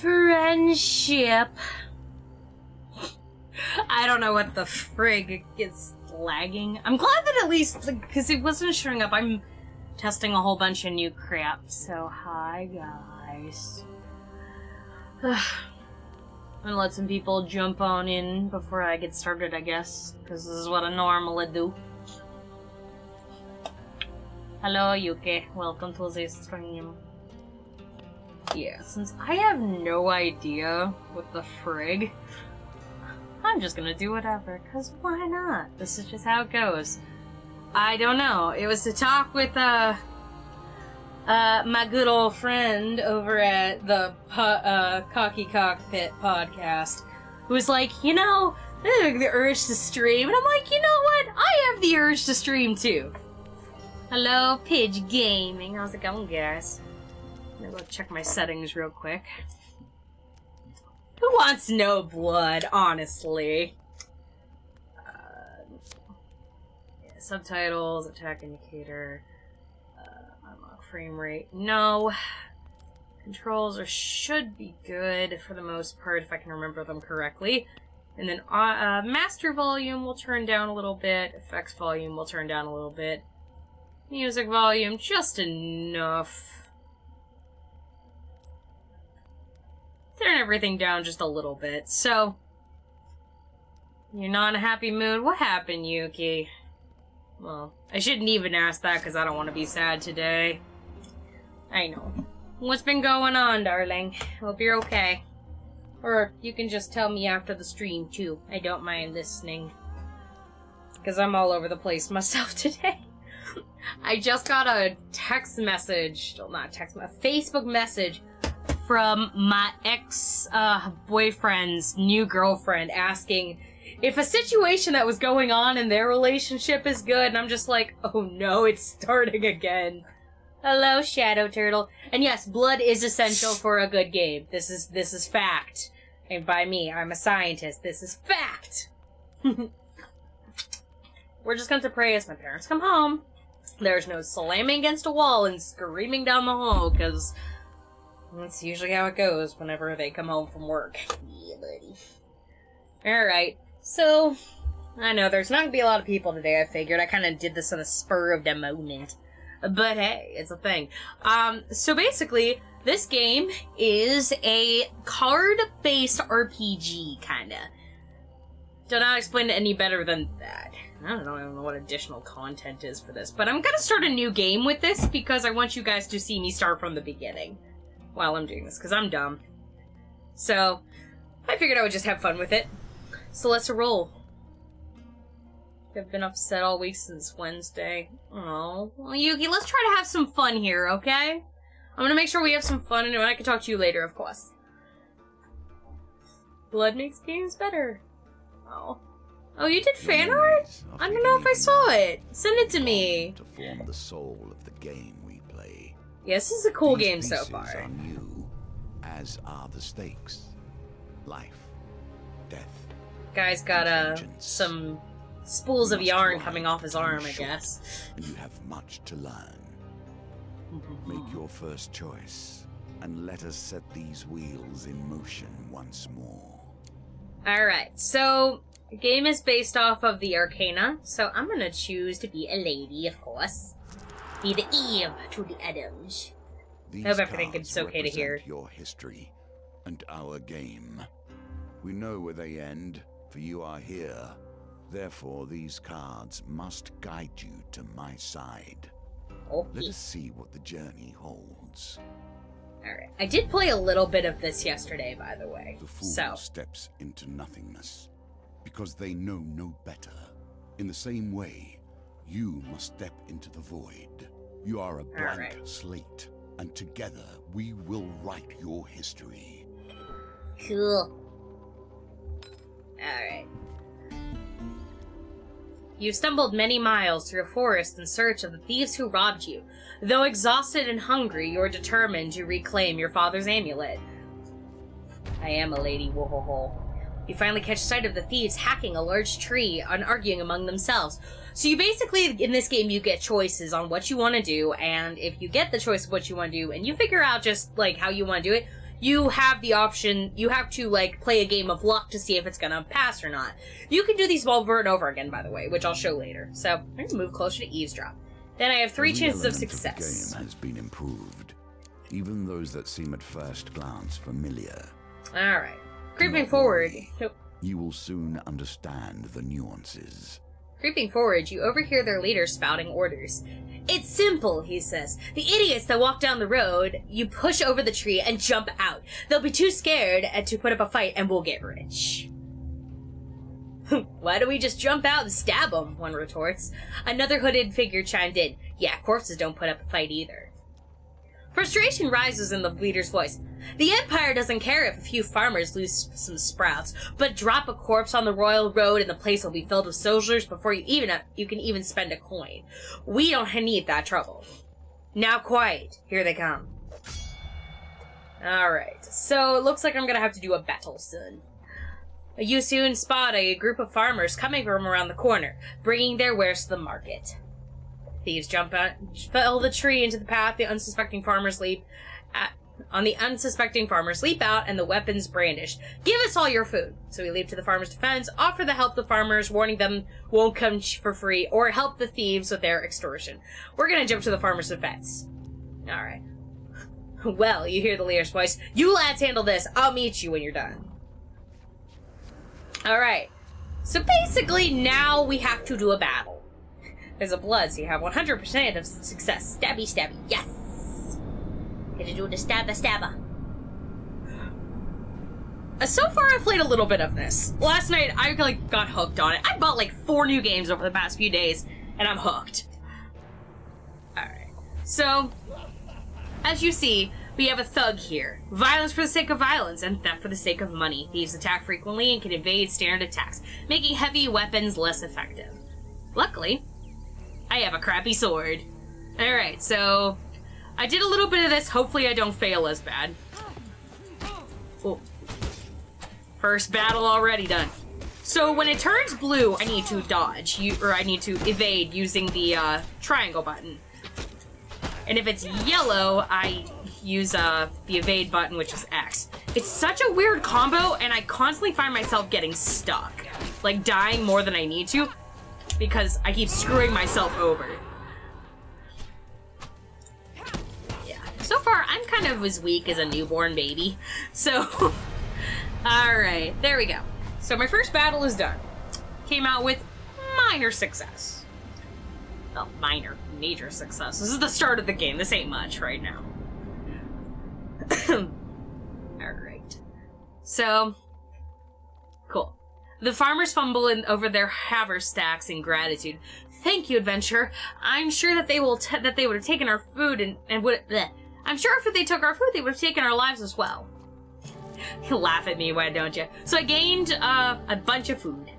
Friendship. I don't know what the frig is lagging. I'm glad that at least, because it wasn't showing up, I'm testing a whole bunch of new crap. So, hi guys. I'm gonna let some people jump on in before I get started, I guess. Because this is what I normally do. Hello, Yuki. Welcome to this stream. Yeah, since I have no idea what the frig, I'm just gonna do whatever, because why not? This is just how it goes. I don't know. It was to talk with, my good old friend over at the Cocky Cockpit podcast, who was like, you know, I have the urge to stream, and I'm like, you know what? I have the urge to stream too. Hello, Pidge Gaming. How's it going, guys? I'm gonna go check my settings real quick. Who wants no blood, honestly? Yeah, subtitles, attack indicator, unlock frame rate. No. Controls should be good for the most part, if I can remember them correctly. And then master volume will turn down a little bit. Effects volume will turn down a little bit. Music volume, just enough. Turn everything down just a little bit. So, you're not in a happy mood? What happened, Yuki? Well, I shouldn't even ask that because I don't want to be sad today. I know. What's been going on, darling? Hope you're okay. Or you can just tell me after the stream, too. I don't mind listening. Because I'm all over the place myself today. I just got a text message, well, not text, a Facebook message from my ex-boyfriend's new girlfriend asking if a situation that was going on in their relationship is good, and I'm just like, oh no, it's starting again. Hello, Shadow Turtle. And yes, blood is essential for a good game. This is fact. And by me, I'm a scientist. This is fact. We're just going to pray as my parents come home. There's no slamming against a wall and screaming down the hall, because that's usually how it goes whenever they come home from work. Yeah, buddy. Alright, so, I know there's not going to be a lot of people today, I figured. I kind of did this on the spur of the moment. But hey, it's a thing. So basically, this game is a card-based RPG, kinda. Do not explain it any better than that. I don't know what additional content is for this, but I'm gonna start a new game with this because I want you guys to see me start from the beginning while I'm doing this, because I'm dumb. So, I figured I would just have fun with it. So let's roll. I've been upset all week since Wednesday. Oh, well, Yuki, let's try to have some fun here, okay? I'm gonna make sure we have some fun, and I can talk to you later, of course. Blood makes games better. Oh. Oh, you did fan art? I don't know if I saw it. Send it to me. To form the soul of the game we play. Yeah, this is a cool game so far. These pieces are new, as are the stakes. Life, death. Guy's got some spools of yarn coming off his arm, I guess. And you have much to learn. Make your first choice, and let us set these wheels in motion once more. Alright, so the game is based off of the Arcana, so I'm gonna choose to be a lady, of course. Be the Eve to the Adams. I hope everything is okay to hear. Your history and our game. We know where they end, for you are here. Therefore, these cards must guide you to my side. Okay. Let us see what the journey holds. Alright. I did play a little bit of this yesterday, by the way. The fool steps into nothingness, because they know no better. In the same way, you must step into the void. You are a blank slate, and together we will write your history. Cool. Alright. You stumbled many miles through a forest in search of the thieves who robbed you. Though exhausted and hungry, you're determined to reclaim your father's amulet. I am a lady, wohoho. You finally catch sight of the thieves hacking a large tree and arguing among themselves. So you basically, in this game, you get choices on what you want to do, and if you get the choice of what you want to do, and you figure out just, like, how you want to do it, you have the option, you have to, like, play a game of luck to see if it's gonna pass or not. You can do these over and over again, by the way, which I'll show later. So, I'm gonna move closer to eavesdrop. Then I have 3 chances of success. The game has been improved, even those that seem at first glance familiar. Alright. Creeping forward. You will soon understand the nuances. Creeping forward, you overhear their leader spouting orders. It's simple, he says. The idiots that walk down the road, you push over the tree and jump out. They'll be too scared to put up a fight and we'll get rich. Why don't we just jump out and stab them? One retorts. Another hooded figure chimed in. Yeah, corpses don't put up a fight either. Frustration rises in the leader's voice. The Empire doesn't care if a few farmers lose some sprouts, but drop a corpse on the royal road and the place will be filled with soldiers before you can even spend a coin. We don't need that trouble. Now quiet. Here they come. Alright, so it looks like I'm gonna have to do a battle soon. You soon spot a group of farmers coming from around the corner, bringing their wares to the market. Thieves jump out, fell the tree into the path. The unsuspecting farmers leap out, and the weapons brandished. Give us all your food. So we leap to the farmers' defense, offer the help the farmers, warning them won't come for free, or help the thieves with their extortion. We're gonna jump to the farmers' defense. Alright. Well, you hear the leader's voice. You lads handle this. I'll meet you when you're done. Alright. So basically, now we have to do a battle. There's a blood, so you have 100% of success. Stabby, stabby, yes! Get to do the stabba. So far, I've played a little bit of this. Last night, I got hooked on it. I bought 4 new games over the past few days, and I'm hooked. Alright. So, as you see, we have a thug here. Violence for the sake of violence, and theft for the sake of money. Thieves attack frequently and can evade standard attacks, making heavy weapons less effective. Luckily, I have a crappy sword. Alright, so I did a little bit of this. Hopefully I don't fail as bad. Ooh. First battle already done. So when it turns blue, I need to dodge, or I need to evade using the triangle button. And if it's yellow, I use the evade button, which is X. It's such a weird combo, and I constantly find myself getting stuck. Like dying more than I need to, because I keep screwing myself over. Yeah. So far, I'm kind of as weak as a newborn baby. So, alright, there we go. So my first battle is done. Came out with minor success. Well, minor, major success. This is the start of the game. This ain't much right now. Alright. So, cool. The farmers fumble over their haverstacks in gratitude. Thank you, adventurer. I'm sure that they would have taken our food and would. Bleh. I'm sure if they took our food, they would have taken our lives as well. You laugh at me, why don't you? So I gained a bunch of food.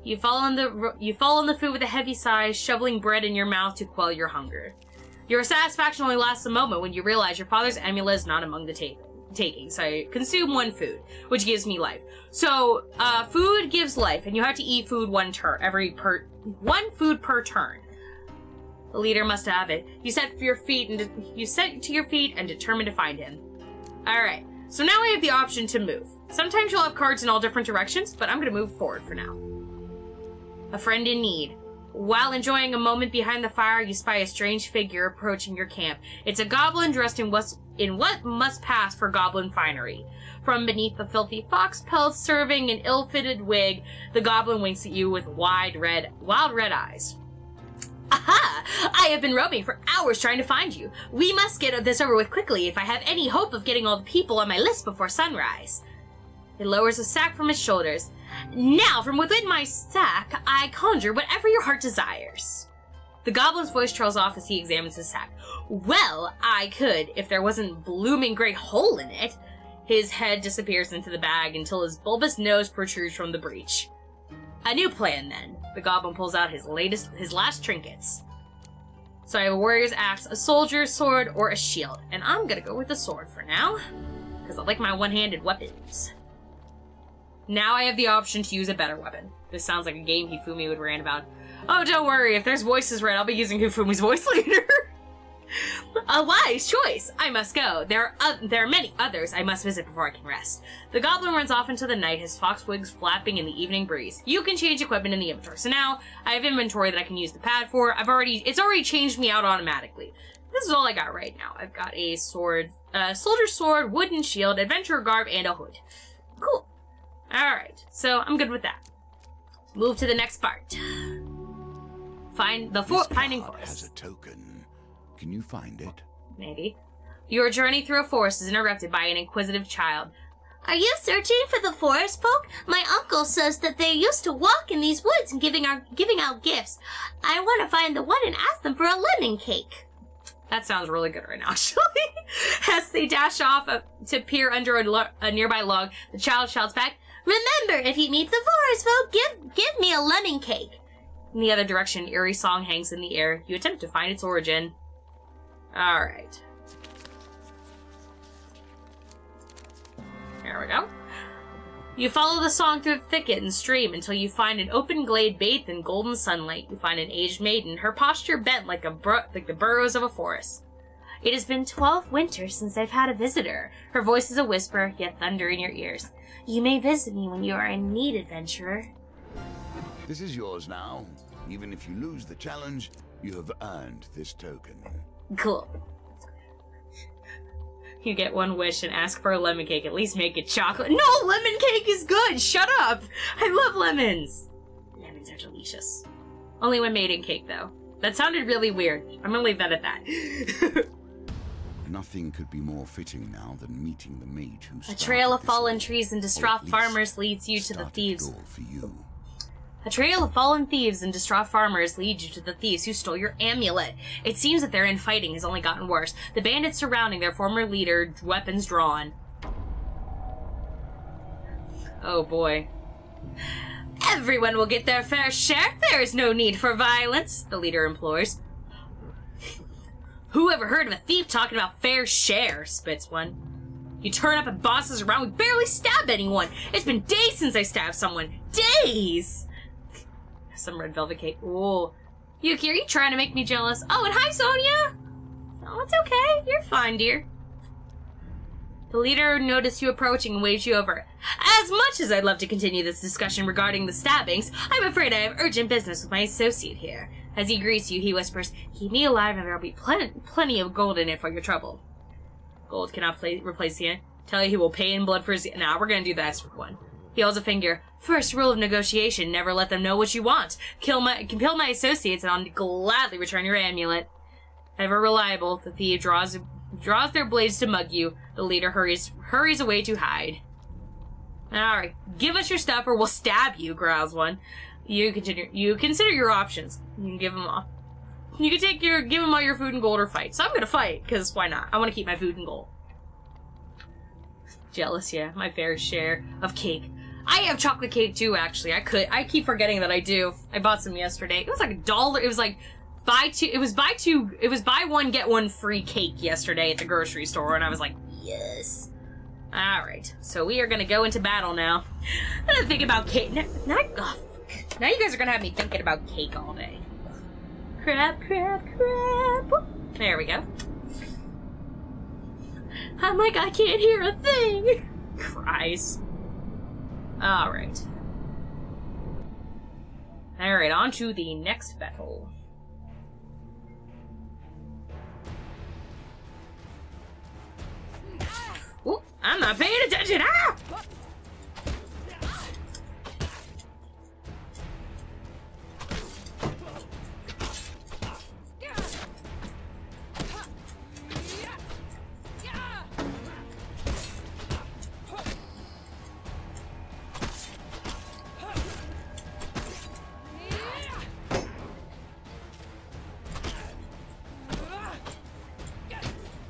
You fall on the food with a heavy sigh, shoveling bread in your mouth to quell your hunger. Your satisfaction only lasts a moment when you realize your father's amulet is not among the taking. So I consume 1 food, which gives me life. So food gives life, and you have to eat food 1 food per turn. The leader must have it. You set to your feet and determine to find him. All right. So now I have the option to move. Sometimes you'll have cards in all different directions, but I'm going to move forward for now. A friend in need. While enjoying a moment behind the fire, you spy a strange figure approaching your camp. It's a goblin dressed in what must pass for goblin finery. From beneath the filthy fox pelts serving an ill-fitted wig, the goblin winks at you with wild red eyes. Aha! I have been roaming for hours trying to find you. We must get this over with quickly if I have any hope of getting all the people on my list before sunrise. It lowers a sack from his shoulders. Now, from within my sack, I conjure whatever your heart desires. The goblin's voice trails off as he examines his sack. Well, I could, if there wasn't a blooming great hole in it. His head disappears into the bag until his bulbous nose protrudes from the breach. A new plan, then. The goblin pulls out his last trinkets. So I have a warrior's axe, a soldier's sword, or a shield. And I'm gonna go with the sword for now, because I like my one-handed weapons. Now I have the option to use a better weapon. This sounds like a game Hifumi would rant about. Oh, don't worry, if there's voices read, I'll be using Hifumi's voice later. A wise choice! I must go. There are many others I must visit before I can rest. The goblin runs off into the night, his fox wings flapping in the evening breeze. You can change equipment in the inventory. So now, I have inventory that I can use the pad for. It's already changed me out automatically. This is all I got right now. I've got a sword, soldier's sword, wooden shield, adventurer garb, and a hood. Cool. Alright, so I'm good with that. Move to the next part. Find the finding forest. Has a token. Can you find it? Maybe. Your journey through a forest is interrupted by an inquisitive child. Are you searching for the forest folk? My uncle says that they used to walk in these woods and giving out gifts. I want to find the one and ask them for a lemon cake. That sounds really good right now, actually. As they dash off to peer under a nearby log, the child shouts back, "Remember, if you meet the forest folk, give me a lemon cake." In the other direction, an eerie song hangs in the air. You attempt to find its origin. Alright. There we go. You follow the song through the thicket and stream until you find an open glade bathed in golden sunlight. You find an aged maiden, her posture bent like the burrows of a forest. It has been 12 winters since I've had a visitor. Her voice is a whisper, yet thunder in your ears. You may visit me when you are in need, adventurer. This is yours now. Even if you lose the challenge, you have earned this token. Cool. You get one wish and ask for a lemon cake. At least make it chocolate. No, lemon cake is good! Shut up! I love lemons! Lemons are delicious. Only when made in cake, though. That sounded really weird. I'm gonna leave that at that. Nothing could be more fitting now than meeting the mage who A trail of fallen trees and distraught farmers leads you to the thieves. A trail of fallen thieves and distraught farmers lead you to the thieves who stole your amulet. It seems that their infighting has only gotten worse. The bandits surrounding their former leader, weapons drawn. Oh boy. Everyone will get their fair share. There is no need for violence, the leader implores. Who ever heard of a thief talking about fair share, spits one. You turn up and bosses around, we barely stab anyone. It's been days since I stabbed someone. Days! Some red velvet cake. Ooh. Yuki, are you trying to make me jealous? Oh, and hi, Sonia! Oh, it's okay. You're fine, dear. The leader noticed you approaching and waved you over. As much as I'd love to continue this discussion regarding the stabbings, I'm afraid I have urgent business with my associate here. As he greets you, he whispers, keep me alive and there'll be plenty of gold in it for your trouble. Gold cannot replace the end. Tell you he will pay in blood for his... Nah, we're gonna do the extra one. He holds a finger. First rule of negotiation, never let them know what you want. Kill my associates and I'll gladly return your amulet. Ever reliable, the thief draws their blades to mug you. The leader hurries away to hide. Alright, give us your stuff or we'll stab you, growls one. You consider your options. You can give them all. You can give them all your food and gold or fight. So I'm gonna fight, because why not? I want to keep my food and gold. Jealous, yeah. My fair share of cake. I have chocolate cake too, actually. I keep forgetting that I do. I bought some yesterday. It was like $1. It was like it was buy one, get one free cake yesterday at the grocery store, and I was like, yes. Alright, so we are gonna go into battle now. I'm gonna think about cake. Now you guys are gonna have me thinking about cake all day. Crap, crap, crap. There we go. I'm like, I can't hear a thing. Cries. Alright. Alright, on to the next battle. Ooh, I'm not paying attention! Ah!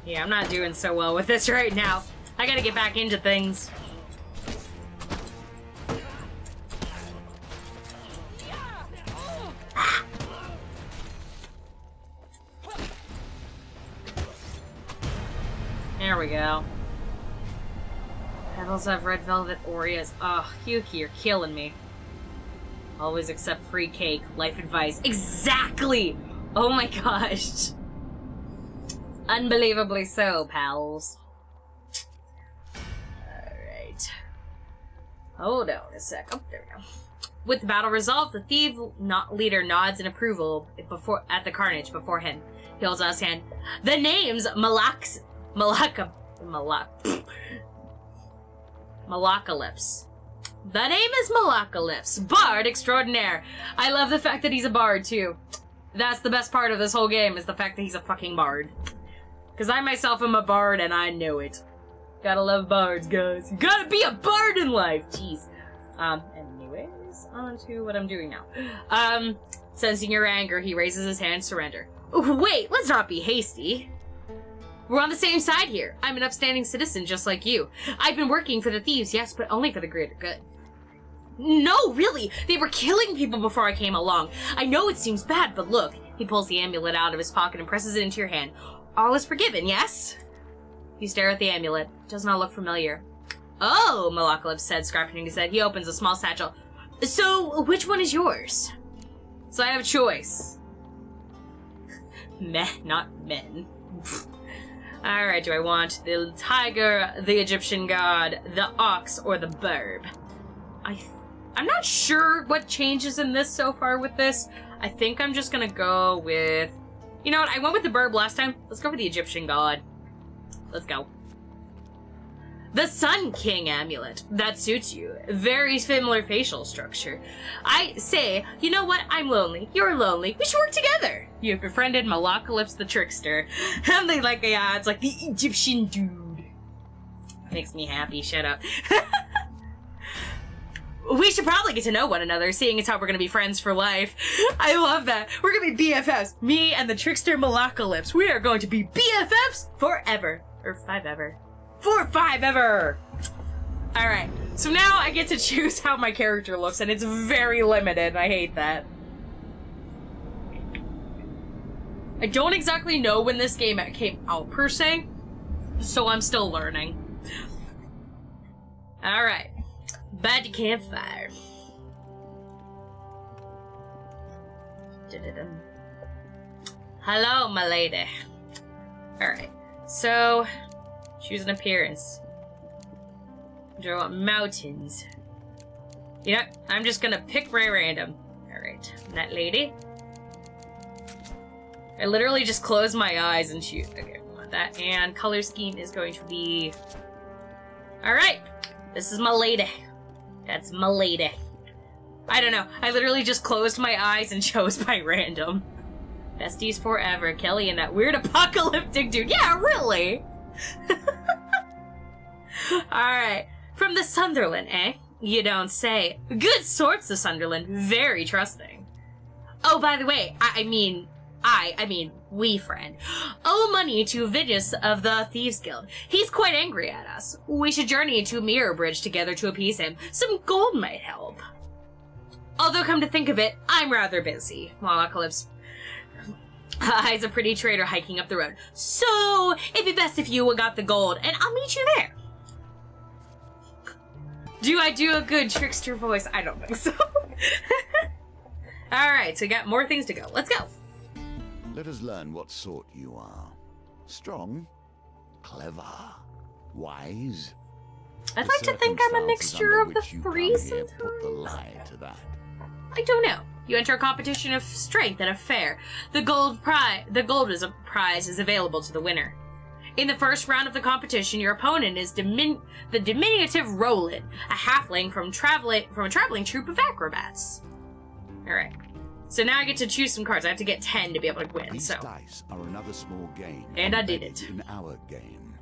Yeah, I'm not doing so well with this right now. I gotta get back into things. There we go. Petals of red velvet Oreos. Ugh, Yuki, you're killing me. Always accept free cake. Life advice. Exactly! Oh my gosh. Unbelievably so, pals. Alright. Hold on a sec. Oh, there we go. With the battle resolved, the thief leader nods in approval at the carnage before him. He holds out his hand. The name's Malakalypse. The name is Malakalypse, bard extraordinaire. I love the fact that he's a bard, too. That's the best part of this whole game, is the fact that he's a fucking bard. Because I myself am a bard, and I know it. Gotta love bards, guys. You gotta be a bard in life! Jeez. Anyways, on to what I'm doing now. Sensing your anger, he raises his hand in surrender. Wait, let's not be hasty. We're on the same side here. I'm an upstanding citizen just like you. I've been working for the thieves, yes, but only for the greater good. No, really! They were killing people before I came along. I know it seems bad, but look. He pulls the amulet out of his pocket and presses it into your hand. All is forgiven, yes? You stare at the amulet. It does not look familiar. Oh, Malakalypse said, scratching his head. He opens a small satchel. So, which one is yours? So I have a choice. Meh, not men. Alright, do I want the tiger, the Egyptian god, the ox, or the burb? I'm not sure what changes in this so far with this. I think I'm just gonna go with... You know what, I went with the burb last time. Let's go with the Egyptian god. Let's go. The Sun King amulet. That suits you. Very similar facial structure. I say, you know what? I'm lonely. You're lonely. We should work together. You have befriended Malakalypse the trickster. And they like, yeah, it's like the Egyptian dude. Makes me happy. Shut up. We should probably get to know one another, seeing as how we're gonna be friends for life. I love that. We're gonna be BFFs. Me and the trickster Malakalypse. We are going to be BFFs forever. Or five ever. For five ever! Alright, so now I get to choose how my character looks, and it's very limited, and I hate that. I don't exactly know when this game came out, per se, so I'm still learning. Alright. Bad to campfire. Hello, my lady. Alright, so... choose an appearance. Draw mountains. You know, I'm just gonna pick random. Alright, that lady. I literally just close my eyes and choose. Okay, I want that. And color scheme is going to be... Alright, this is my lady. That's my lady. I don't know. I literally just closed my eyes and chose by random. Besties forever. Kelly and that weird apocalyptic dude. Yeah, really? Alright. From the Sunderland, eh? You don't say. Good sorts, the Sunderland. Very trusting. Oh, by the way, I mean, we, friend, owe money to Vidius of the Thieves Guild. He's quite angry at us. We should journey to Mirror Bridge together to appease him. Some gold might help. Although, come to think of it, I'm rather busy. Malakalypse eyes a pretty trader hiking up the road. So, it'd be best if you got the gold, and I'll meet you there. Do I do a good trickster voice? I don't think so. Alright, so we got more things to go. Let's go. Let us learn what sort you are. Strong, clever, wise. I'd like to think I'm a mixture of the three sometimes. Put the lie to that. I don't know. You enter a competition of strength at a fair. The gold prize is available to the winner. In the first round of the competition, your opponent is the diminutive Roland, a halfling from a traveling troupe of acrobats. Alright. So now I get to choose some cards. I have to get 10 to be able to win. These dice are another small game. And I did it. In our game.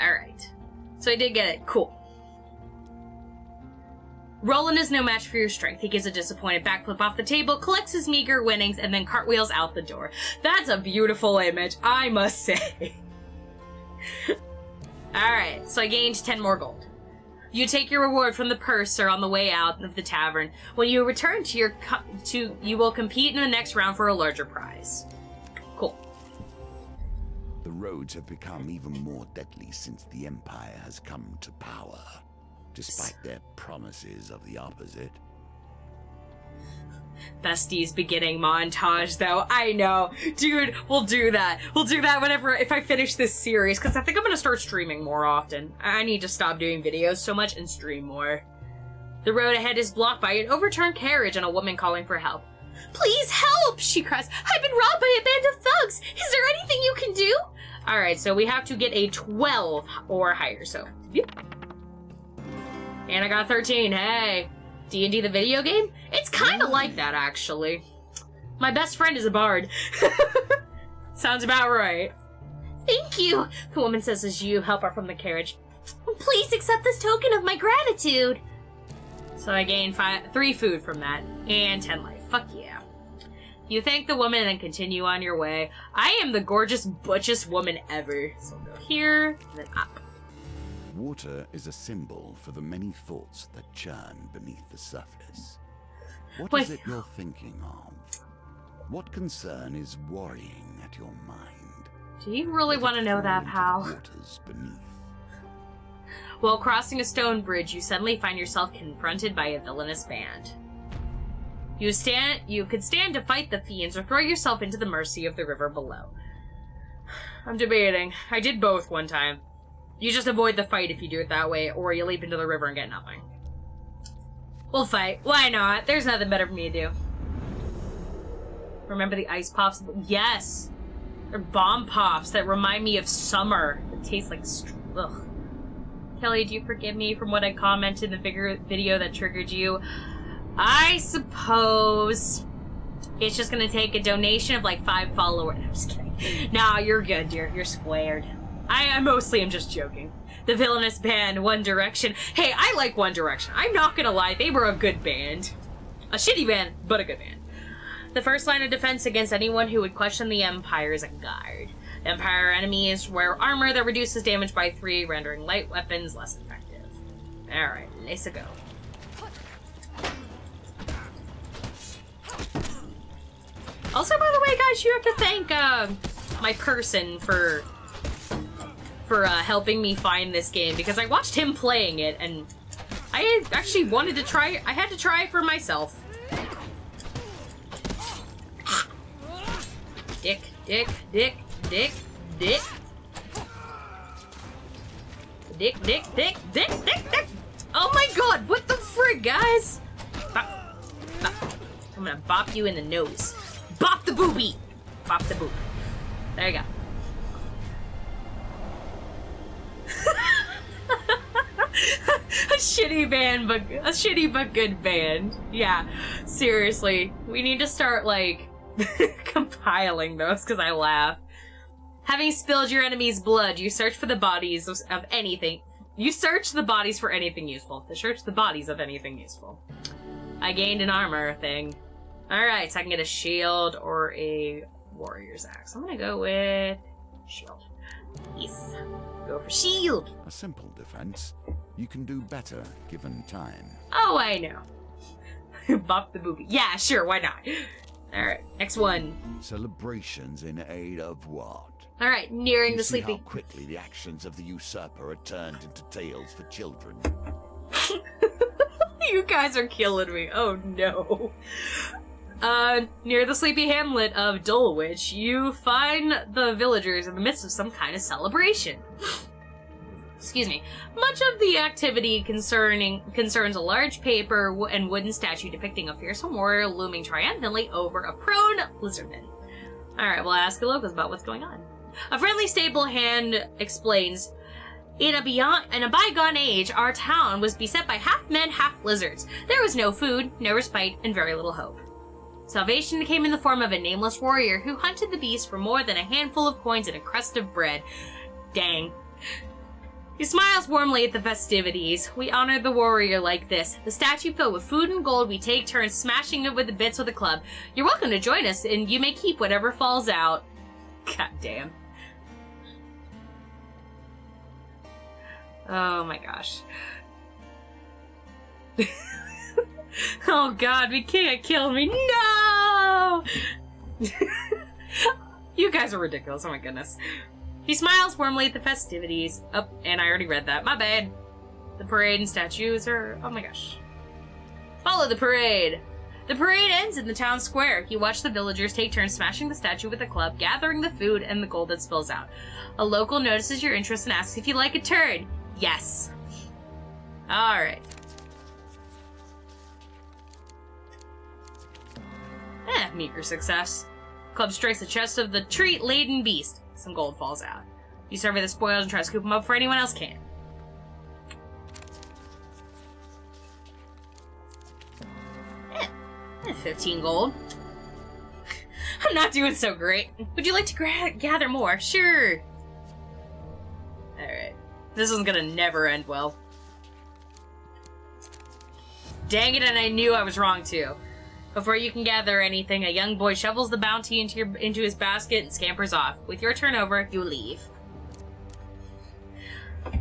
Alright. So I did get it. Cool. Roland is no match for your strength. He gives a disappointed backflip off the table, collects his meager winnings, and then cartwheels out the door. That's a beautiful image, I must say. Alright, so I gained 10 more gold. You take your reward from the purser on the way out of the tavern. When you return you will compete in the next round for a larger prize. Cool. The roads have become even more deadly since the Empire has come to power, despite their promises of the opposite. Besties beginning montage, though. I know. Dude, we'll do that. We'll do that if I finish this series, because I think I'm gonna start streaming more often. I need to stop doing videos so much and stream more. The road ahead is blocked by an overturned carriage and a woman calling for help. Please help, she cries. I've been robbed by a band of thugs. Is there anything you can do? Alright, so we have to get a 12 or higher, so. Yep. And I got 13, hey. D&D the video game? It's kind of like that, actually. My best friend is a bard. Sounds about right. Thank you, the woman says as you help her from the carriage. Please accept this token of my gratitude. So I gain 3 food from that, and 10 life. Fuck yeah. You thank the woman and continue on your way. I am the gorgeous, butchest woman ever. So go here, and then up. Water is a symbol for the many thoughts that churn beneath the surface. What is it you're thinking of? What concern is worrying at your mind? Do you really want to know that, pal? Waters beneath. While crossing a stone bridge, you suddenly find yourself confronted by a villainous band. You could stand to fight the fiends or throw yourself into the mercy of the river below. I'm debating. I did both one time. You just avoid the fight if you do it that way, or you leap into the river and get nothing. We'll fight. Why not? There's nothing better for me to do. Remember the ice pops? Yes! They're bomb pops that remind me of summer. It tastes like ugh. Kelly, do you forgive me from what I commented in the video that triggered you? I suppose it's just gonna take a donation of like 5 followers. I'm just kidding. Nah, you're good, dear. You're squared. I mostly am just joking. The villainous band, One Direction. Hey, I like One Direction. I'm not gonna lie, they were a good band. A shitty band, but a good band. The first line of defense against anyone who would question the Empire is a guard. Empire enemies wear armor that reduces damage by 3, rendering light weapons less effective. Alright, let's go. Also, by the way, guys, you have to thank my person for helping me find this game, because I watched him playing it, and I actually wanted to try. I had to try it for myself. Dick, dick, dick, dick, dick. Dick, dick, dick, dick, dick, dick. Oh my god, what the frig, guys? Bop, bop. I'm gonna bop you in the nose. Bop the boobie! Bop the boobie. There you go. A shitty but good band. Yeah, seriously. We need to start, like, compiling those, because I laugh. Having spilled your enemy's blood, you search for the bodies of anything. You search the bodies for anything useful. To search the bodies of anything useful. I gained an armor thing. Alright, so I can get a shield or a warrior's axe. I'm gonna go with shield. Yes. Go for shield. A simple defense. You can do better given time. Oh, I know. Bop the boobie. Yeah, sure, why not? Alright, next one. Celebrations in aid of what? Alright, nearing the sleepy. How quickly the actions of the usurper are turned into tales for children. You guys are killing me. Oh no. Near the sleepy hamlet of Dulwich, you find the villagers in the midst of some kind of celebration. Excuse me. Much of the activity concerns a large paper and wooden statue depicting a fearsome warrior looming triumphantly over a prone lizardman. Alright, we'll ask the locals about what's going on. A friendly stable hand explains, In a bygone age, our town was beset by half-men, half-lizards. There was no food, no respite, and very little hope. Salvation came in the form of a nameless warrior who hunted the beast for more than a handful of coins and a crust of bread. Dang. He smiles warmly at the festivities. We honor the warrior like this. The statue filled with food and gold, we take turns smashing it with the bits with a club. You're welcome to join us, and you may keep whatever falls out. God damn. Oh my gosh. Oh god, we can't kill me. No! You guys are ridiculous, oh my goodness. He smiles warmly at the festivities. Oh, and I already read that. My bad. The parade and statues are... oh my gosh. Follow the parade. The parade ends in the town square. You watch the villagers take turns smashing the statue with a club, gathering the food and the gold that spills out. A local notices your interest and asks if you like a turn. Yes. Alright. Meager success. Club strikes the chest of the treat-laden beast. Some gold falls out. You survey the spoils and try to scoop them up before anyone else can. 15 gold. I'm not doing so great. Would you like to gather more? Sure. Alright. This is gonna never end well. Dang it, and I knew I was wrong too. Before you can gather anything, a young boy shovels the bounty into his basket and scampers off. With your turn over, you leave.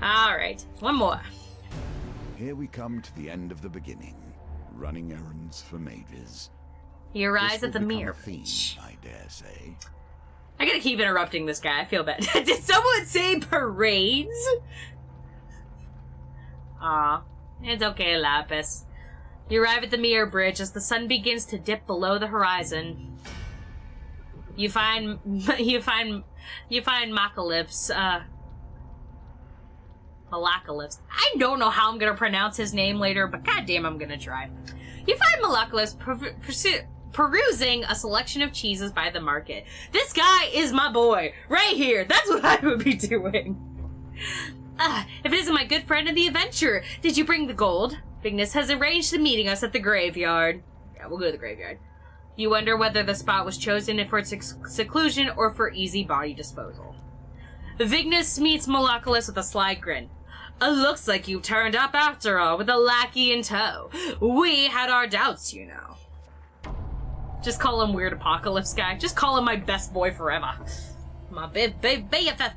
Alright, one more. Here we come to the end of the beginning. Running errands for mages. He arrives at the mirror. mirror. I dare say. I gotta keep interrupting this guy. I feel bad. Did someone say parades? Aw, it's okay, Lapis. You arrive at the mirror bridge as the sun begins to dip below the horizon. You find Malacalypse, Malacalypse. I don't know how I'm gonna pronounce his name later, but goddamn, I'm gonna try. You find Malacalypse perusing a selection of cheeses by the market. This guy is my boy, right here. That's what I would be doing. If it isn't my good friend of the adventure, did you bring the gold? Bigness has arranged a meeting us at the graveyard. Yeah, we'll go to the graveyard. You wonder whether the spot was chosen for its seclusion or for easy body disposal. Bigness meets Malacalypse with a sly grin. Looks like you turned up after all, with a lackey in tow. We had our doubts, you know. Just call him Weird Apocalypse Guy. Just call him my best boy forever. My BFF.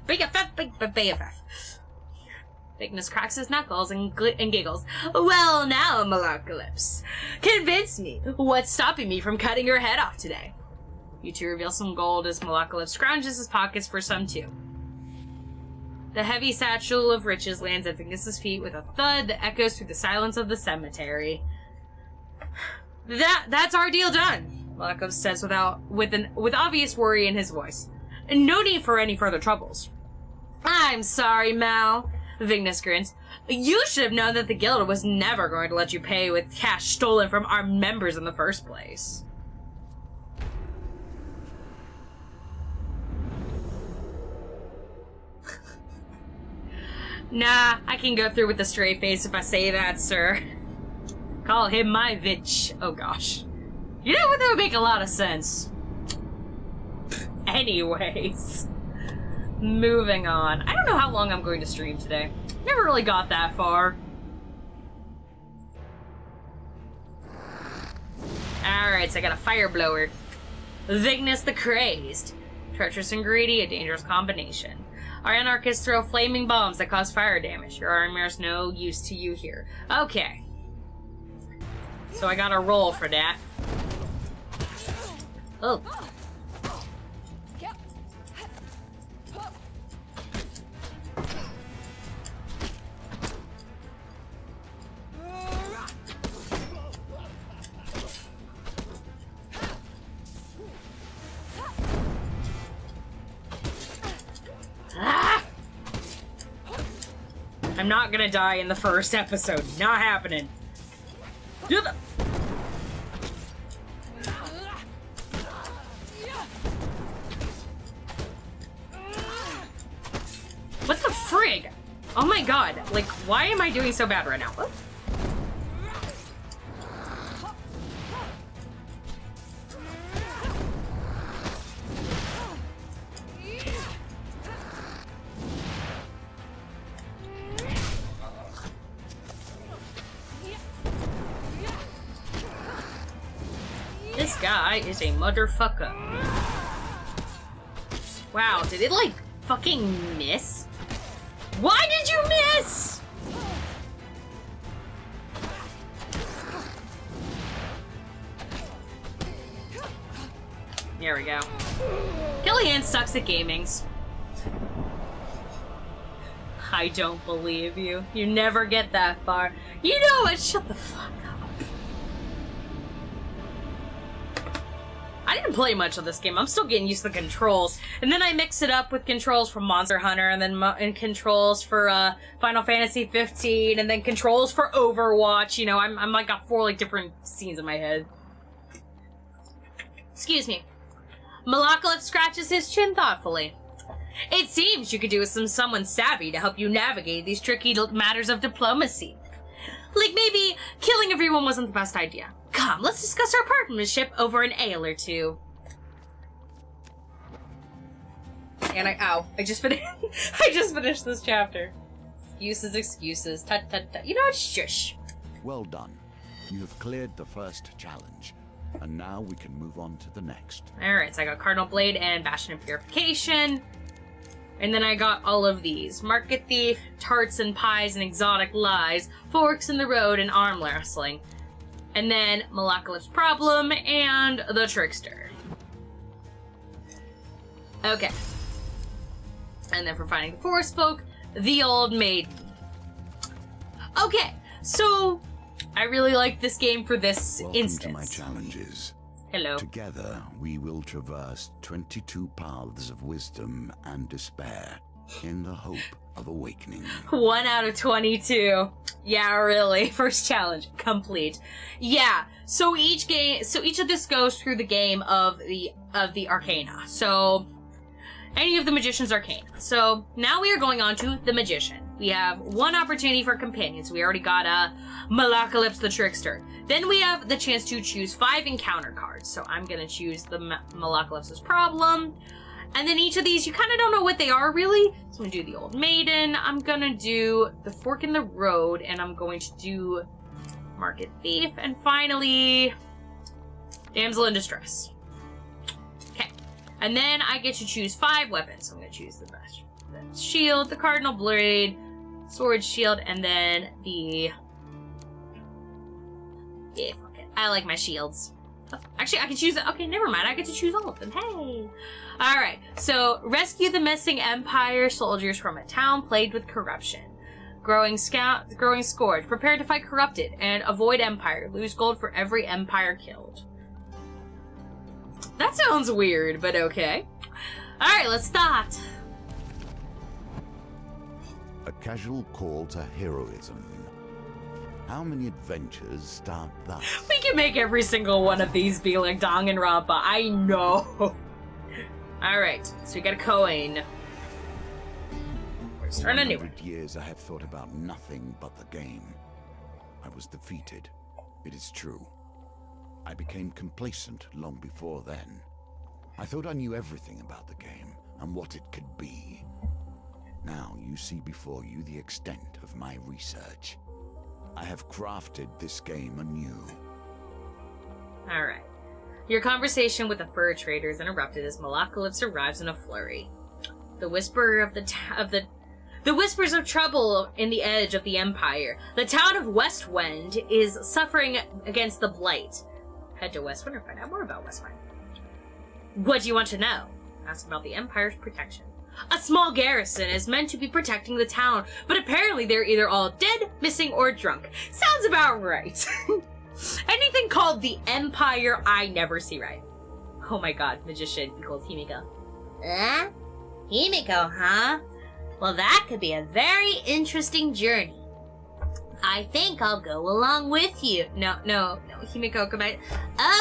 Bigness cracks his knuckles and giggles. Well now, Malacalypse. Convince me. What's stopping me from cutting your head off today? You two reveal some gold as Malacalypse scrounges his pockets for some too. The heavy satchel of riches lands at Bigness's feet with a thud that echoes through the silence of the cemetery. That's our deal done, Malacalypse says with obvious worry in his voice. No need for any further troubles. I'm sorry, Mal. Bigness grins. You should have known that the guild was never going to let you pay with cash stolen from our members in the first place. Nah, I can go through with a straight face if I say that, sir. Call him my bitch. Oh gosh. You know what? That would make a lot of sense. Anyways. Moving on. I don't know how long I'm going to stream today. Never really got that far. Alright, so I got a fire blower. Bigness the Crazed. Treacherous and greedy, a dangerous combination. Our anarchists throw flaming bombs that cause fire damage. Your armor is no use to you here. Okay. So I gotta roll for that. Oh. I'm not gonna die in the first episode. Not happening. What the frig? Oh my god. Like, why am I doing so bad right now? What? This guy is a motherfucker. Wow, did it like fucking miss? Why did you miss? There we go. Killian sucks at gamings. I don't believe you. You never get that far. You know what? Shut the fuck up. didn't play much of this game. I'm still getting used to the controls. And then I mix it up with controls from Monster Hunter, and then and controls for Final Fantasy 15, and then controls for Overwatch. You know, I'm like got 4 like different scenes in my head. Excuse me. Malakalip scratches his chin thoughtfully. It seems you could do with someone savvy to help you navigate these tricky matters of diplomacy. Like maybe killing everyone wasn't the best idea. Come, let's discuss our partnership over an ale or two. And I just finished. I just finished this chapter. Excuses. Tut tut tut. You know what? Shush. Well done. You have cleared the first challenge, and now we can move on to the next. All right, so I got Cardinal Blade and Bastion of Purification. And then I got all of these. Market Thief, Tarts and Pies and Exotic Lies, Forks in the Road, and Arm Wrestling. And then Malakalip's Problem and The Trickster. Okay. And then for Finding the Forest Folk, The Old Maiden. Okay, so I really like this game for this instance. Welcome to my challenges. Hello. Together, we will traverse 22 paths of wisdom and despair in the hope of awakening. 1 out of 22. Yeah, really. First challenge complete. Yeah. So each of this goes through the game of the Arcana. So any of the Magician's Arcana. So now we are going on to the Magician. We have 1 opportunity for companions. We already got Malakalip's the Trickster. Then we have the chance to choose 5 encounter cards. So I'm gonna choose the Malakalip's Problem. And then each of these, you kind of don't know what they are, really. So I'm gonna do the Old Maiden. I'm gonna do the Fork in the Road. And I'm going to do Market Thief. And finally, Damsel in Distress. Okay. And then I get to choose 5 weapons. So I'm gonna choose the best. The shield, the Cardinal Blade, Sword, Shield, and then the... Yeah, fuck it. I like my shields. Actually, I can choose... Okay, never mind. I get to choose all of them. Hey! Alright, so rescue the missing Empire soldiers from a town plagued with corruption. Growing Scourge. Prepare to fight corrupted and avoid Empire. Lose gold for every Empire killed. That sounds weird, but okay. Alright, let's start. A casual call to heroism. How many adventures start thus? We can make every single one of these be like Danganronpa. I know. Alright, so we got a coin. We're starting a new one. 100 years I have thought about nothing but the game. I was defeated. It is true. I became complacent long before then. I thought I knew everything about the game and what it could be. Now you see before you the extent of my research. I have crafted this game anew. Alright. Your conversation with the fur trader is interrupted as Malakalip arrives in a flurry. The whisperer the whispers of trouble in the edge of the Empire. The town of Westwind is suffering against the Blight. Head to Westwind or find out more about Westwind. What do you want to know? Ask about the Empire's protection. A small garrison is meant to be protecting the town, but apparently they're either all dead, missing, or drunk. Sounds about right. Anything called the Empire, I never see right. Oh my god, Magician equals Himiko. Himiko, huh? Well, that could be a very interesting journey. I think I'll go along with you. No, Himiko, come back.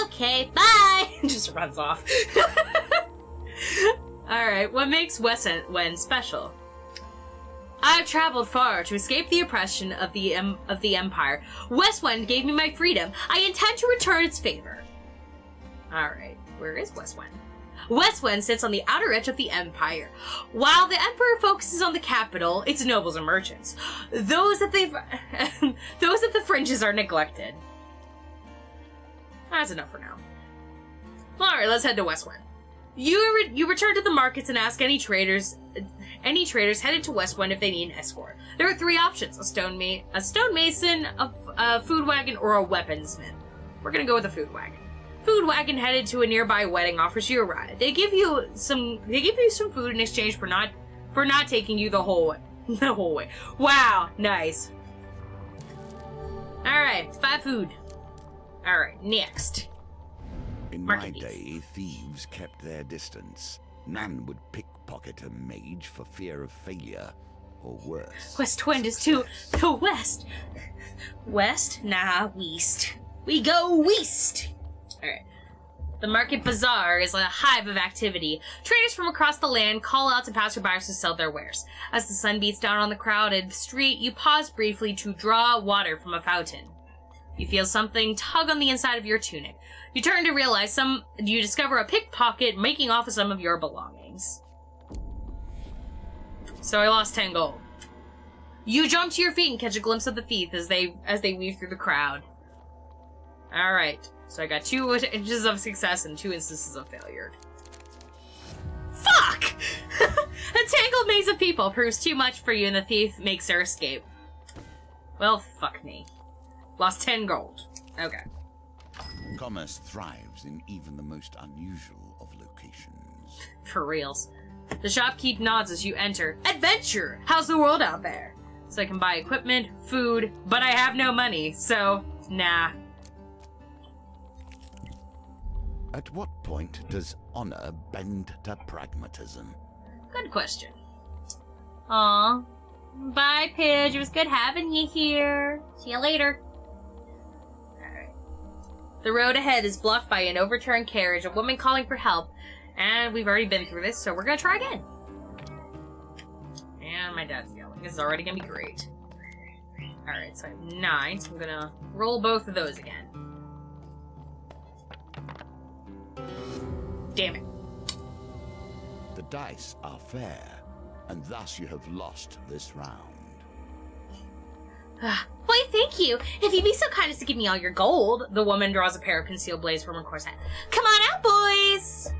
Okay, bye! Just runs off. Alright, what makes Westwind special? I've traveled far to escape the oppression of the Empire. Westwind gave me my freedom. I intend to return its favor. Alright, where is Westwind? Westwind sits on the outer edge of the Empire. While the Emperor focuses on the capital, its nobles and merchants. Those at the fringes are neglected. That's enough for now. Alright, let's head to Westwind. You return to the markets and ask any traders headed to Westwind if they need an escort. There are 3 options: a stonemason, a food wagon, or a weaponsmith. We're gonna go with the food wagon. Food wagon headed to a nearby wedding offers you a ride. They give you some food in exchange for not taking you the whole way. Wow, nice. Alright, 5 food. Alright, next. In my day, thieves kept their distance. None would pickpocket a mage for fear of failure, or worse. West Wind is to the west. West? Nah, west. We go west! Alright. The market bazaar is a hive of activity. Traders from across the land call out to passerbys to sell their wares. As the sun beats down on the crowded street, you pause briefly to draw water from a fountain. You feel something tug on the inside of your tunic. You turn to realize you discover a pickpocket making off with some of your belongings. So I lost 10 gold. You jump to your feet and catch a glimpse of the thief as they weave through the crowd. Alright, so I got 2 instances of success and 2 instances of failure. Fuck! A tangled maze of people proves too much for you and the thief makes her escape. Well, fuck me. Lost 10 gold. Okay. Commerce thrives in even the most unusual of locations. For reals. The shopkeep nods as you enter. Adventure! How's the world out there? So I can buy equipment, food, but I have no money, so nah. At what point does honor bend to pragmatism? Good question. Aw. Bye, Pidge. It was good having you here. See you later. Alright. The road ahead is blocked by an overturned carriage, a woman calling for help, and we've already been through this, so we're gonna try again. And my dad's yelling. This is already gonna be great. Alright, so I have 9, so I'm gonna roll both of those again. Damn it. The dice are fair, and thus you have lost this round. Why, thank you. If you'd be so kind as to give me all your gold. The woman draws a pair of concealed blades from her corset. Come on out, boys!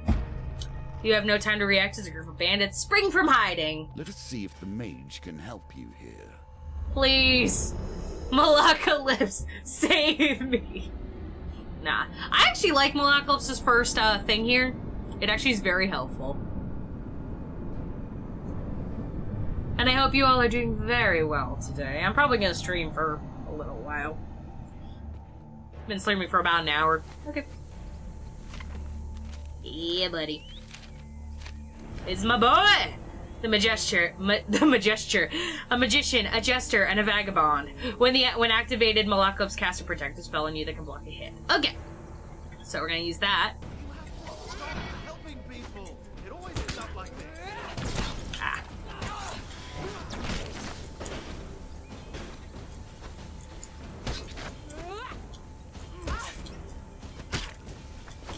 You have no time to react as a group of bandits spring from hiding. Let us see if the mage can help you here. Please. Malacalypse, save me. Nah. I actually like Malacalypse's first thing here. It actually is very helpful. And I hope you all are doing very well today. I'm probably going to stream for a little while. Been streaming for about an hour. Okay. Yeah, buddy. It's my boy! A magician, a jester, and a vagabond. When activated, Malacalypse casts a protective spell on you that can block a hit. Okay. So we're going to use that.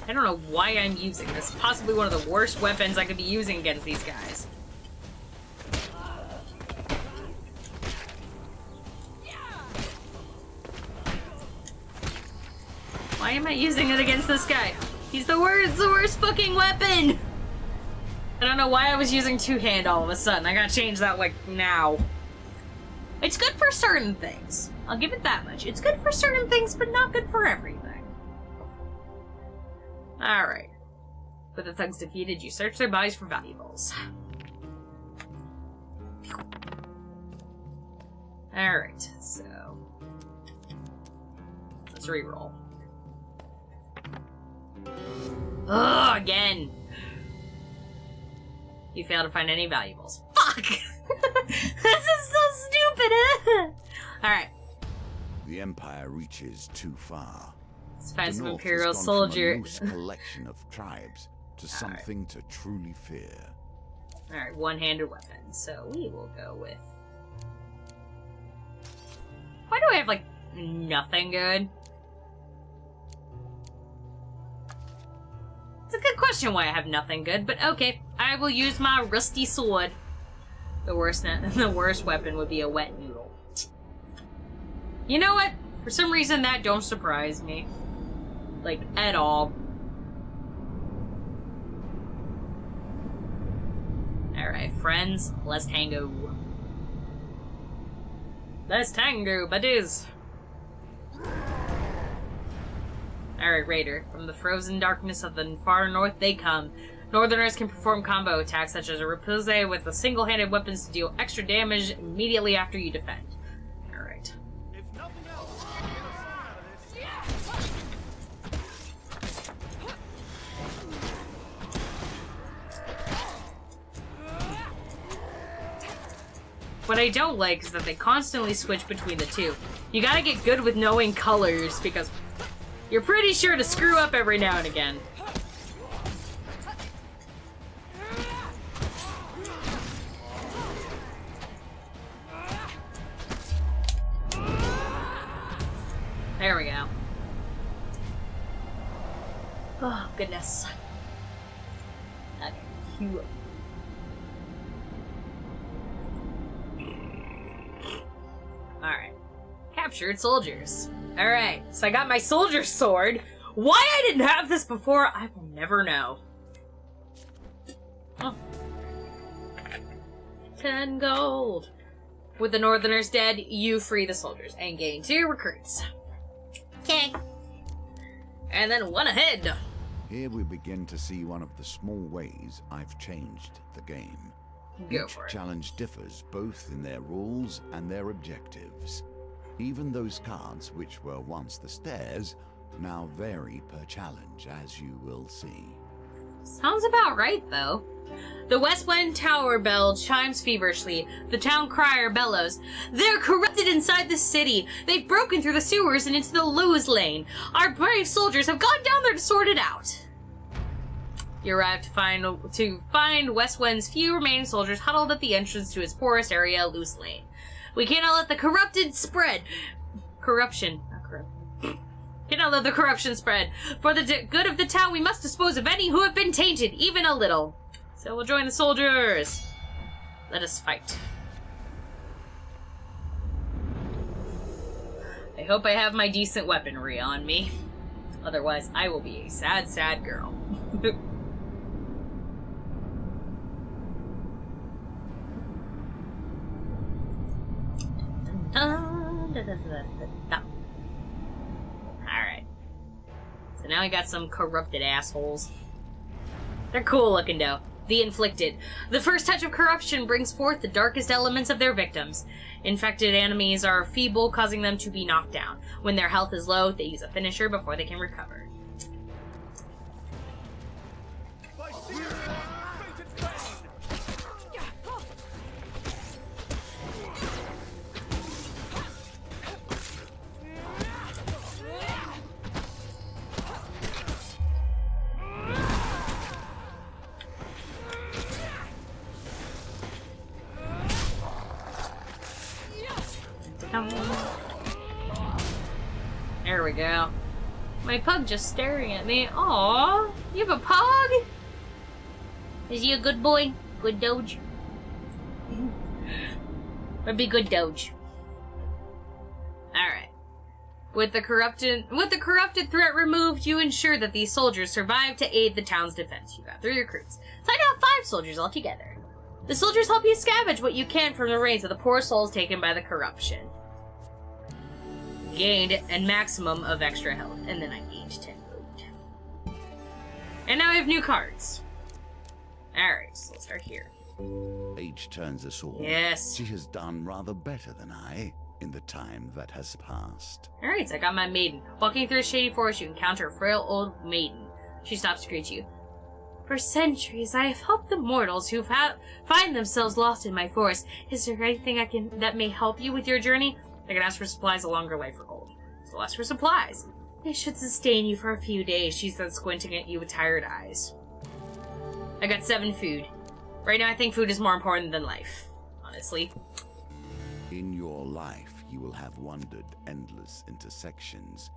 I don't know why I'm using this. Possibly one of the worst weapons I could be using against these guys. Why am I using it against this guy? He's the worst fucking weapon! I don't know why I was using two-hand all of a sudden. I gotta change that, like, now. It's good for certain things. I'll give it that much. It's good for certain things, but not good for everything. Alright. With the thugs defeated, you search their bodies for valuables. Alright, so... let's reroll. Ugh, again! You fail to find any valuables. Fuck! This is so stupid! Alright. The Empire reaches too far. Let's find some North Imperial has gone soldiers. from a loose collection of tribes to something to truly fear. Alright, one-handed weapon. So we will go with... why do I have, like, nothing good? It's a good question why I have nothing good, but okay. I will use my rusty sword. The worst weapon would be a wet noodle. You know what? For some reason, that don't surprise me. Like, at all. Alright, friends, let's tango. Let's tango, buddies! Alright, Raider. From the frozen darkness of the far north they come. Northerners can perform combo attacks such as a repulse with the single-handed weapons to deal extra damage immediately after you defend. Alright. If nothing else, get a sign out of this. What I don't like is that they constantly switch between the two. You gotta get good with knowing colors, because you're pretty sure to screw up every now and again. There we go. Oh, goodness. Okay. Heal. Alright. Captured soldiers. Alright, so I got my soldier sword. Why I didn't have this before, I will never know. Oh. 10 gold. With the Northerners dead, you free the soldiers and gain 2 recruits. Okay. And then one ahead. Here we begin to see one of the small ways I've changed the game. Go Each for it. challenge differs both in their rules and their objectives. Even those cards which were once the stairs now vary per challenge, as you will see. Sounds about right, though. The West Wind Tower bell chimes feverishly. The town crier bellows. They're corrupted inside the city. They've broken through the sewers and into the Lewis Lane. Our brave soldiers have gone down there to sort it out. You arrive to find West Wind's few remaining soldiers huddled at the entrance to its poorest area, Lewis Lane. We cannot let the corruption spread. Cannot let the corruption spread. For the good of the town, we must dispose of any who have been tainted, even a little. So we'll join the soldiers. Let us fight. I hope I have my decent weaponry on me. Otherwise, I will be a sad, sad girl. Alright. So now we got some corrupted assholes. They're cool looking though. The inflicted. The first touch of corruption brings forth the darkest elements of their victims. Infected enemies are feeble, causing them to be knocked down. When their health is low, they use a finisher before they can recover. There we go. My pug just staring at me. Aww, you have a pug? Is he a good boy? Good doge? Would be good doge. Alright. With the corrupted threat removed, you ensure that these soldiers survive to aid the town's defense. You got 3 recruits. So I got 5 soldiers altogether. The soldiers help you scavenge what you can from the remains of the poor souls taken by the corruption. Gained a maximum of extra health, and then I gained 10 gold. And now I have new cards. Alright, so let's start here. Age turns us all. Yes. She has done rather better than I in the time that has passed. Alright, so I got my maiden. Walking through a shady forest, you encounter a frail old maiden. She stops to greet you. For centuries, I have helped the mortals who find themselves lost in my forest. Is there anything that may help you with your journey? I can ask for supplies a longer way for gold. So ask for supplies. They should sustain you for a few days, she said, squinting at you with tired eyes. I got 7 food. Right now I think food is more important than life, honestly. In your life, you will have wandered endless intersections,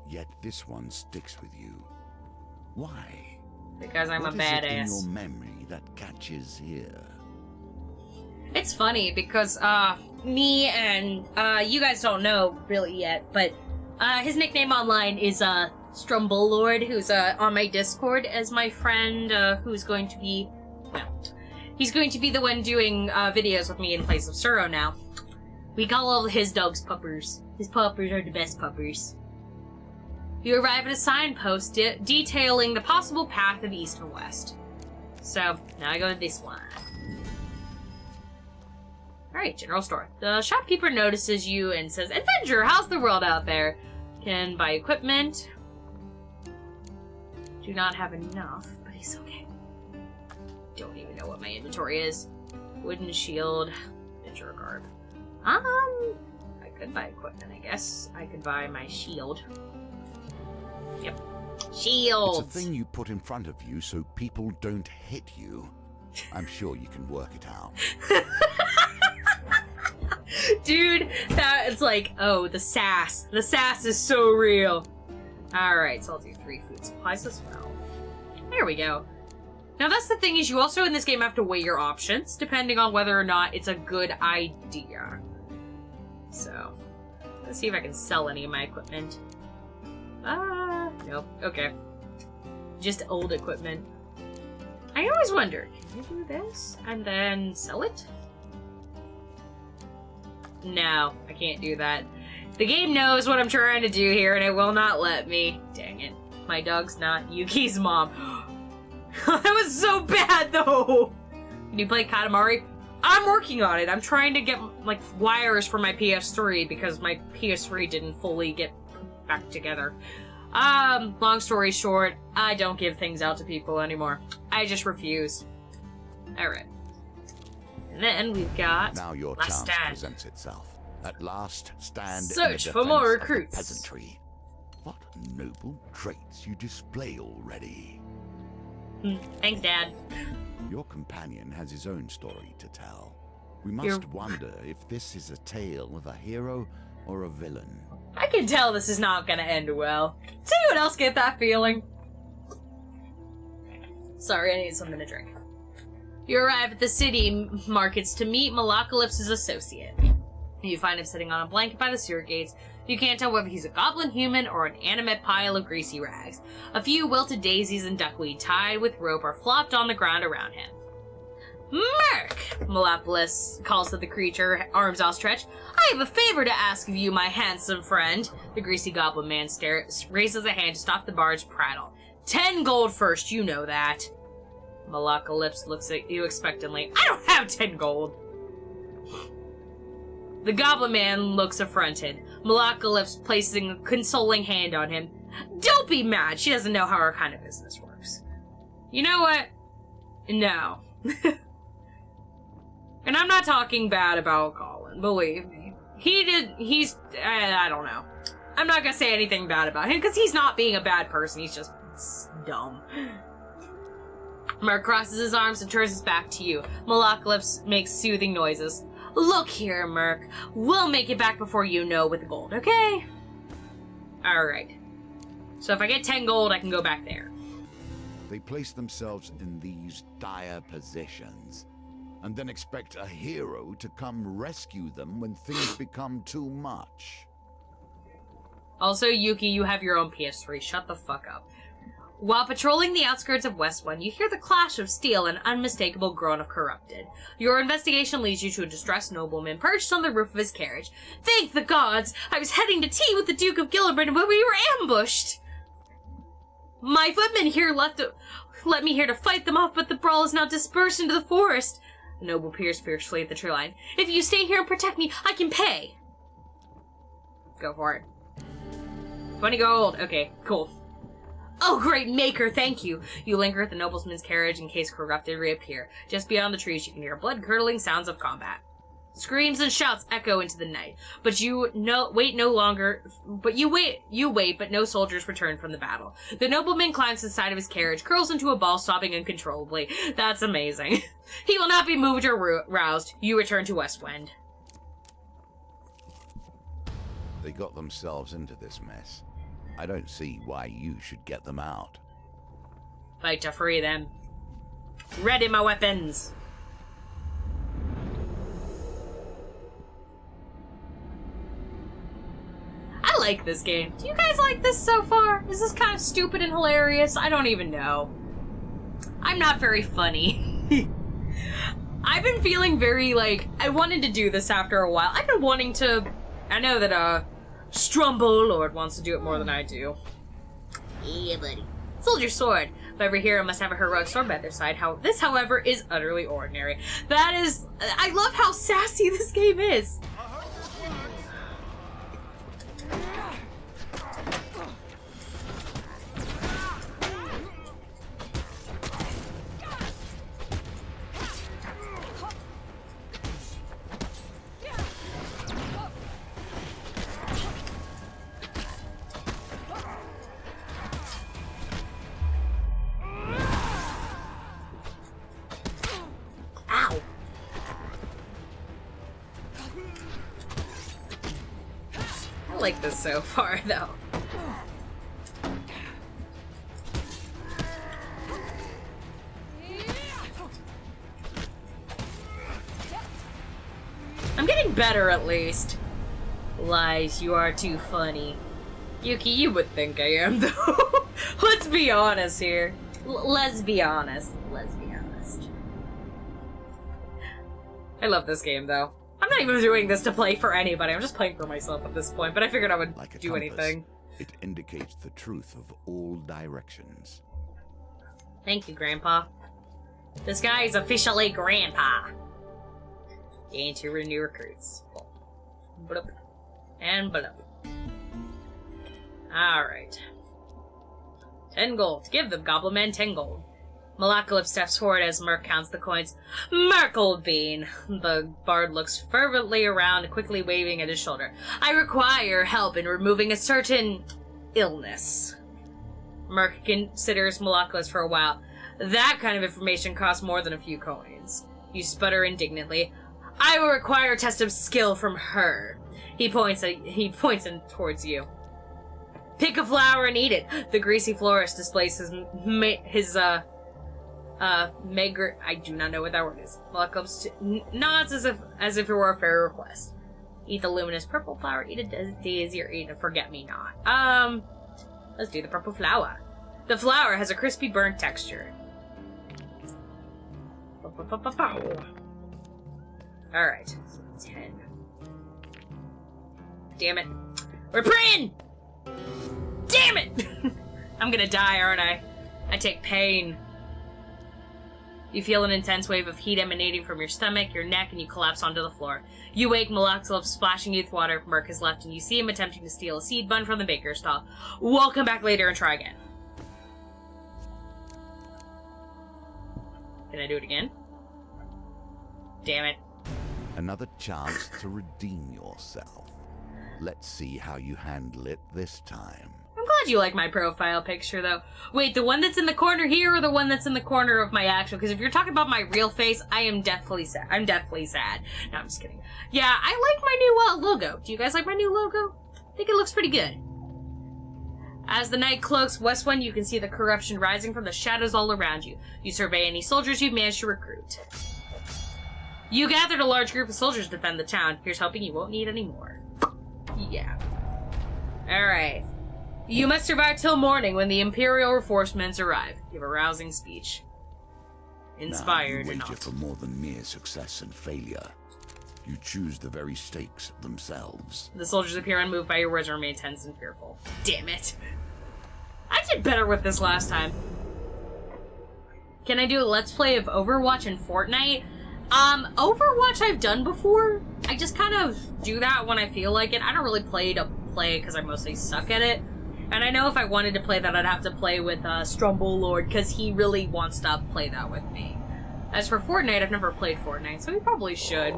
yet this one sticks with you. Why? Because I'm a badass. What is it in your memory that catches here? It's funny because, me and, you guys don't know really yet, but, his nickname online is, Strumble Lord, who's, on my Discord as my friend, who's going to be, well, he's going to be the one doing, videos with me in place of Suro now. We call all his dogs puppers. His puppers are the best puppers. You arrive at a signpost detailing the possible path of east and west. So, now I go to this one. Alright, general store. The shopkeeper notices you and says, Adventurer, how's the world out there? Can buy equipment. Do not have enough, but it's okay. Don't even know what my inventory is. Wooden shield. Adventurer garb. I could buy equipment, I guess. I could buy my shield. Yep. Shields! It's a thing you put in front of you so people don't hit you. I'm sure you can work it out. Dude, it's like, oh, the sass. The sass is so real. Alright, so I'll do 3 food supplies as well. There we go. Now that's the thing, is you also in this game have to weigh your options, depending on whether or not it's a good idea. So, let's see if I can sell any of my equipment. Nope, okay. Just old equipment. I always wondered, can you do this and then sell it? No, I can't do that. The game knows what I'm trying to do here and it will not let me. Dang it. My dog's not Yuki's mom. That was so bad though! Can you play Katamari? I'm working on it. I'm trying to get like wires for my PS3 because my PS3 didn't fully get back together. Long story short, I don't give things out to people anymore. I just refuse. Alright. And then we've got now your chance presents itself. At last, stand search in for more recruits. Peasantry. What noble traits you display already. Thanks, Dad. Your companion has his own story to tell. We must wonder if this is a tale of a hero or a villain. I can tell this is not gonna end well. Does anyone else get that feeling? Sorry, I need something to drink. You arrive at the city markets to meet Malacalypse's associate. You find him sitting on a blanket by the sewer gates. You can't tell whether he's a goblin human or an animate pile of greasy rags. A few wilted daisies and duckweed tied with rope are flopped on the ground around him. Merc! Malacalypse calls to the creature, arms outstretched. I have a favor to ask of you, my handsome friend. The greasy goblin man raises a hand to stop the bard's prattle. 10 gold first, you know that. Malacalypse looks at you expectantly. I don't have 10 gold. The goblin man looks affronted. Malacalypse placing a consoling hand on him. Don't be mad. She doesn't know how our kind of business works. You know what? No. And I'm not talking bad about Colin, believe me. I don't know. I'm not gonna say anything bad about him, because he's not being a bad person, he's just dumb. Merc crosses his arms and turns his back to you. Malacalypse makes soothing noises. Look here, Merc. We'll make it back before you know with the gold, okay? Alright. So if I get 10 gold, I can go back there. They place themselves in these dire positions, and then expect a hero to come rescue them when things become too much. Also, Yuki, you have your own PS3. Shut the fuck up. While patrolling the outskirts of Westwind, you hear the clash of steel and unmistakable groan of corrupted. Your investigation leads you to a distressed nobleman perched on the roof of his carriage. Thank the gods! I was heading to tea with the Duke of Gillibrand when we were ambushed! My footmen here let me here to fight them off, but the brawl is now dispersed into the forest. The noble peers fiercely at the tree line. If you stay here and protect me, I can pay! Go for it. 20 gold. Okay, cool. Oh, great maker, thank you. You linger at the nobleman's carriage in case corrupted reappear. Just beyond the trees, you can hear blood-curdling sounds of combat. Screams and shouts echo into the night, but you wait, but no soldiers return from the battle. The nobleman climbs inside of his carriage, curls into a ball, sobbing uncontrollably. That's amazing. He will not be moved or roused. You return to Westwind. They got themselves into this mess. I don't see why you should get them out. Fight to free them. Ready my weapons! I like this game. Do you guys like this so far? Is this kind of stupid and hilarious? I don't even know. I'm not very funny. I've been feeling very, like, I wanted to do this after a while. I've been wanting to... I know that, Strumbo Lord wants to do it more than I do. Yeah, buddy. Soldier sword. If every hero must have a heroic sword by their side. This, however, is utterly ordinary. That is... I love how sassy this game is. like this so far, though. I'm getting better, at least. Lies, you are too funny. Yuki, you would think I am, though. Let's be honest here. Let's be honest. Let's be honest. I love this game, though. I'm not even doing this to play for anybody. I'm just playing for myself at this point, but I figured I would like do anything. It indicates the truth of all directions. Thank you, Grandpa. This guy is officially Grandpa. Gain to renew recruits. Bloop. And bloop. Alright. 10 gold. Give the goblin man 10 gold. Malakalip steps forward as Merc counts the coins. Merc, old bean! The bard looks fervently around, quickly waving at his shoulder. I require help in removing a certain illness. Merc considers Malakalip for a while. That kind of information costs more than a few coins. You sputter indignantly. I will require a test of skill from her. He points in towards you. Pick a flower and eat it. The greasy florist displays his megre. I do not know what that word is. Malakalip nods as if it were a fair request. Eat the luminous purple flower. Eat a daisy or eat a forget-me-not. Let's do the purple flower. The flower has a crispy burnt texture. Alright, 10. Damn it. We're praying! Damn it! I'm gonna die, aren't I? I take pain. You feel an intense wave of heat emanating from your stomach, your neck, and you collapse onto the floor. You wake Malakalip splashing you with water. Merc is left, and you see him attempting to steal a seed bun from the baker's stall. We'll come back later and try again. Can I do it again? Damn it. Another chance to redeem yourself. Let's see how you handle it this time. I'm glad you like my profile picture, though. Wait, the one that's in the corner here or the one that's in the corner of my actual? Because if you're talking about my real face, I am deathly sad. I'm deathly sad. No, I'm just kidding. Yeah, I like my new logo. Do you guys like my new logo? I think it looks pretty good. As the night cloaks Westwind, you can see the corruption rising from the shadows all around you. You survey any soldiers you've managed to recruit. You gathered a large group of soldiers to defend the town. Here's hoping you won't need any more. Yeah. Alright. You must survive till morning when the Imperial reinforcements arrive. Give a rousing speech. Inspired now, or you wager not. for more than mere success and failure. You choose the very stakes themselves. The soldiers appear unmoved by your words and remain tense and fearful. Damn it. I did better with this last time. Can I do a let's play of Overwatch and Fortnite? Overwatch I've done before. I just kind of do that when I feel like it. I don't really play to play because I mostly suck at it. And I know if I wanted to play that, I'd have to play with Strumble Lord because he really wants to play that with me. As for Fortnite, I've never played Fortnite, so we probably should.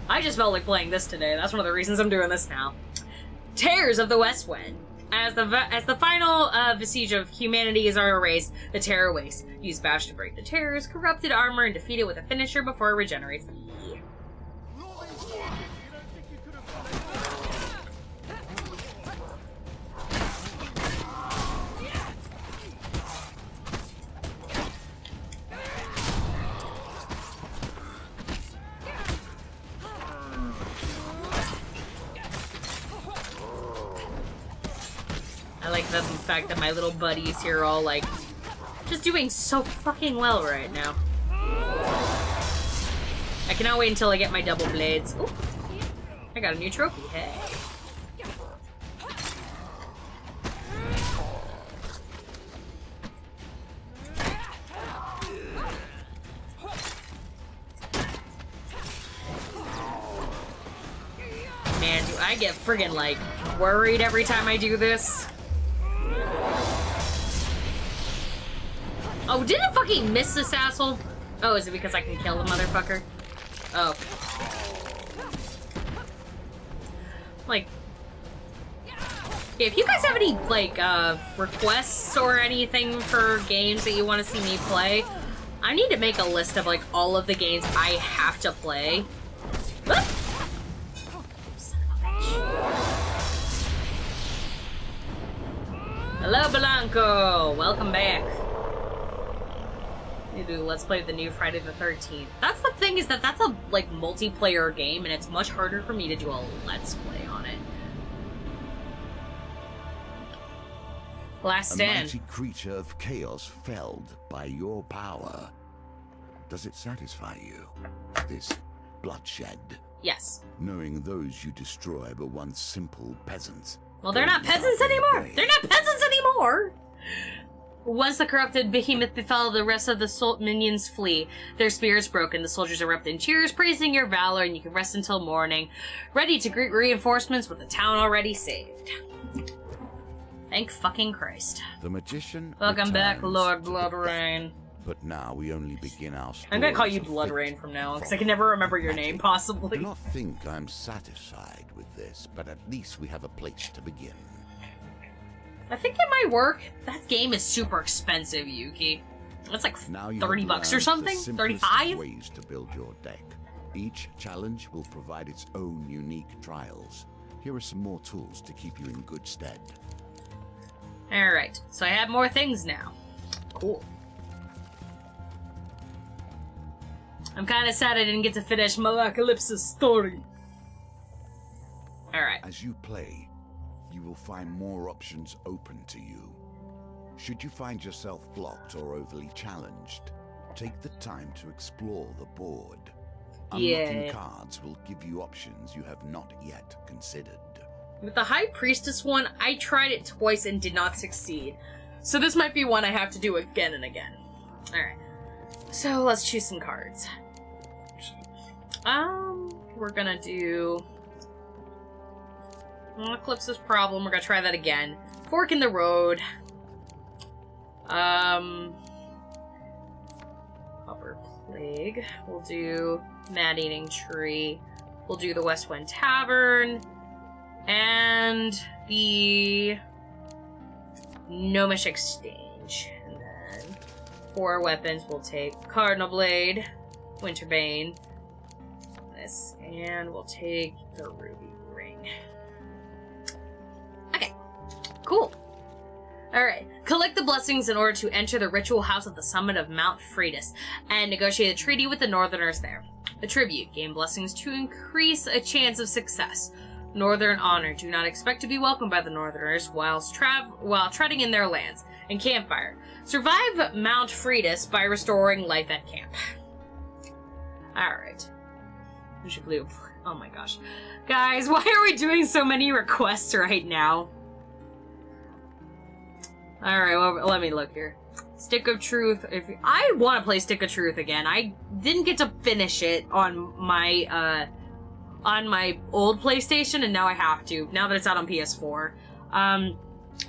I just felt like playing this today. That's one of the reasons I'm doing this now. Terrors of the Westwind. As the final vestige of humanity is erased, the terror wakes. Use Bash to break the terror's corrupted armor and defeat it with a finisher before it regenerates. I like the fact that my little buddies here are all like just doing so fucking well right now. I cannot wait until I get my double blades. Ooh, I got a new trophy. Hey. Man, do I get friggin' like worried every time I do this? Oh, did it fucking miss this asshole? Oh, is it because I can kill the motherfucker? Oh. Like, if you guys have any, like, requests or anything for games that you want to see me play, I need to make a list of, like, all of the games I have to play. Oops. Hello, Blanco! Welcome back. We do Let's Play the new Friday the 13th. That's the thing, is that that's a, like, multiplayer game, and it's much harder for me to do a Let's Play on it. Last stand. A mighty creature of chaos felled by your power. Does it satisfy you, this bloodshed? Yes. Knowing those you destroy were once simple peasants. Well, they're not peasants anymore! They're not peasants anymore! Once the corrupted behemoth befell, the rest of the minions flee. Their spirits broken, the soldiers erupt in cheers, praising your valor, and you can rest until morning, ready to greet reinforcements with the town already saved. Thank fucking Christ. The magician. Welcome back, Lord Bloodrain. But now we only begin our story. I'm gonna call you Bloodrain from now on, because I can never remember your name, possibly. Do not think I'm satisfied with this, but at least we have a place to begin. I think it might work. That game is super expensive, Yuki. It's like $30 or something? 35? Ways to build your deck. Each challenge will provide its own unique trials. Here are some more tools to keep you in good stead. Alright, so I have more things now. Cool. I'm kinda sad I didn't get to finish Malacalypse's story. Alright. As you play, you will find more options open to you. Should you find yourself blocked or overly challenged, take the time to explore the board. Unlocking cards will give you options you have not yet considered. With the High Priestess one, I tried it twice and did not succeed. So this might be one I have to do again and again. Alright. So let's choose some cards. We're gonna do Eclipse's Problem. We're gonna try that again. Fork in the Road. Copper Plague. We'll do Mad Eating Tree. We'll do the West Wind Tavern. And the Gnomish Exchange. And then for weapons, we'll take Cardinal Blade, Winterbane, this, and we'll take the Ruby Ring. Okay, cool. Alright, collect the blessings in order to enter the ritual house at the summit of Mount Freitas and negotiate a treaty with the Northerners there. The tribute, gain blessings to increase a chance of success. Northern honor, do not expect to be welcomed by the Northerners while treading in their lands. And campfire, survive Mount Freitas by restoring life at camp. Alright. Oh my gosh. Guys, why are we doing so many requests right now? Alright, well, let me look here. Stick of Truth. I want to play Stick of Truth again. I didn't get to finish it on my old PlayStation, and now I have to, now that it's out on PS4.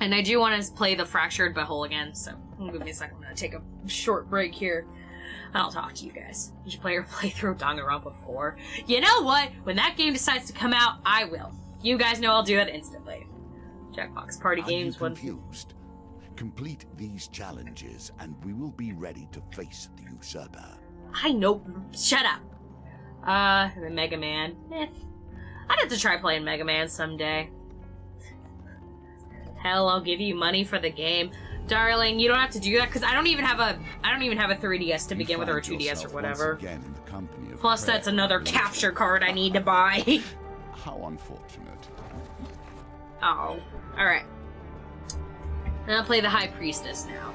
And I do want to play the Fractured Butthole again, so give me a second. I'm going to take a short break here. I'll talk to you guys. Did you play your playthrough of Danganronpa 4? You know what? When that game decides to come out, I will. You guys know I'll do it instantly. Jackbox Party Games. Are you confused? Complete these challenges, and we will be ready to face the usurper. I know. Shut up. The Mega Man. I'd have to try playing Mega Man someday. Hell, I'll give you money for the game. Darling, you don't have to do that because I don't even have a 3DS to begin with, or a 2DS or whatever. Plus, that's another capture card I need to buy. How unfortunate. Oh, alright. I'll play the High Priestess now.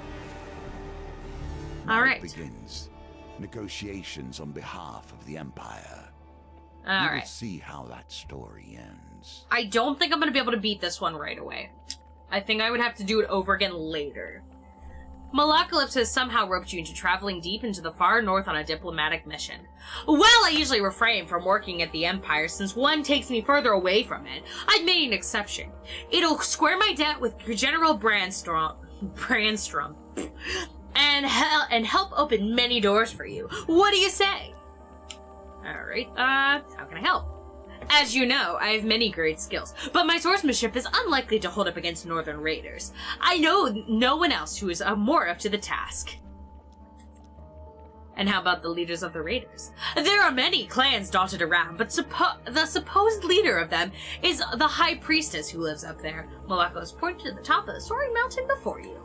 Alright. Begins. Negotiations on behalf of the Empire. Alright. We will see how that story ends. I don't think I'm going to be able to beat this one right away. I think I would have to do it over again later. Malacalypse has somehow roped you into traveling deep into the far north on a diplomatic mission. Well, I usually refrain from working at the Empire since one takes me further away from it. I've made an exception. It'll square my debt with General Brandstrom and help open many doors for you. What do you say? Alright, how can I help? As you know, I have many great skills, but my swordsmanship is unlikely to hold up against northern raiders. I know no one else who is more up to the task. And how about the leaders of the raiders? There are many clans dotted around, but the supposed leader of them is the High Priestess who lives up there. Malakos pointed to the top of the soaring mountain before you.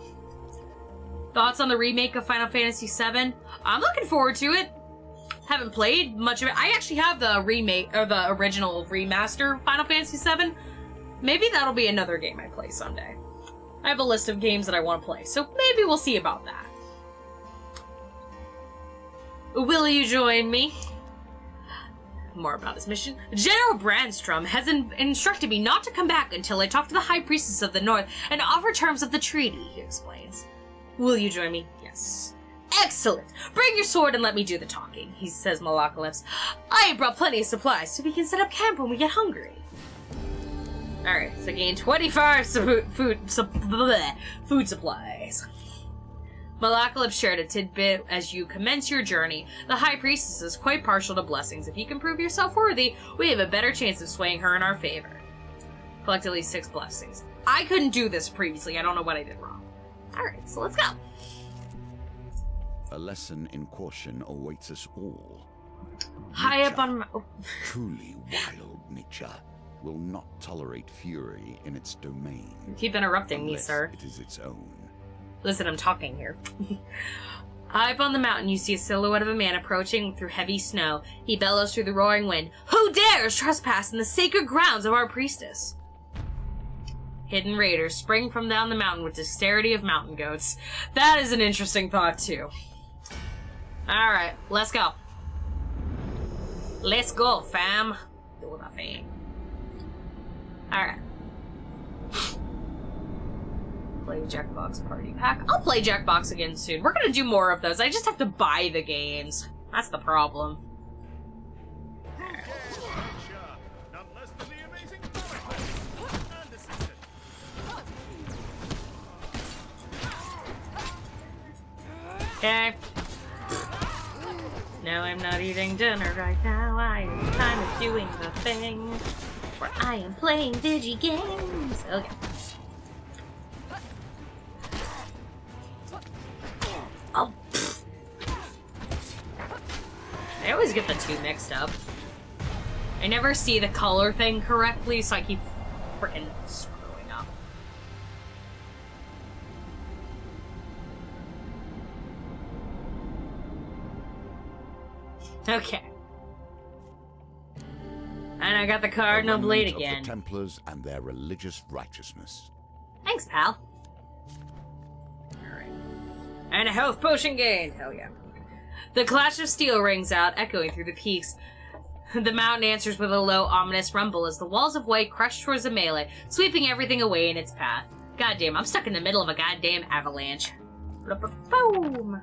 Thoughts on the remake of Final Fantasy VII? I'm looking forward to it. Haven't played much of it. I actually have the remake, or the original remaster Final Fantasy VII. Maybe that'll be another game I play someday. I have a list of games that I want to play, so maybe we'll see about that. Will you join me? More about this mission. General Brandstrom has instructed me not to come back until I talk to the High Priestess of the North and offer terms of the treaty, he explains. Will you join me? Yes. Excellent! Bring your sword and let me do the talking, he says Malakalypse. I brought plenty of supplies so we can set up camp when we get hungry. Alright, so gain 25 food supplies. Malakalypse shared a tidbit as you commence your journey. The High Priestess is quite partial to blessings. If you can prove yourself worthy, we have a better chance of swaying her in our favor. Collect at least 6 blessings. I couldn't do this previously. I don't know what I did wrong. Alright, so let's go. A lesson in caution awaits us all. High up on... Oh. Truly wild nature will not tolerate fury in its domain. You keep interrupting me, sir. It is its own. Listen, I'm talking here. High up on the mountain, you see a silhouette of a man approaching through heavy snow. He bellows through the roaring wind. Who dares trespass in the sacred grounds of our priestess? Hidden raiders spring from down the mountain with dexterity of mountain goats. That is an interesting thought, too. Alright, let's go. Let's go, fam. Do my fam. Alright. Play Jackbox Party Pack. I'll play Jackbox again soon. We're gonna do more of those. I just have to buy the games. That's the problem. Okay. No, I'm not eating dinner right now. I am kind of doing the thing where I am playing digi games. Okay. Oh. I always get the two mixed up. I never see the color thing correctly, so I keep frickin' screwing up. Okay. And I got the Cardinal Blade again. The Templars and their religious righteousness. Thanks, pal. Alright. And a health potion gain. Hell yeah. The clash of steel rings out, echoing through the peaks. The mountain answers with a low, ominous rumble as the walls of white crush towards the melee, sweeping everything away in its path. Goddamn, I'm stuck in the middle of a goddamn avalanche. Boom!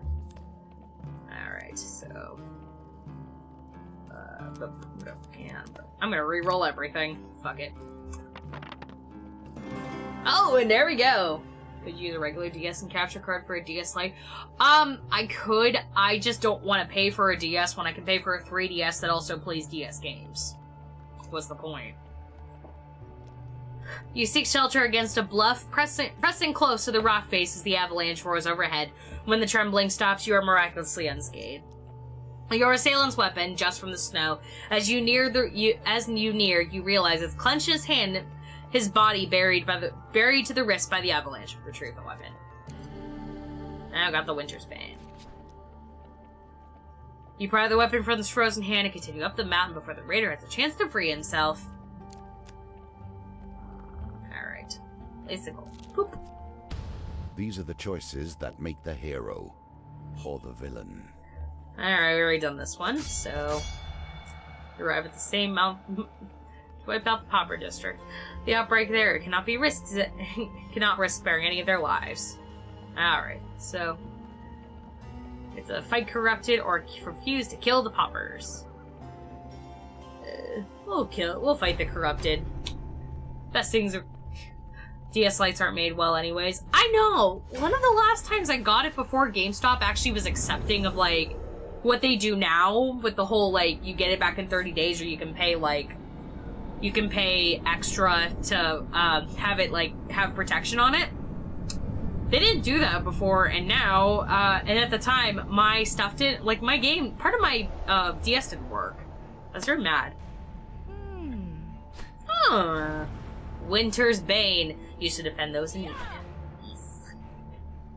Alright, so... I'm gonna re-roll everything. Fuck it. Oh, and there we go! Could you use a regular DS and capture card for a DS Lite? I could. I just don't want to pay for a DS when I can pay for a 3DS that also plays DS games. What's the point? You seek shelter against a bluff, pressing close to the rock face as the avalanche roars overhead. When the trembling stops, you are miraculously unscathed. Your assailant's weapon, just from the snow. As you near, you realize it's clenched in his hand, his body buried to the wrist by the avalanche. Retrieve the weapon. Now got the winter span. You pry the weapon from his frozen hand and continue up the mountain before the raider has a chance to free himself. Alright. Bicycle. Poop. These are the choices that make the hero or the villain. Alright, we already done this one, so... You arrive at the same mountain... to wipe out the Pauper District. The outbreak there cannot be risked... cannot risk sparing any of their lives. Alright, so... You have to fight corrupted or refuse to kill the Paupers. We'll fight the corrupted. Best things are... DS Lites aren't made well anyways. I know! One of the last times I got it before GameStop actually was accepting of, like... what they do now with the whole, like, you get it back in 30 days or you can pay, like, you can pay extra to, have it, like, have protection on it. They didn't do that before, and now, and at the time, my stuff didn't, like, my game, part of my, DS didn't work. I was very mad. Winter's Bane. Used to defend those in need.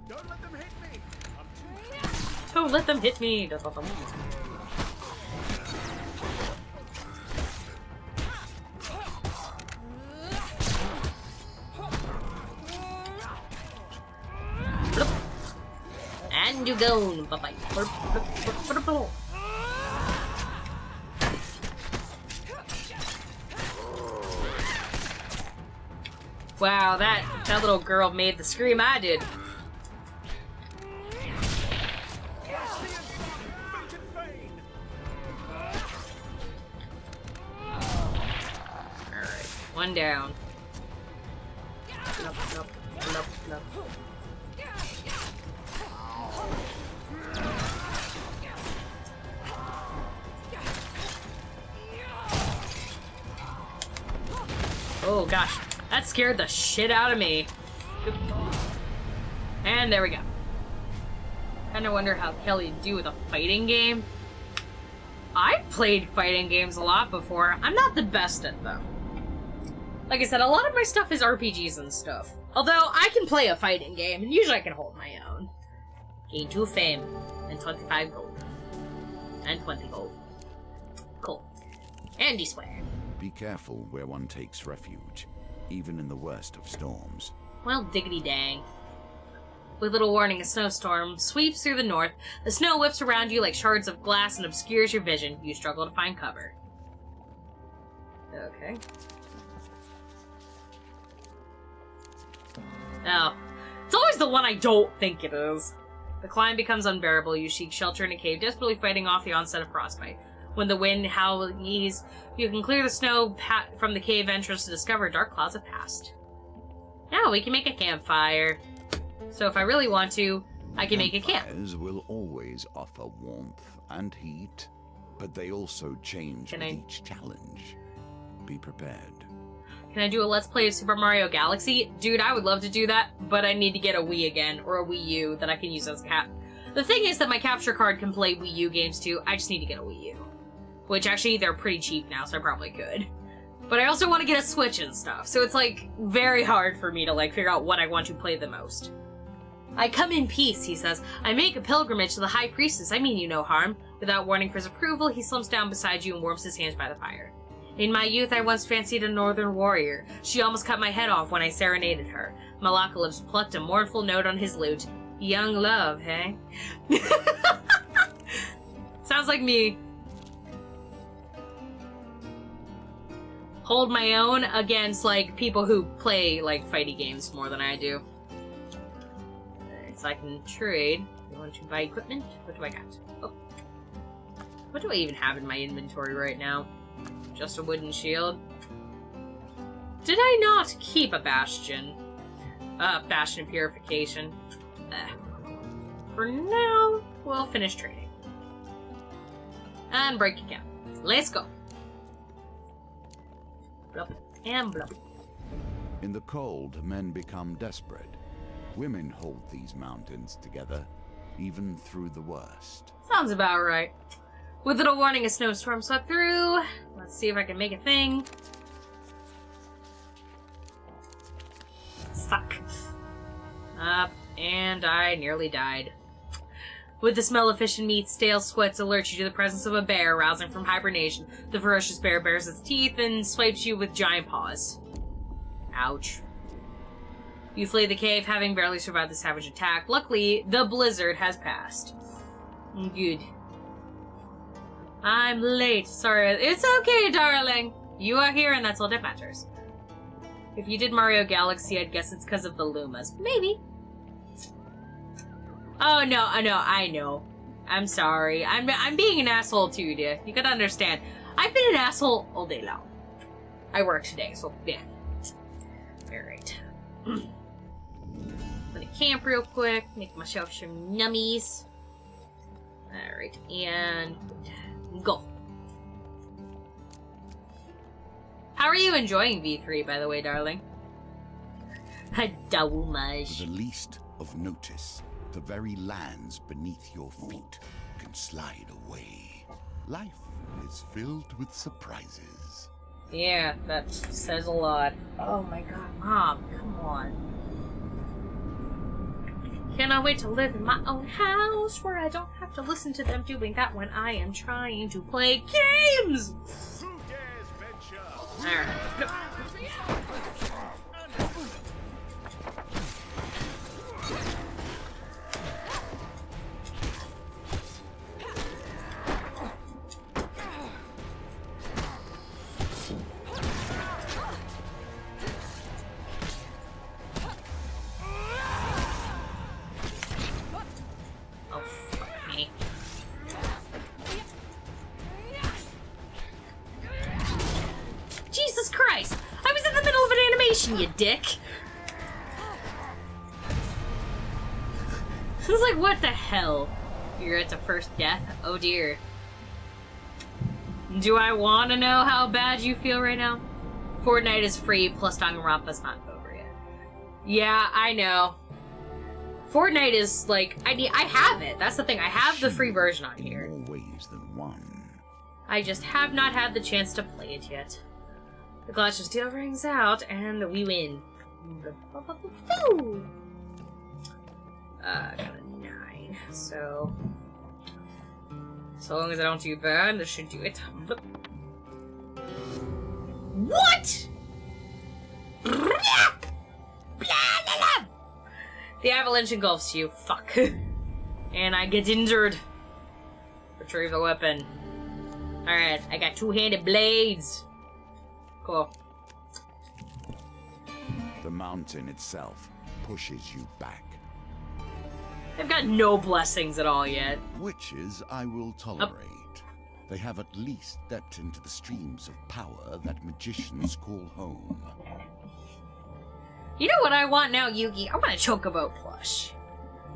Don't let them hit me. Don't let them hit me. And you go. Bye-bye. Wow, that little girl made the scream I did. Alright, one down. Nope, nope, nope, nope. Oh gosh, that scared the shit out of me. And there we go. Kinda wonder how Kelly'd do with a fighting game. I've played fighting games a lot before. I'm not the best at them. Like I said, a lot of my stuff is RPGs and stuff. Although, I can play a fighting game, and usually I can hold my own. Gain 2 fame, and 25 gold. And 20 gold. Cool. Andy swear. Be careful where one takes refuge, even in the worst of storms. Well, diggity dang. With little warning, a snowstorm sweeps through the north. The snow whips around you like shards of glass and obscures your vision. You struggle to find cover. Okay. Oh. It's always the one I don't think it is. The climb becomes unbearable. You seek shelter in a cave, desperately fighting off the onset of frostbite. When the wind howls, you can clear the snow from the cave entrance to discover a dark closet past. Now we can make a campfire. So if I really want to, I can make a camp. Campfires will always offer warmth and heat, but they also change with each challenge. Be prepared. Can I do a Let's Play of Super Mario Galaxy? Dude, I would love to do that, but I need to get a Wii again, or a Wii U that I can use as a cap. The thing is that my capture card can play Wii U games too. I just need to get a Wii U. Which, actually, they're pretty cheap now, so I probably could. But I also want to get a Switch and stuff, so it's, like, very hard for me to, like, figure out what I want to play the most. I come in peace, he says. I make a pilgrimage to the High Priestess. I mean you no harm. Without warning for his approval, he slumps down beside you and warms his hands by the fire. In my youth, I once fancied a northern warrior. She almost cut my head off when I serenaded her. Malaka lives plucked a mournful note on his lute. Young love, hey? Sounds like me. Hold my own against, like, people who play, like, fighty games more than I do. Alright, so I can trade. You want to buy equipment? What do I got? Oh. What do I even have in my inventory right now? Just a wooden shield? Did I not keep a bastion? Bastion purification. For now, we'll finish trading. And break your camp. Let's go. Blup and blup. In the cold, men become desperate. Women hold these mountains together, even through the worst. Sounds about right. With little warning, a snowstorm swept through. Let's see if I can make a thing. Fuck. Up, and I nearly died. With the smell of fish and meat, stale sweats alert you to the presence of a bear rousing from hibernation. The ferocious bear bares its teeth and swipes you with giant paws. Ouch. You flee the cave, having barely survived the savage attack. Luckily, the blizzard has passed. Good. I'm late. Sorry. It's okay, darling. You are here, and that's all that matters. If you did Mario Galaxy, I'd guess it's because of the Lumas. Maybe. Oh, no, I know. I'm sorry. I'm being an asshole too, dear. You gotta understand. I've been an asshole all day long. I work today, so yeah. Alright. I'm gonna camp real quick, make myself some nummies. Alright, and go. How are you enjoying V3, by the way, darling? The least of notice, the very lands beneath your feet can slide away. Life is filled with surprises. Yeah, that says a lot. Oh my god, Mom, come on. Cannot wait to live in my own house where I don't have to listen to them doing that when I am trying to play games! Who dares venture? Alright. You dick. It's like, what the hell? You're at the first death? Oh dear. Do I want to know how bad you feel right now? Fortnite is free, plus Danganronpa's not over yet. Yeah, I know. Fortnite is like, I have it. That's the thing. I have the free version on here. In more ways than one. I just have not had the chance to play it yet. The Glacier Steel rings out, and we win. Got a 9. So long as I don't do bad, this should do it. What? The avalanche engulfs you. Fuck. And I get injured. Retrieve the weapon. Alright, I got two-handed blades. Cool. The mountain itself pushes you back. I've got no blessings at all yet. Witches I will tolerate. They have at least stepped into the streams of power that magicians call home. You know what I want now, Yugi? I want a Chocobo plush.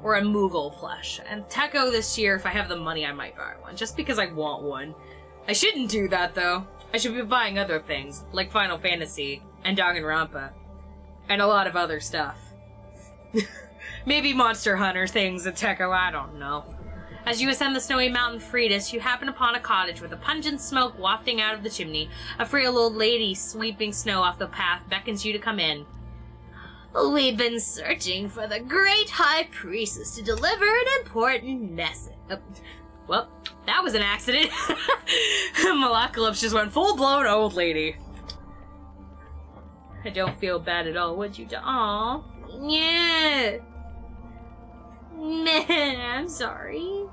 Or a Moogle plush. And Tekko this year, if I have the money, I might buy one. Just because I want one. I shouldn't do that, though. I should be buying other things, like Final Fantasy, and Danganronpa, and a lot of other stuff. Maybe Monster Hunter things at Tekko, I don't know. As you ascend the snowy mountain Freitas, you happen upon a cottage with a pungent smoke wafting out of the chimney. A frail old lady sweeping snow off the path beckons you to come in. We've been searching for the great high priestess to deliver an important message. Well, that was an accident. Malakalypse just went full-blown old lady. I don't feel bad at all, would you? Aw. Yeah. Man, I'm sorry.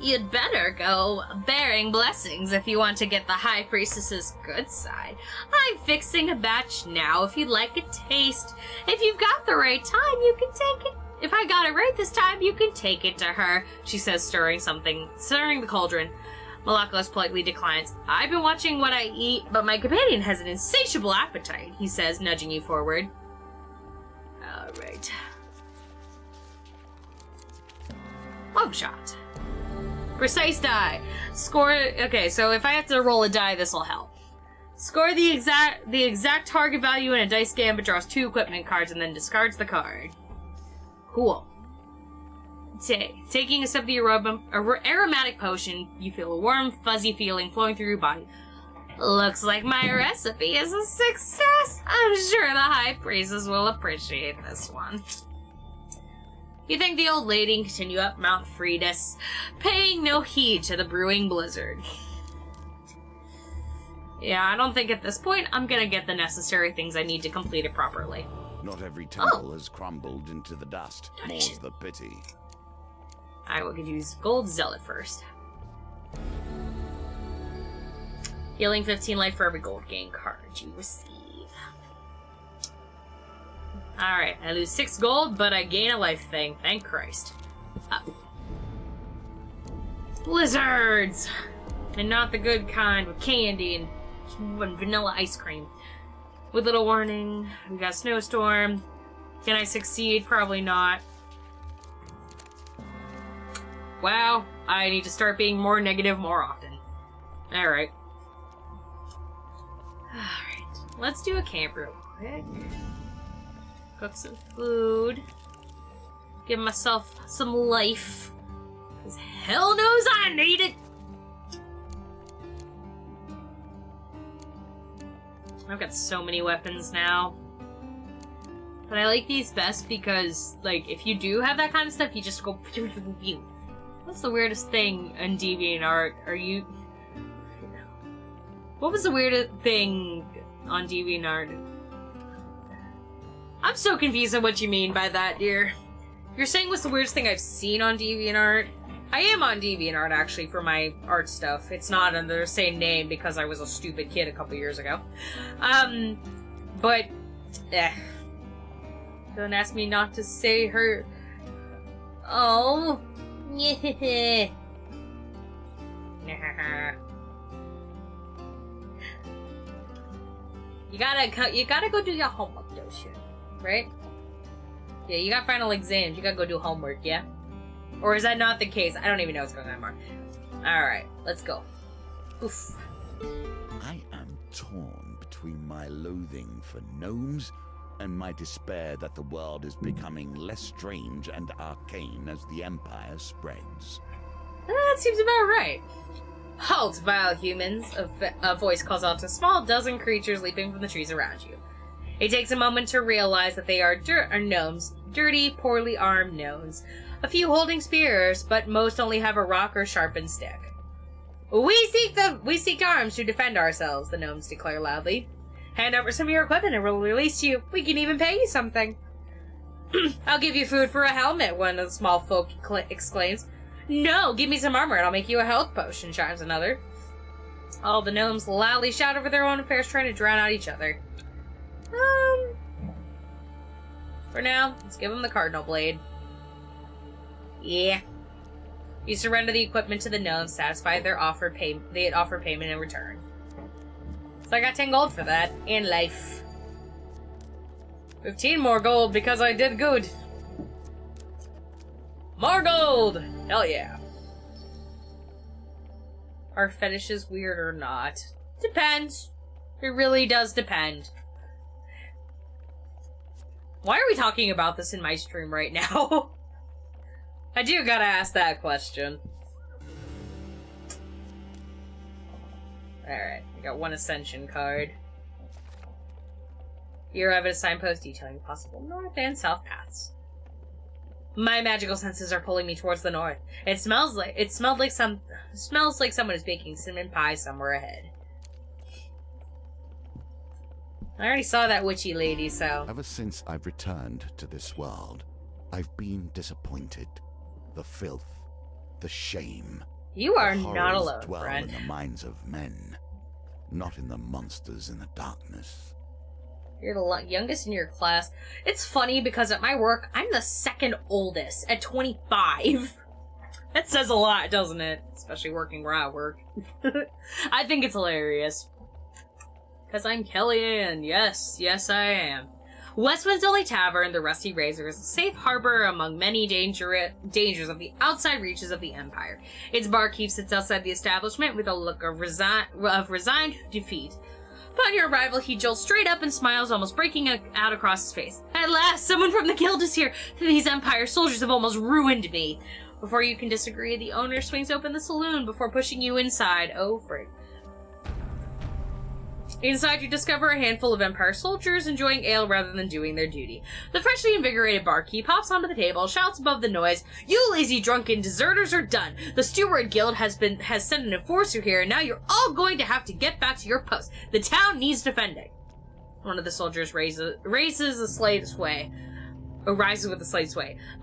You'd better go bearing blessings if you want to get the High Priestess's good side. I'm fixing a batch now if you'd like a taste. If you've got the right time, you can take it. If I got it right this time, you can take it to her, she says, stirring the cauldron. Malakalypse politely declines. I've been watching what I eat, but my companion has an insatiable appetite, he says, nudging you forward. Alright. Long shot. Precise die. Score. Okay, so if I have to roll a die, this will help. Score the exact target value in a dice gambit, draws 2 equipment cards, and then discards the card. Cool. Taking a sip of the aromatic potion, you feel a warm, fuzzy feeling flowing through your body. Looks like my recipe is a success. I'm sure the High Priestess will appreciate this one. You thank the old lady and continue up Mount Freitas, paying no heed to the brewing blizzard. Yeah, I don't think at this point I'm gonna get the necessary things I need to complete it properly. Not every temple has crumbled into the dust. Donation. More's the pity. I could use Gold Zealot first. Healing 15 life for every gold gain card you receive. Alright, I lose 6 gold, but I gain a life thing. Thank Christ. Blizzards! And not the good kind, with candy and vanilla ice cream. With little warning, we got snowstorm. Can I succeed? Probably not. Wow, I need to start being more negative more often. Alright. Alright, let's do a camp real quick. Cook some food. Give myself some life. Because hell knows I need it! I've got so many weapons now. But I like these best because, like, if you do have that kind of stuff, you just go... What's the weirdest thing on DeviantArt? Are you... What was the weirdest thing on DeviantArt? I'm so confused on what you mean by that, dear. You're saying what's the weirdest thing I've seen on DeviantArt? I am on DeviantArt, actually, for my art stuff. It's not under the same name because I was a stupid kid a couple years ago. But, don't ask me not to say her... Oh. Yeah. You gotta go do your homework, though, shit. Right? Yeah, you got final exams. You gotta go do homework, yeah? Or is that not the case? I don't even know what's going on anymore. Alright, let's go. Oof. I am torn between my loathing for gnomes and my despair that the world is becoming less strange and arcane as the Empire spreads. That seems about right. Halt, vile humans, a voice calls out to a small dozen creatures leaping from the trees around you. It takes a moment to realize that they are gnomes. Dirty, poorly armed gnomes. A few holding spears, but most only have a rock or sharpened stick. We seek arms to defend ourselves, the gnomes declare loudly. Hand over some of your equipment and we'll release you. We can even pay you something. I'll give you food for a helmet, one of the small folk exclaims. No, give me some armor and I'll make you a health potion, chimes another. All the gnomes loudly shout over their own affairs, trying to drown out each other. For now, let's give them the cardinal blade. Yeah. You surrender the equipment to the gnomes, satisfied they offer payment in return. So I got 10 gold for that, and life. 15 more gold because I did good. More gold! Hell yeah. Are fetishes weird or not? Depends. It really does depend. Why are we talking about this in my stream right now? I do gotta ask that question. Alright, I got one ascension card. Here I have a signpost detailing possible north and south paths. My magical senses are pulling me towards the north. It smells like someone is baking cinnamon pie somewhere ahead. I already saw that witchy lady, so... Ever since I've returned to this world, I've been disappointed. The filth, the shame. You are the not alone, dwell friend. in the minds of men, not in the monsters in the darkness. You're the youngest in your class. It's funny because at my work, I'm the second oldest at 25. That says a lot, doesn't it? Especially working where I work. I think it's hilarious. Because I'm Kellyanne. Yes, yes I am. Westwind's only tavern, the Rusty Razor, is a safe harbor among many dangers of the outside reaches of the Empire. Its barkeep sits outside the establishment with a look of resigned defeat. Upon your arrival, he jolts straight up and smiles, almost breaking out across his face. At last, someone from the guild is here. These Empire soldiers have almost ruined me. Before you can disagree, the owner swings open the saloon before pushing you inside. Oh, frick. Inside, you discover a handful of Empire soldiers enjoying ale rather than doing their duty. The freshly invigorated barkeep hops onto the table, shouts above the noise, "You lazy drunken deserters are done! The Steward Guild has sent an enforcer here, and now you're all going to have to get back to your post. The town needs defending." One of the soldiers rises with a slight sway.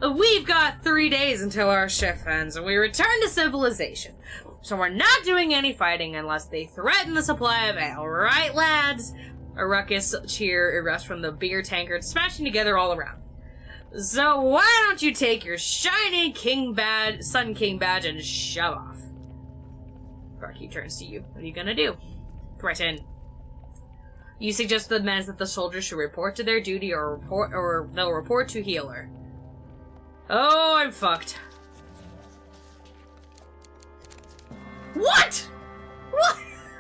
"We've got 3 days until our shift ends, and we return to civilization. So we're not doing any fighting unless they threaten the supply of ale, right, lads?" A ruckus cheer erupts from the beer tankards, smashing together all around. "So why don't you take your shiny Sun King badge and shove off?" Barkeep turns to you. What are you gonna do? Threaten. You suggest to the men that the soldiers should report to their duty or they'll report to healer. Oh, I'm fucked. What? What?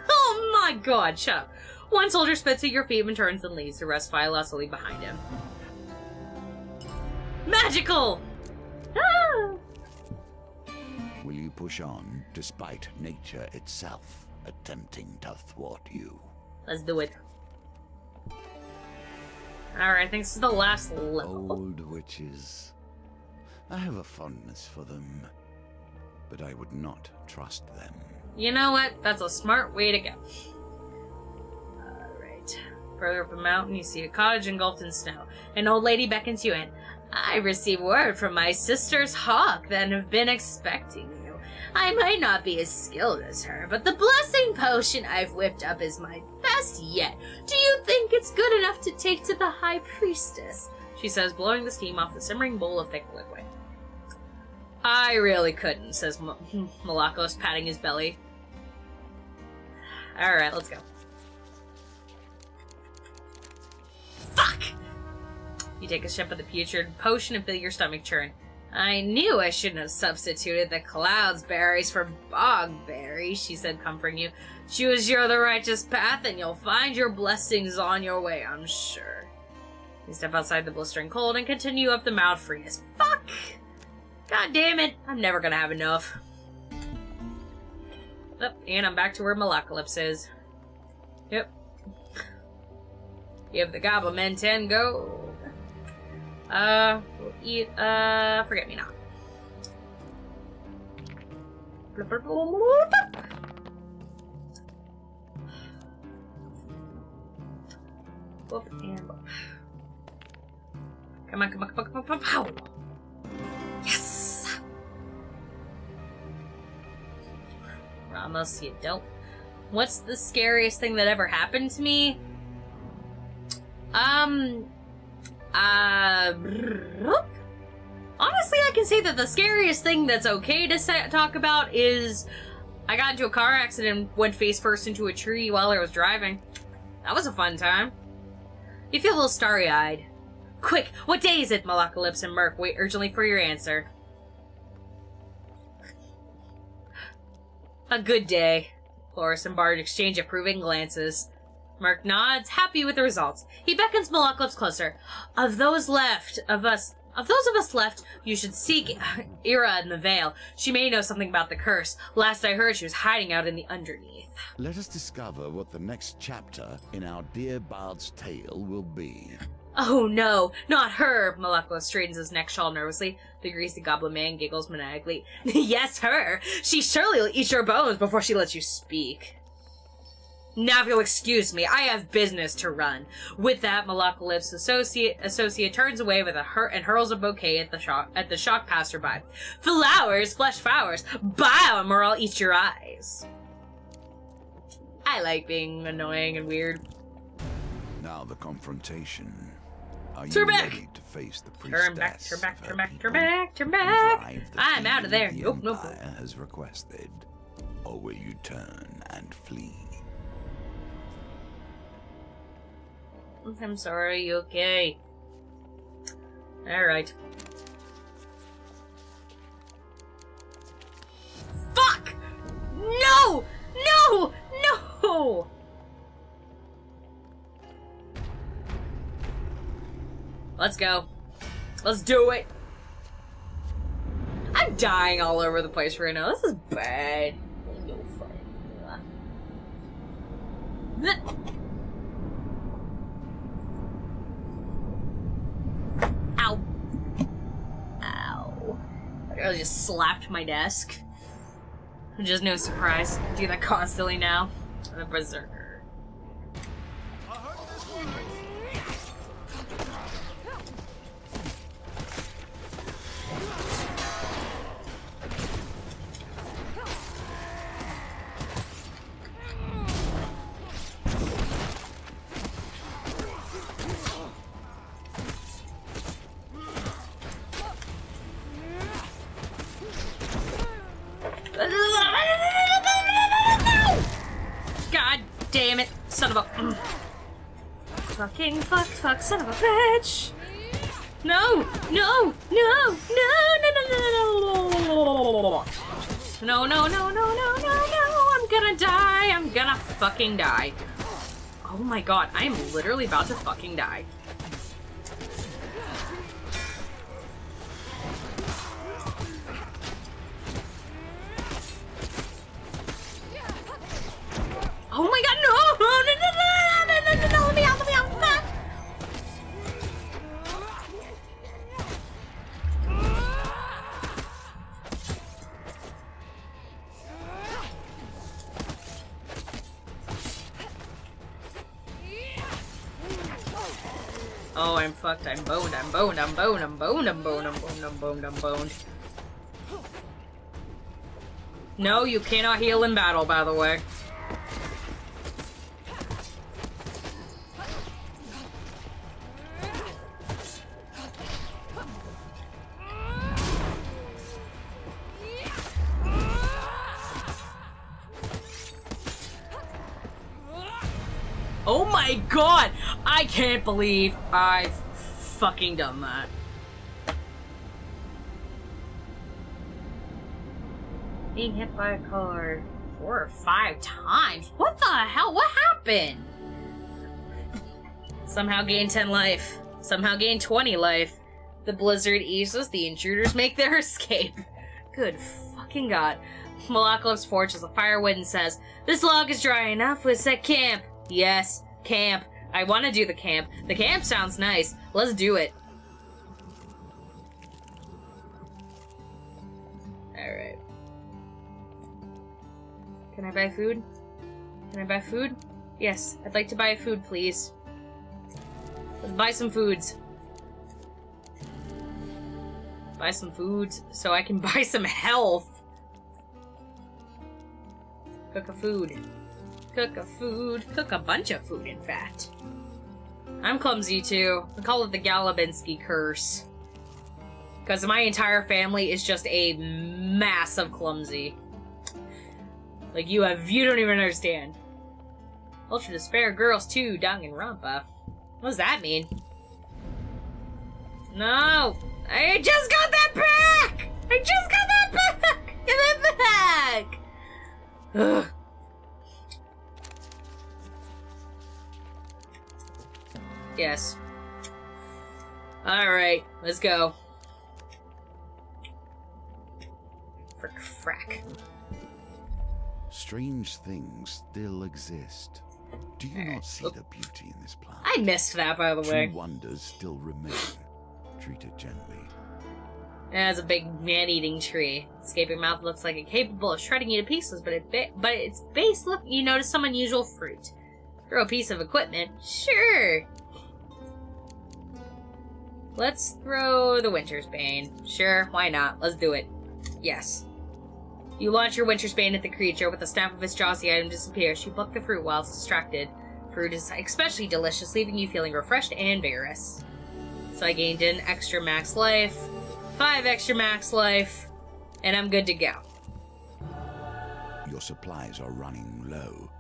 Oh my god, shut up. One soldier spits at your feet and turns and leaves. The rest file lustily behind him. Magical! Ah! Will you push on despite nature itself attempting to thwart you? Let's do it. Alright, I think this is the last level. Old witches. I have a fondness for them, but I would not trust them. You know what? That's a smart way to go. Alright. Further up the mountain, you see a cottage engulfed in snow. An old lady beckons you in. I receive word from my sister's hawk that have been expecting you. I might not be as skilled as her, but the blessing potion I've whipped up is my best yet. Do you think it's good enough to take to the high priestess? She says, blowing the steam off the simmering bowl of thick liquid. I really couldn't, says Malakos, patting his belly. Alright, let's go. Fuck! You take a sip of the putrid potion and feel your stomach churn. I knew I shouldn't have substituted the clouds berries for bog berries, she said, comforting you. Choose the righteous path and you'll find your blessings on your way, I'm sure. You step outside the blistering cold and continue up the Mount free as fuck! God damn it, I'm never gonna have enough. Oh, and I'm back to where Malacalypse is. Yep. Give the goblin men 10 gold. We'll eat, forget me not. Whoop and whoop. Come on, come on, come on, come on, come on, pow! Yes! Ramos, you don't. What's the scariest thing that ever happened to me? Honestly, I can say that the scariest thing that's okay to talk about is I got into a car accident and went face first into a tree while I was driving. That was a fun time. You feel a little starry-eyed. Quick, what day is it? Malacalypse and Merc wait urgently for your answer. A good day. Chloris and Bard exchange approving glances. Merc nods, happy with the results. He beckons Malacalypse closer. Of those of us left, you should seek Ira in the Vale. She may know something about the curse. Last I heard, she was hiding out in the underneath. Let us discover what the next chapter in our dear Bard's tale will be. Oh no, not her! Malacalypse straightens his neck shawl nervously. The greasy goblin man giggles maniacally. Yes, her! She surely will eat your bones before she lets you speak. Now if you'll excuse me, I have business to run. With that, Malacalypse's associate turns away with and hurls a bouquet at the shocked passerby. Flowers, flesh flowers, buy 'em or I'll eat your eyes. I like being annoying and weird. Now the confrontation. Are Turn you back. ready to face the priestess? Turn back, turn back, of turn her back, people turn back, turn and back. drive the I'm out of there. theme Nope, the nope. Empire has requested, or will you turn and flee? I'm sorry, you okay? Alright. Fuck! No! No! No! Let's go. Let's do it. I'm dying all over the place right now. This is bad. No fun. Ow. Ow. I really just slapped my desk. Just no surprise. I do that constantly now. I'm a berserker. God damn it, son of a... Fucking fuck, son of a bitch! No! No! No! No! No! No! No! No! No! No! No! No! No! I'm gonna die! I'm gonna fucking die! Oh my god, I am literally about to fucking die. Oh, I'm fucked. I'm boned. I'm boned. I'm boned. I'm boned. I'm boned. I'm boned. I'm boned. I'm boned. No, you cannot heal in battle, by the way. Oh my god! I can't believe I've fucking done that. Being hit by a car 4 or 5 times? What the hell? What happened? Somehow gain 10 life. Somehow gain 20 life. The blizzard eases, the intruders make their escape. Good fucking god. Malakalev's forge is a firewood and says, "This log is dry enough, we'll set camp." Yes, camp. I want to do the camp. The camp sounds nice. Let's do it. Alright. Can I buy food? Can I buy food? Yes, I'd like to buy food, please. Let's buy some foods. Buy some foods so I can buy some health. Cook a food. Cook a food. Cook a bunch of food, in fact. I'm clumsy, too. I call it the Galabinski curse. Because my entire family is just a mass of clumsy. Like, you don't even understand. Ultra Despair Girls 2, Danganronpa. What does that mean? No! I just got that back! I just got that back! Give it back! Ugh. Yes. Alright, let's go. For frack. Strange things still exist. Do you not see the beauty in this plant? I missed that, by the way. True wonders still remain. Treat it gently. It has a big man-eating tree. Its gaping mouth looks like it's capable of shredding you to pieces, but its base, look, you notice some unusual fruit. Throw a piece of equipment? Sure. Let's throw the Winter's Bane. Sure, why not? Let's do it. Yes. You launch your Winter's Bane at the creature. With a snap of its jaws, the item disappears. You pluck the fruit while it's distracted. Fruit is especially delicious, leaving you feeling refreshed and vigorous. So I gained an extra max life, 5 extra max life, and I'm good to go. Your supplies are running low.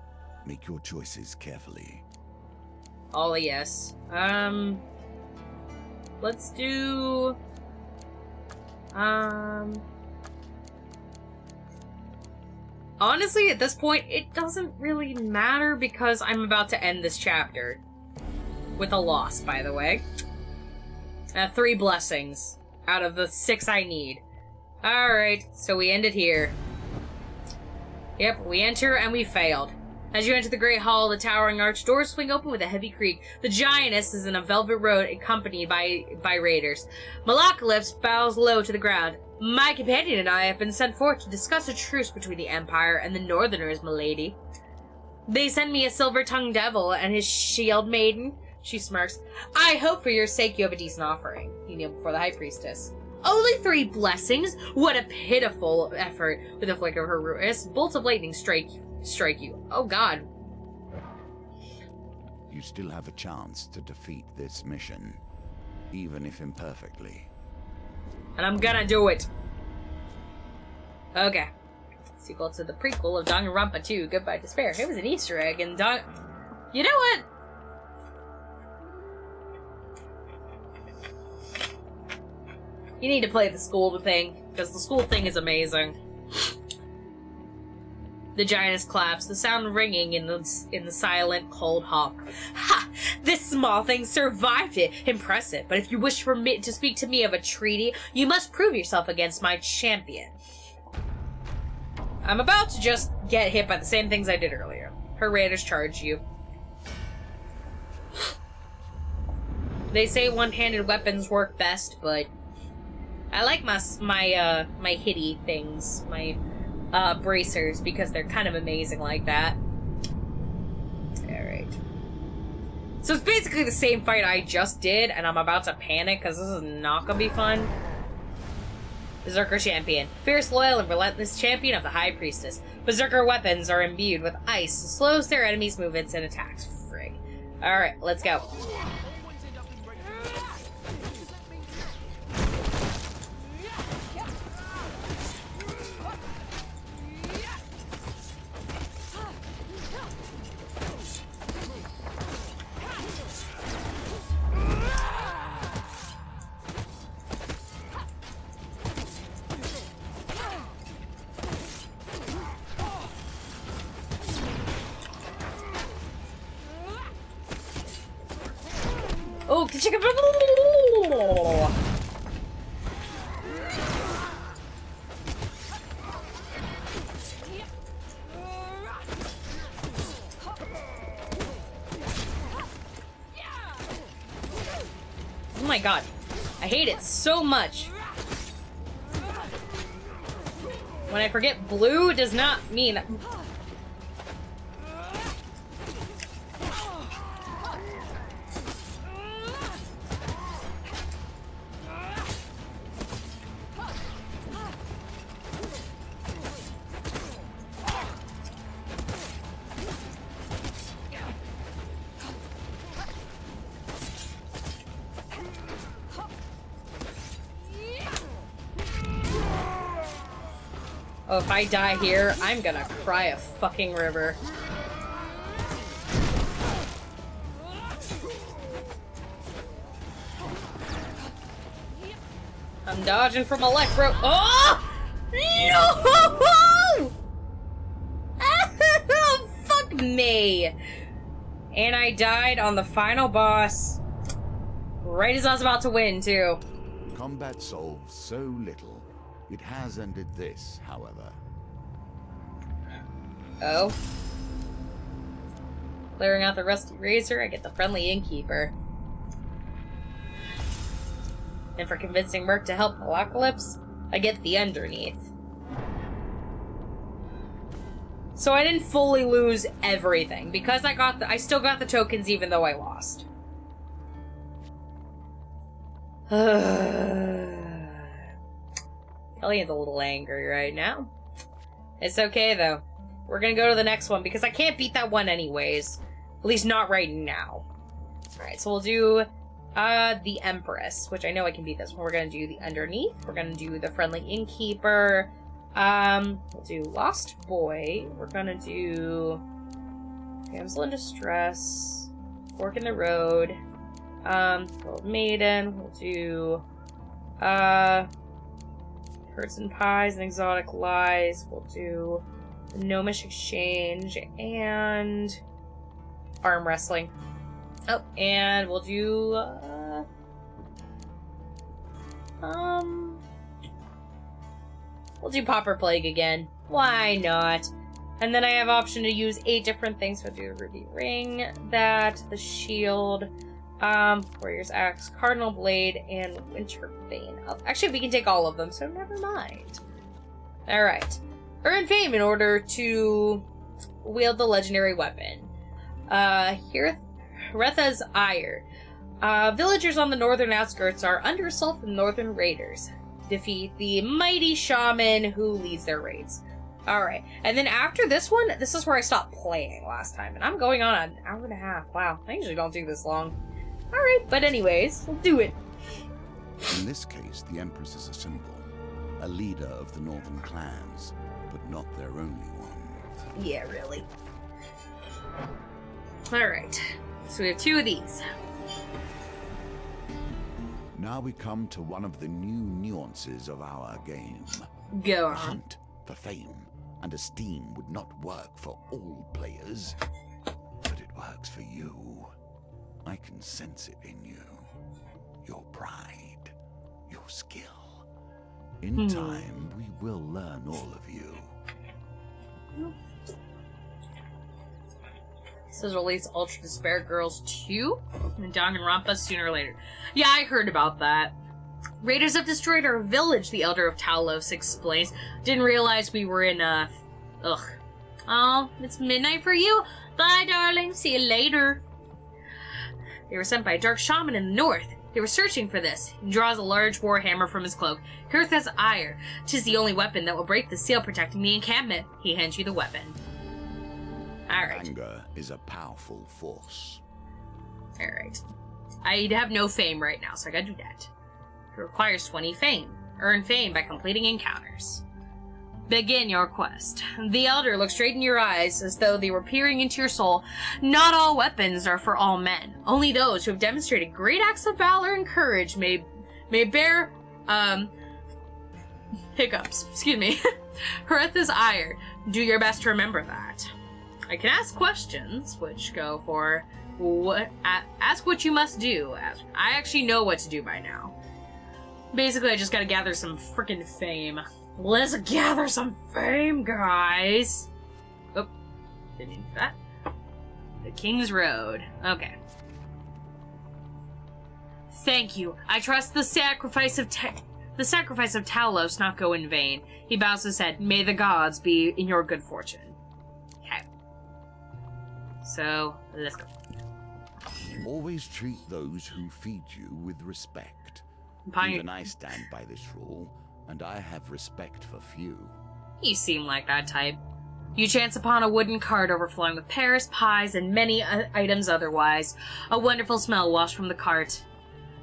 Make your choices carefully. Oh, yes. Let's do... Honestly, at this point, it doesn't really matter because I'm about to end this chapter. With a loss, by the way. 3 blessings out of the 6 I need. Alright, so we end it here. Yep, we enter and we failed. As you enter the Great Hall, the towering arch doors swing open with a heavy creak. The giantess is in a velvet robe accompanied by raiders. Malakalypse bows low to the ground. My companion and I have been sent forth to discuss a truce between the Empire and the Northerners, milady. They send me a silver-tongued devil and his shield maiden. She smirks. I hope for your sake you have a decent offering. You kneel before the High Priestess. Only 3 blessings? What a pitiful effort. With a flick of her wrist, bolts of lightning strike you. Oh god. You still have a chance to defeat this mission, even if imperfectly. And I'm gonna do it. Okay. Sequel to the prequel of Danganronpa 2, Goodbye Despair. It was an Easter egg and You know what? You need to play the school thing, because the school thing is amazing. The giantess claps, the sound ringing in the silent, cold hall. Ha! This small thing survived it. Impressive. But if you wish for me to speak to me of a treaty, you must prove yourself against my champion. I'm about to just get hit by the same things I did earlier. Her raiders charge you. They say one-handed weapons work best, but I like my hitty things, my bracers, because they're kind of amazing like that. Alright. So it's basically the same fight I just did, and I'm about to panic because this is not gonna be fun. Berserker Champion. Fierce, loyal, and relentless champion of the High Priestess. Berserker weapons are imbued with ice, slows their enemies' movements and attacks. Frig. Alright, let's go. Oh, chicken! Oh my god, I hate it so much. When I forget blue does not mean. Oh, if I die here, I'm gonna cry a fucking river. I'm dodging from Electro. Oh! No! Oh, fuck me. And I died on the final boss. Right as I was about to win, too. Combat solves so little. It has ended this, however. Oh. Clearing out the rusty razor, I get the friendly innkeeper. And for convincing Merc to help Apocalypse, I get the underneath. So I didn't fully lose everything, because I still got the tokens even though I lost. Kellyan's a little angry right now. It's okay, though. We're gonna go to the next one, because I can't beat that one anyways. At least not right now. Alright, so we'll do the Empress, which I know I can beat this one. We're gonna do the Underneath. We're gonna do the Friendly Innkeeper. We'll do Lost Boy. We're gonna do Damsel in Distress. Fork in the Road. Old Maiden. We'll do Hurts and Pies and Exotic Lies. We'll do the Gnomish Exchange and Arm Wrestling. Oh, and we'll do we'll do Pauper Plague again. Why not? And then I have option to use 8 different things. So I'll do the Ruby Ring, that, the Shield, Warrior's Axe, Cardinal Blade, and Winterbane. Actually, we can take all of them, so never mind. Alright. Earn fame in order to wield the legendary weapon. Here, Retha's Ire. Villagers on the northern outskirts are under assault from northern raiders. Defeat the mighty shaman who leads their raids. Alright, and then after this one, this is where I stopped playing last time, and I'm going on an hour and a half. Wow, I usually don't do this long. Alright, but anyways, we'll do it. In this case, the Empress is a symbol, a leader of the northern clans, but not their only one. Yeah, really. Alright, so we have 2 of these. Now we come to one of the new nuances of our game. Go The on. hunt for fame and esteem would not work for all players, but it works for you. I can sense it in you. Your pride, your skill. In time, we will learn all of you. This says release Ultra Despair Girls 2 and Danganronpa sooner or later. Yeah, I heard about that. Raiders have destroyed our village, the Elder of Talos explains. Didn't realize we were in ugh. Oh, it's midnight for you? Bye, darling. See you later. They were sent by a dark shaman in the north. They were searching for this. He draws a large war hammer from his cloak. Kurtha's ire. 'Tis the only weapon that will break the seal protecting the encampment. He hands you the weapon. Alright. Anger is a powerful force. Alright. I have no fame right now, so I gotta do that. It requires 20 fame. Earn fame by completing encounters. Begin your quest. The Elder looks straight in your eyes as though they were peering into your soul. Not all weapons are for all men. Only those who have demonstrated great acts of valor and courage may bear, hiccups. Excuse me. Kurtha's ire. Do your best to remember that. I can ask questions, which go for ask what you must do. I actually know what to do by now. Basically, I just gotta gather some frickin' fame. Let's gather some fame, guys! Oh, didn't do that. The King's Road. Okay. Thank you. I trust the sacrifice of Talos not go in vain. He bows his head. May the gods be in your good fortune. Okay. So, let's go. Always treat those who feed you with respect. Even I stand by this rule, and I have respect for few. You seem like that type. You chance upon a wooden cart overflowing with pears, pies, and many items otherwise. A wonderful smell wafts from the cart.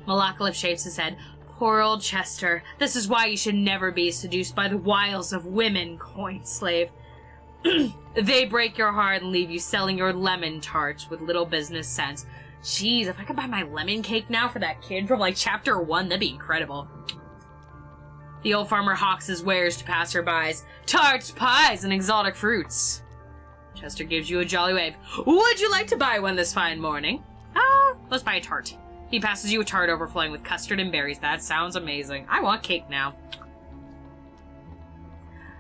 Malakalip shakes his head. Poor old Chester. This is why you should never be seduced by the wiles of women, coin slave. They break your heart and leave you selling your lemon tarts with little business sense. Jeez, if I could buy my lemon cake now for that kid from, like, Chapter 1, that'd be incredible. The old farmer hawks his wares to passerbys. Tarts, pies, and exotic fruits. Chester gives you a jolly wave. Would you like to buy one this fine morning? Let's buy a tart. He passes you a tart overflowing with custard and berries. That sounds amazing. I want cake now.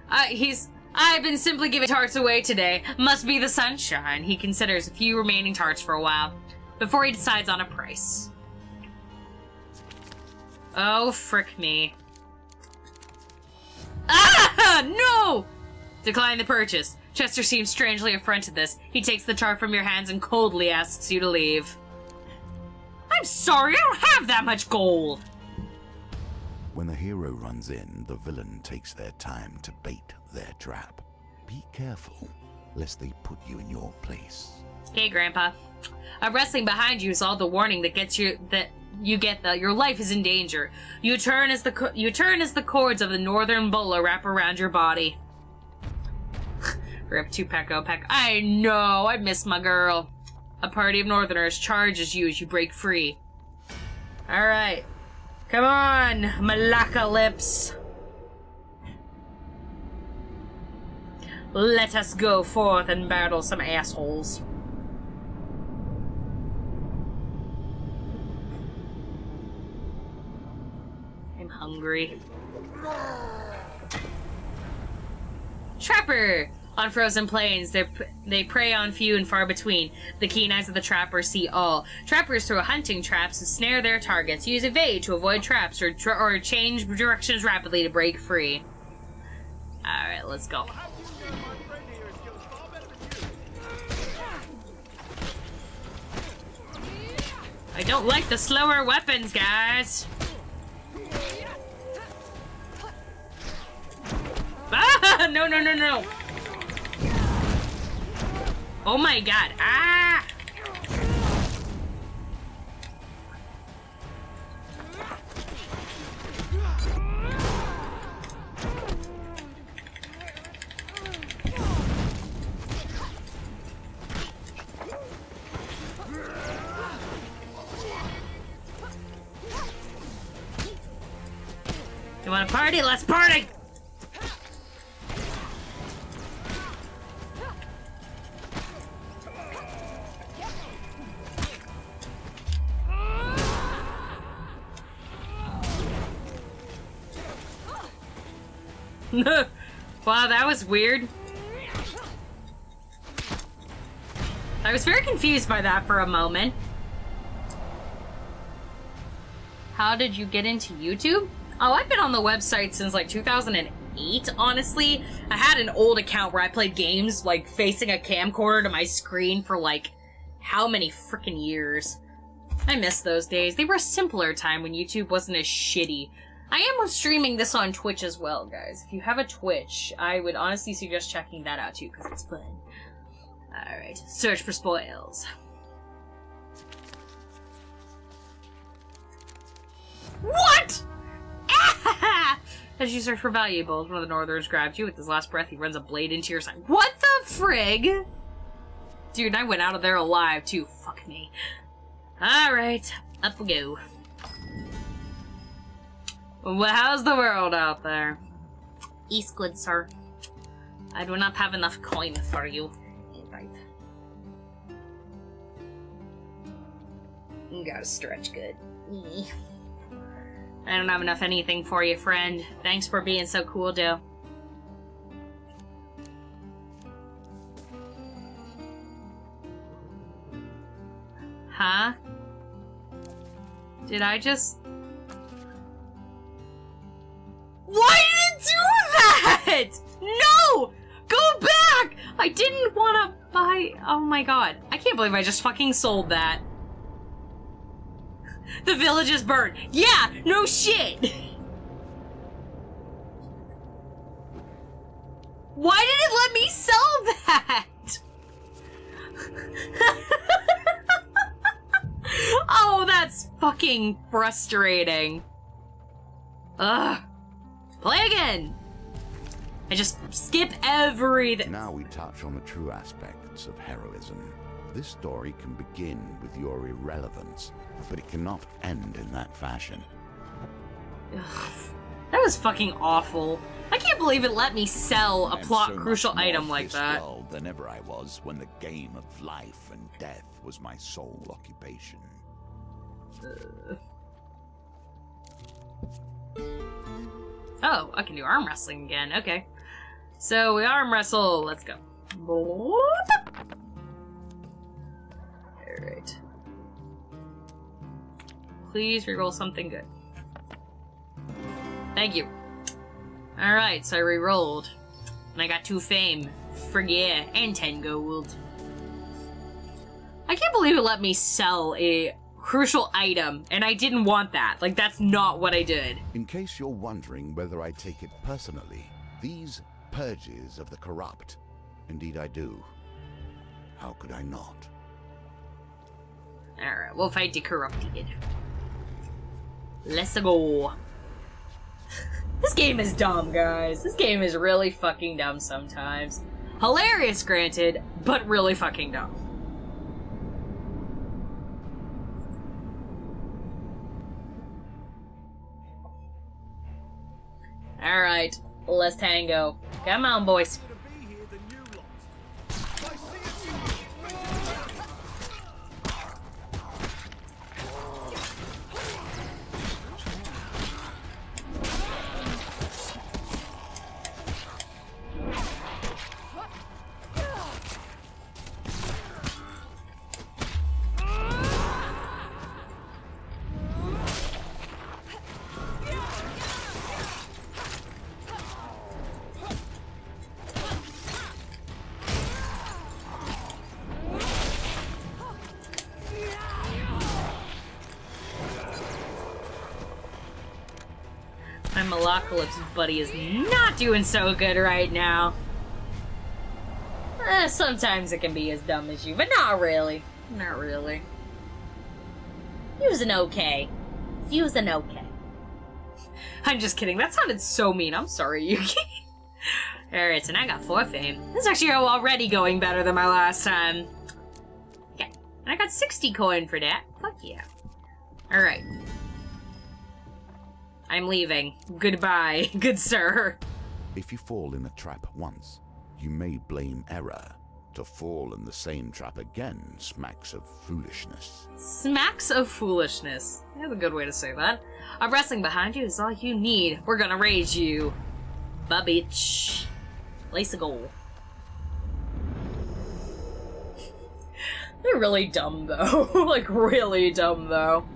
I've been simply giving tarts away today. Must be the sunshine. He considers a few remaining tarts for a while before he decides on a price. Oh, frick me. Ah! No! Decline the purchase. Chester seems strangely affronted at this. He takes the tart from your hands and coldly asks you to leave. I'm sorry, I don't have that much gold! When the hero runs in, the villain takes their time to bait their trap. Be careful, lest they put you in your place. Hey, Grandpa. Wrestling behind you is all the warning that gets you that your life is in danger. You turn as the cords of the northern bola wrap around your body. Rip Tupac Opec. I know, I miss my girl. A party of northerners charges you as you break free. Alright. Come on, Malacca lips. Let us go forth and battle some assholes. I'm hungry. Trapper! On frozen plains, they prey on few and far between. The keen eyes of the trapper see all. Trappers throw hunting traps to snare their targets. Use evade to avoid traps or change directions rapidly to break free. Alright, let's go. I don't like the slower weapons, guys. Ah! No, no, no, no. Oh my god. Ah! You wanna party? Let's party! Wow, that was weird. I was very confused by that for a moment. How did you get into YouTube? Oh, I've been on the website since like 2008, honestly. I had an old account where I played games like facing a camcorder to my screen for like how many freaking years. I miss those days. They were a simpler time when YouTube wasn't as shitty. I am streaming this on Twitch as well, guys. If you have a Twitch, I would honestly suggest checking that out too, because it's fun. Alright, search for spoils. What?! Ah! As you search for valuables, one of the Northerners grabs you. With his last breath, he runs a blade into your side. What the frig?! Dude, I went out of there alive, too. Fuck me. Alright, up we go. Well, how's the world out there? East good, sir. I do not have enough coin for you. Right. You gotta stretch good. I don't have enough anything for you, friend. Thanks for being so cool, Joe. Huh? Did I just... Why did it do that? No! Go back! I didn't want to buy... Oh my god. I can't believe I just fucking sold that. The village is burned. Yeah, no shit. Why did it let me sell that? Oh, that's fucking frustrating. Ugh. Play again. I just skip everything. Now we touch on the true aspects of heroism. This story can begin with your irrelevance, but it cannot end in that fashion. Ugh. That was fucking awful. I can't believe it let me sell a plot crucial item like that. World than ever I was when the game of life and death was my sole occupation. Oh, I can do arm wrestling again. Okay. So we arm wrestle. Let's go. Alright. Please reroll something good. Thank you. Alright, so I rerolled. And I got 2 fame. Frig yeah, and 10 gold. I can't believe it let me sell a crucial item, and I didn't want that. Like, that's not what I did. In case you're wondering whether I take it personally, these purges of the corrupt, indeed I do. How could I not? Alright, we'll fight the corrupted. Let's go. This game is dumb, guys. This game is really fucking dumb sometimes. Hilarious, granted, but really fucking dumb. Alright, let's tango. Come on, boys. My Malocalypse buddy is not doing so good right now. Sometimes it can be as dumb as you, but not really. Not really. He was an okay. He was an okay. I'm just kidding. That sounded so mean. I'm sorry, Yuki. Alright, so now I got 4 fame. This is actually already going better than my last time. Okay. And I got 60 coin for that. Fuck yeah. Alright. I'm leaving. Goodbye, good sir. If you fall in the trap once, you may blame error. To fall in the same trap again smacks of foolishness. Smacks of foolishness. That's a good way to say that. A wrestling behind you is all you need. We're gonna raise you. Bye, bitch. Place a goal. They're really dumb, though. Like, really dumb, though.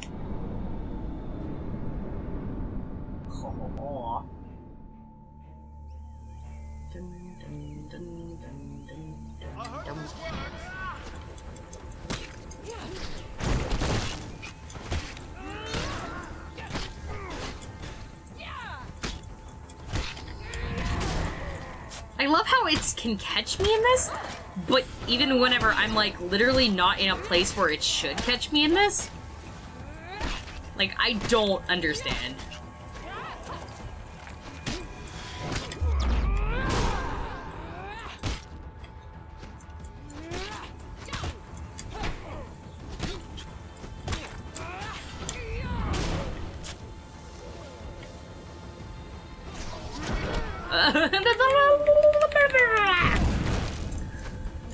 I love how it can catch me in this, but even whenever I'm, like, literally not in a place where it should catch me in this, like, I don't understand.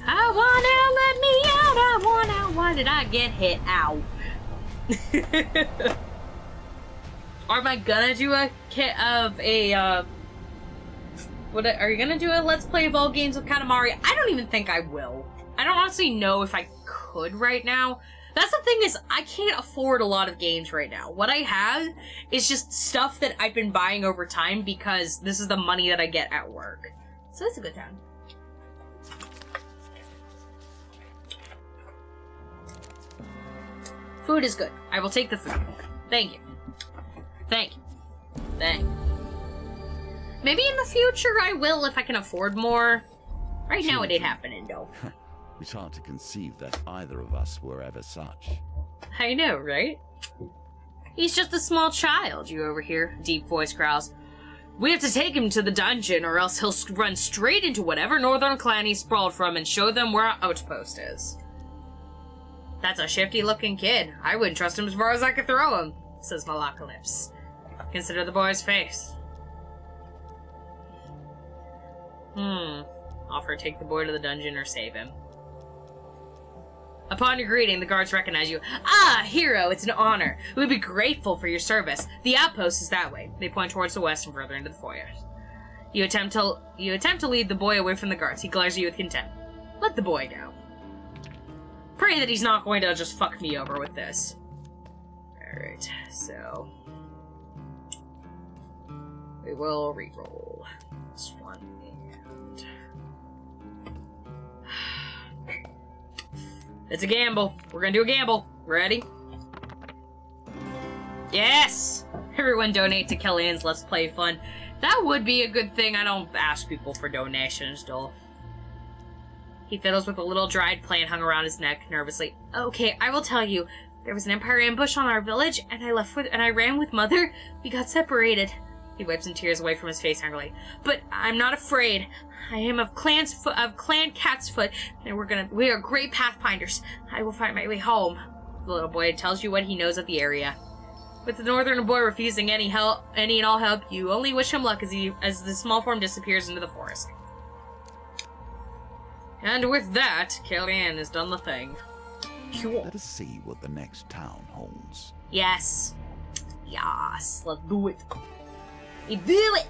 I wanna let me out, I wanna, why did I get hit? Ow. Or am I gonna do a kit of a, what, are you gonna do a Let's Play of all games of Katamari? I don't even think I will. I don't honestly know if I could right now. That's the thing is, I can't afford a lot of games right now. What I have is just stuff that I've been buying over time because this is the money that I get at work. So it's a good time. Food is good. I will take the food. Thank you. Thank you. Thank you. Maybe in the future I will if I can afford more. Right now it ain't happening, though. It's hard to conceive that either of us were ever such. I know, right? He's just a small child, you over here, deep voice growls. We have to take him to the dungeon or else he'll run straight into whatever northern clan he sprawled from and show them where our outpost is. That's a shifty-looking kid. I wouldn't trust him as far as I could throw him, says Malakalypse. Consider the boy's face. Offer to take the boy to the dungeon or save him. Upon your greeting, the guards recognize you. Ah, hero, it's an honor. We'd be grateful for your service. The outpost is that way. They point towards the west and further into the foyer. You attempt to lead the boy away from the guards. He glares at you with contempt. Let the boy go. Pray that he's not going to just fuck me over with this. Alright, so... we will re-roll this one, and... it's a gamble. We're gonna do a gamble. Ready? Yes! Everyone donate to Kellyanne's Let's Play Fund. That would be a good thing. I don't ask people for donations, though. He fiddles with a little dried plant hung around his neck nervously. Okay, I will tell you. There was an Empire ambush on our village, and I ran with Mother. We got separated. He wipes some tears away from his face angrily. But I'm not afraid. I am of Clan Cat's Foot, and we are great pathfinders. I will find my way home. The little boy tells you what he knows of the area. With the northern boy refusing any and all help, you only wish him luck as the small form disappears into the forest. And with that, Kellyanne has done the thing. Cool. Let us see what the next town holds. Yes. Yes. Let's do it. We do it!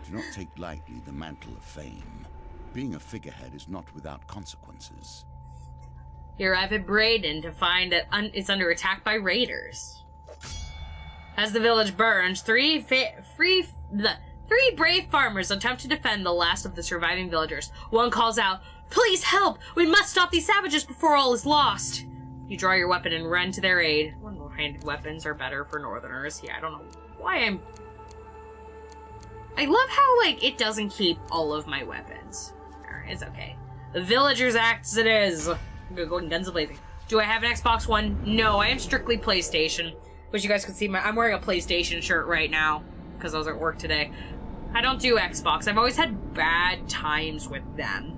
Do not take lightly the mantle of fame. Being a figurehead is not without consequences. You arrive at Braden to find that it's under attack by raiders. As the village burns, three brave farmers attempt to defend the last of the surviving villagers. One calls out, "Please help! We must stop these savages before all is lost!" You draw your weapon and run to their aid. One-handed weapons are better for northerners. Yeah, I don't know why I love how, like, it doesn't keep all of my weapons. Alright, it's okay. The villagers act as it is. I'm gonna go in guns a-blazing. Do I have an Xbox One? No, I am strictly PlayStation. Which you guys can see, I'm wearing a PlayStation shirt right now, because I was at work today. I don't do Xbox. I've always had bad times with them.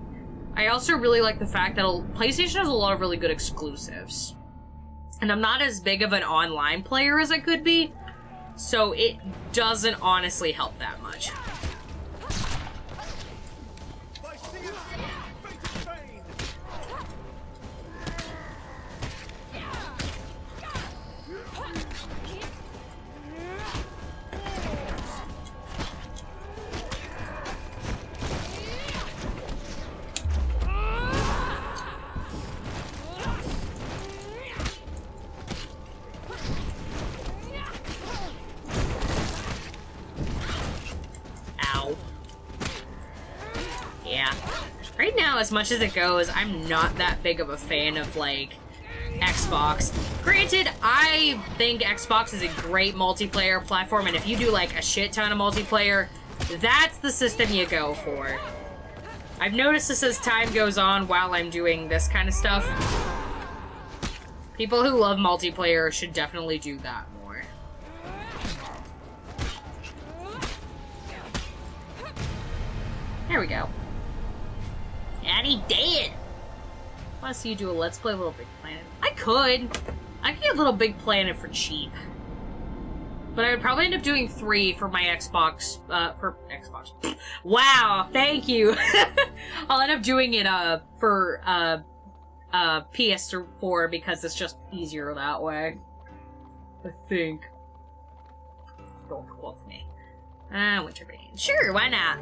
I also really like the fact that PlayStation has a lot of really good exclusives. And I'm not as big of an online player as I could be, so it doesn't honestly help that much. Right now, as much as it goes, I'm not that big of a fan of, like, Xbox. Granted, I think Xbox is a great multiplayer platform, and if you do, like, a shit ton of multiplayer, That's the system you go for. I've noticed this as time goes on while I'm doing this kind of stuff. People who love multiplayer should definitely do that more. There we go. And he dead! I want to see you do a Let's Play Little Big Planet. I could get Little Big Planet for cheap. But I would probably end up doing 3 for my Xbox, for Xbox. Wow, thank you! I'll end up doing it, for, PS4 because it's just easier that way. I think. Don't quote me. Winterbane. Sure, why not?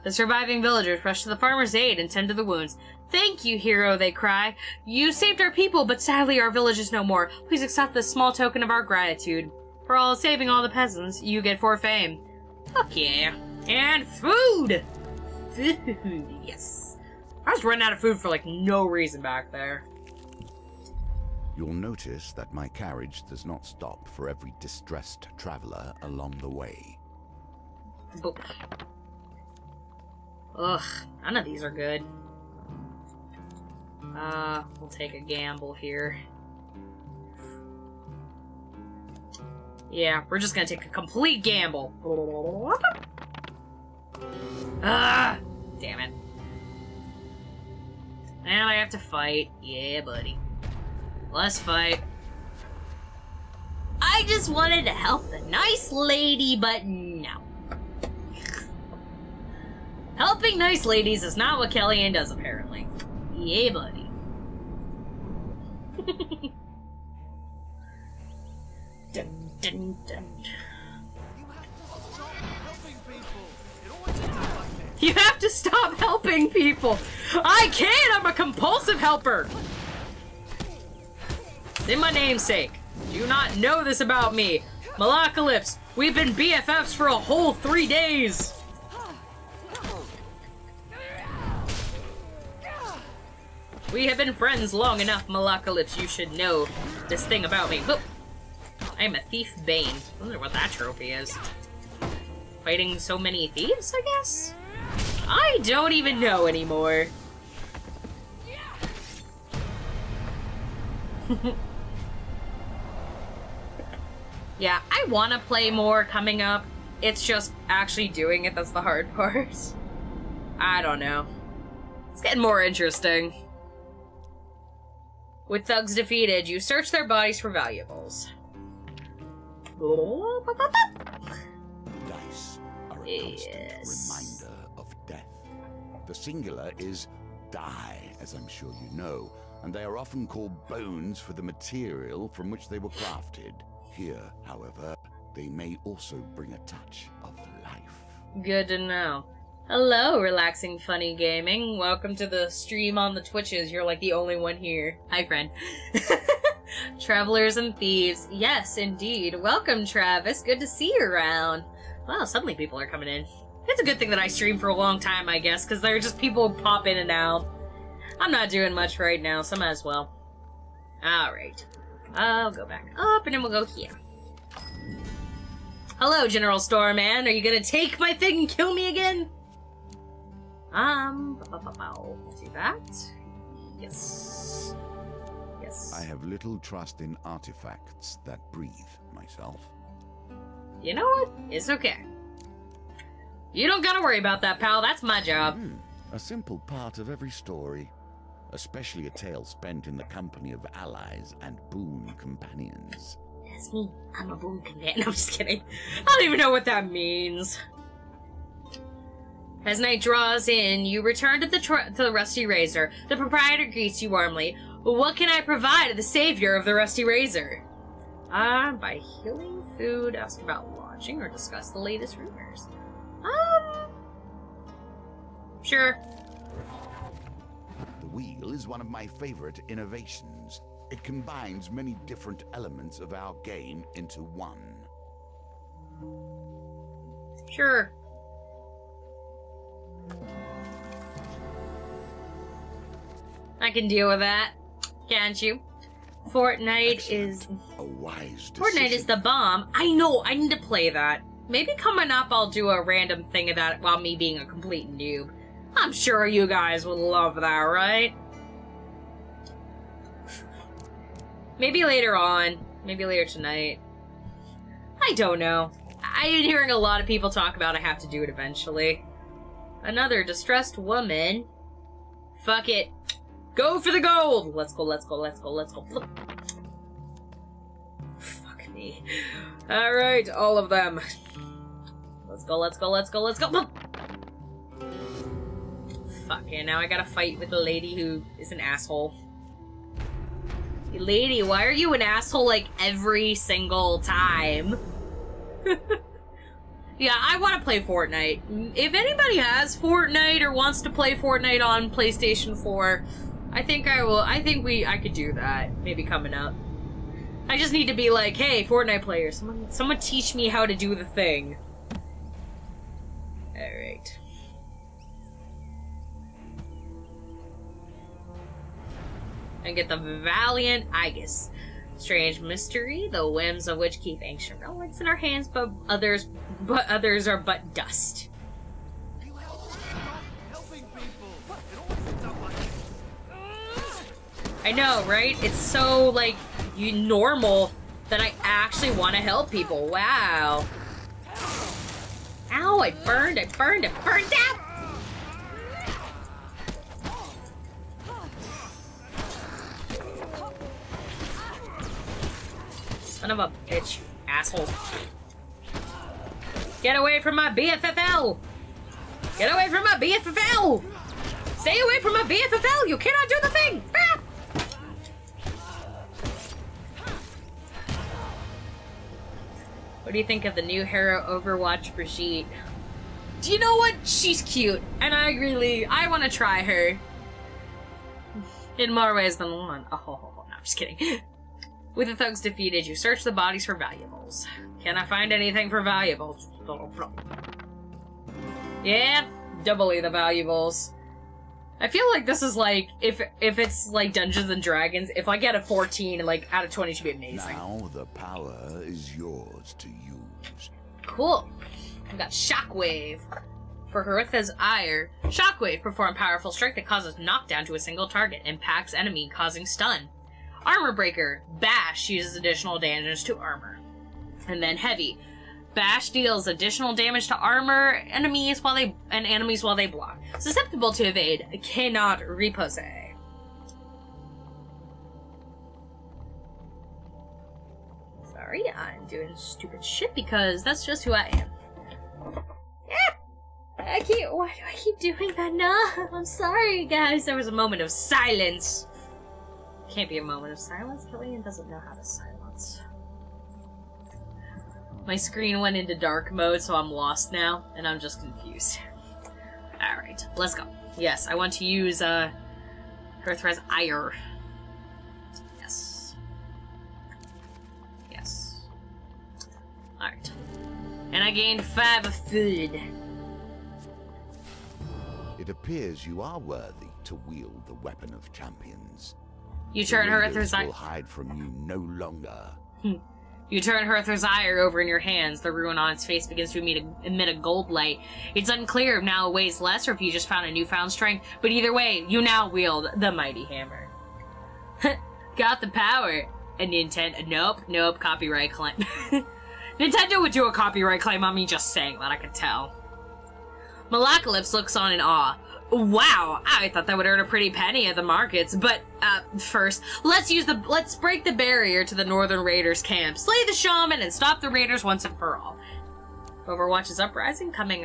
The surviving villagers rush to the farmer's aid and tend to the wounds. Thank you, hero, they cry. You saved our people, but sadly our village is no more. Please accept this small token of our gratitude. For saving all the peasants, you get 4 fame. Fuck yeah. And food! Food, yes. I was running out of food for, like, no reason back there. You'll notice that my carriage does not stop for every distressed traveler along the way. Boop. Ugh, none of these are good. We'll take a gamble here. Yeah, we're just gonna take a complete gamble. Ah! Damn it. And I have to fight. Yeah, buddy. Let's fight. I just wanted to help the nice lady, but no. Helping nice ladies is not what Kellyanne does, apparently. Yeah, buddy. Dun, dun, dun. You have to stop helping people! I can't! I'm a compulsive helper! It's in my namesake. Do you not know this about me? Malacalypse, we've been BFFs for a whole 3 days! We have been friends long enough, Malacalypse. You should know this thing about me. Whoop. I am a thief bane. I wonder what that trophy is. Fighting so many thieves, I guess? I don't even know anymore. Yeah, I want to play more coming up. It's just actually doing it that's the hard part. I don't know. It's getting more interesting. With thugs defeated, you search their bodies for valuables. Dice are a constant reminder of death. The singular is die, as I'm sure you know, and they are often called bones for the material from which they were crafted. Here, however, they may also bring a touch of life. Good to know. Hello, Relaxing Funny Gaming. Welcome to the stream on the Twitches. You're like the only one here. Hi, friend. Travelers and thieves. Yes, indeed. Welcome, Travis. Good to see you around. Wow, suddenly people are coming in. It's a good thing that I stream for a long time, I guess, because there are just people who pop in and out. I'm not doing much right now, so might as well. Alright. I'll go back up, and then we'll go here. Hello, General Store Man. Are you gonna take my thing and kill me again? Do that. Yes. Yes. I have little trust in artifacts that breathe, myself. You know what? It's okay. You don't gotta worry about that, pal. That's my job. A simple part of every story. Especially a tale spent in the company of allies and boon companions. That's me. I'm a boon companion. I'm just kidding. I don't even know what that means. As night draws in, you return to the Rusty Razor. The proprietor greets you warmly. What can I provide to the savior of the Rusty Razor? By healing food, ask about lodging, or discuss the latest rumors. Sure. The wheel is one of my favorite innovations. It combines many different elements of our game into one. Sure. I can deal with that. Can't you? Fortnite Excellent. is... A wise decision. Fortnite is the bomb. I know, I need to play that. Maybe coming up I'll do a random thing of that while me being a complete noob. I'm sure you guys would love that, right? Maybe later on. Maybe later tonight. I don't know. I've been hearing a lot of people talk about I have to do it eventually. Another distressed woman. Fuck it. Go for the gold! Let's go, let's go, let's go, let's go. Fuck me. Alright, all of them. Let's go, let's go, let's go, let's go! Fuck, yeah, now I gotta fight with the lady who is an asshole. Lady, why are you an asshole, like, every single time? Yeah, I want to play Fortnite. If anybody has Fortnite or wants to play Fortnite on PlayStation 4, I think I will. I could do that. Maybe coming up. I just need to be like, hey, Fortnite players, someone teach me how to do the thing. Alright. And get the Valiant Aegis. Strange mystery, the whims of which keep ancient relics in our hands, but others are but dust. I know, right? It's so, like, normal that I actually want to help people. Wow. Ow, I burned out! Son of a bitch, asshole. Get away from my BFFL! Get away from my BFFL! Stay away from my BFFL! You cannot do the thing! Ah! What do you think of the new hero Overwatch, Brigitte? Do you know what? She's cute, and I want to try her. In more ways than one. Oh, no, I'm just kidding. With the thugs defeated, you search the bodies for valuables. Can I find anything for valuables? Yeah, doubly the valuables. I feel like this is like, if it's like Dungeons and Dragons, if I get a 14, like, out of 20, it should be amazing. Now the power is yours to use. Cool. I've got Shockwave. For Haritha's Ire, Shockwave perform powerful strike that causes knockdown to a single target, impacts enemy, causing stun. Armor Breaker, Bash uses additional damage to armor. And then Heavy. Bash deals additional damage to armor enemies while they block. Susceptible to evade, cannot repose. Sorry, I'm doing stupid shit because that's just who I am. Yeah! Why do I keep doing that? No, I'm sorry, guys. There was a moment of silence. Can't be a moment of silence. Killian doesn't know how to silence. My screen went into dark mode, so I'm lost now, and I'm just confused. Alright, let's go. Yes, I want to use, Haritha's Ire. Yes. Yes. Alright. And I gained 5 of food. It appears you are worthy to wield the weapon of champions. You turn Haritha's Ire will hide from you no longer. You turn Haritha's Ire over in your hands. The ruin on its face begins to emit a gold light. It's unclear if now it weighs less or if you just found a newfound strength, but either way, you now wield the mighty hammer. Got the power. And Nintendo, nope, copyright claim. Nintendo would do a copyright claim on me just saying that, I could tell. Malacalypse looks on in awe. Wow, I thought that would earn a pretty penny at the markets, but, first, let's break the barrier to the Northern Raiders camp, slay the shaman, and stop the raiders once and for all. Overwatch's Uprising coming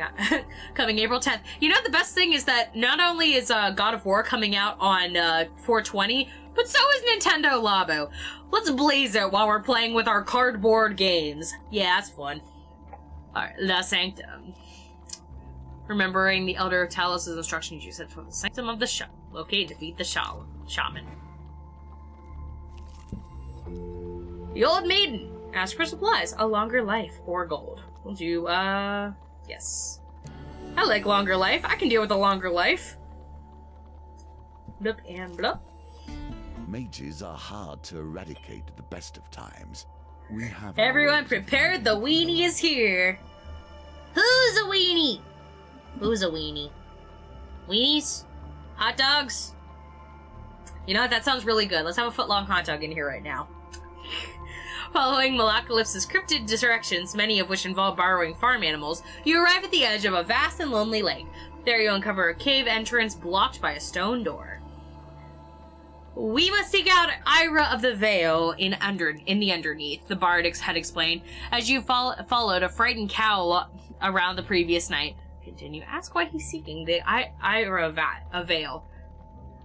April 10th. You know, the best thing is that not only is, God of War coming out on, 420, but so is Nintendo Labo. Let's blaze it while we're playing with our cardboard games. Yeah, that's fun. Alright, La Sanctum. Remembering the Elder of Talos' instructions, you said from the Sanctum of the Shaman. Locate, defeat the shaman. The Old Maiden. Ask for supplies, a longer life, or gold. We'll do, yes. I like longer life. I can deal with a longer life. Blip and blip. Mages are hard to eradicate at the best of times. We have Everyone prepared, the weenie is here. Who's a weenie? Who's a weenie? Weenies? Hot dogs? You know what? That sounds really good. Let's have a foot-long hot dog in here right now. Following Malacalypse's cryptid directions, many of which involve borrowing farm animals, you arrive at the edge of a vast and lonely lake. There you uncover a cave entrance blocked by a stone door. We must seek out Ira of the Vale in the underneath, the bard had explained, as you followed a frightened cow around the previous night. Continue. Ask why he's seeking the Ira of Vale.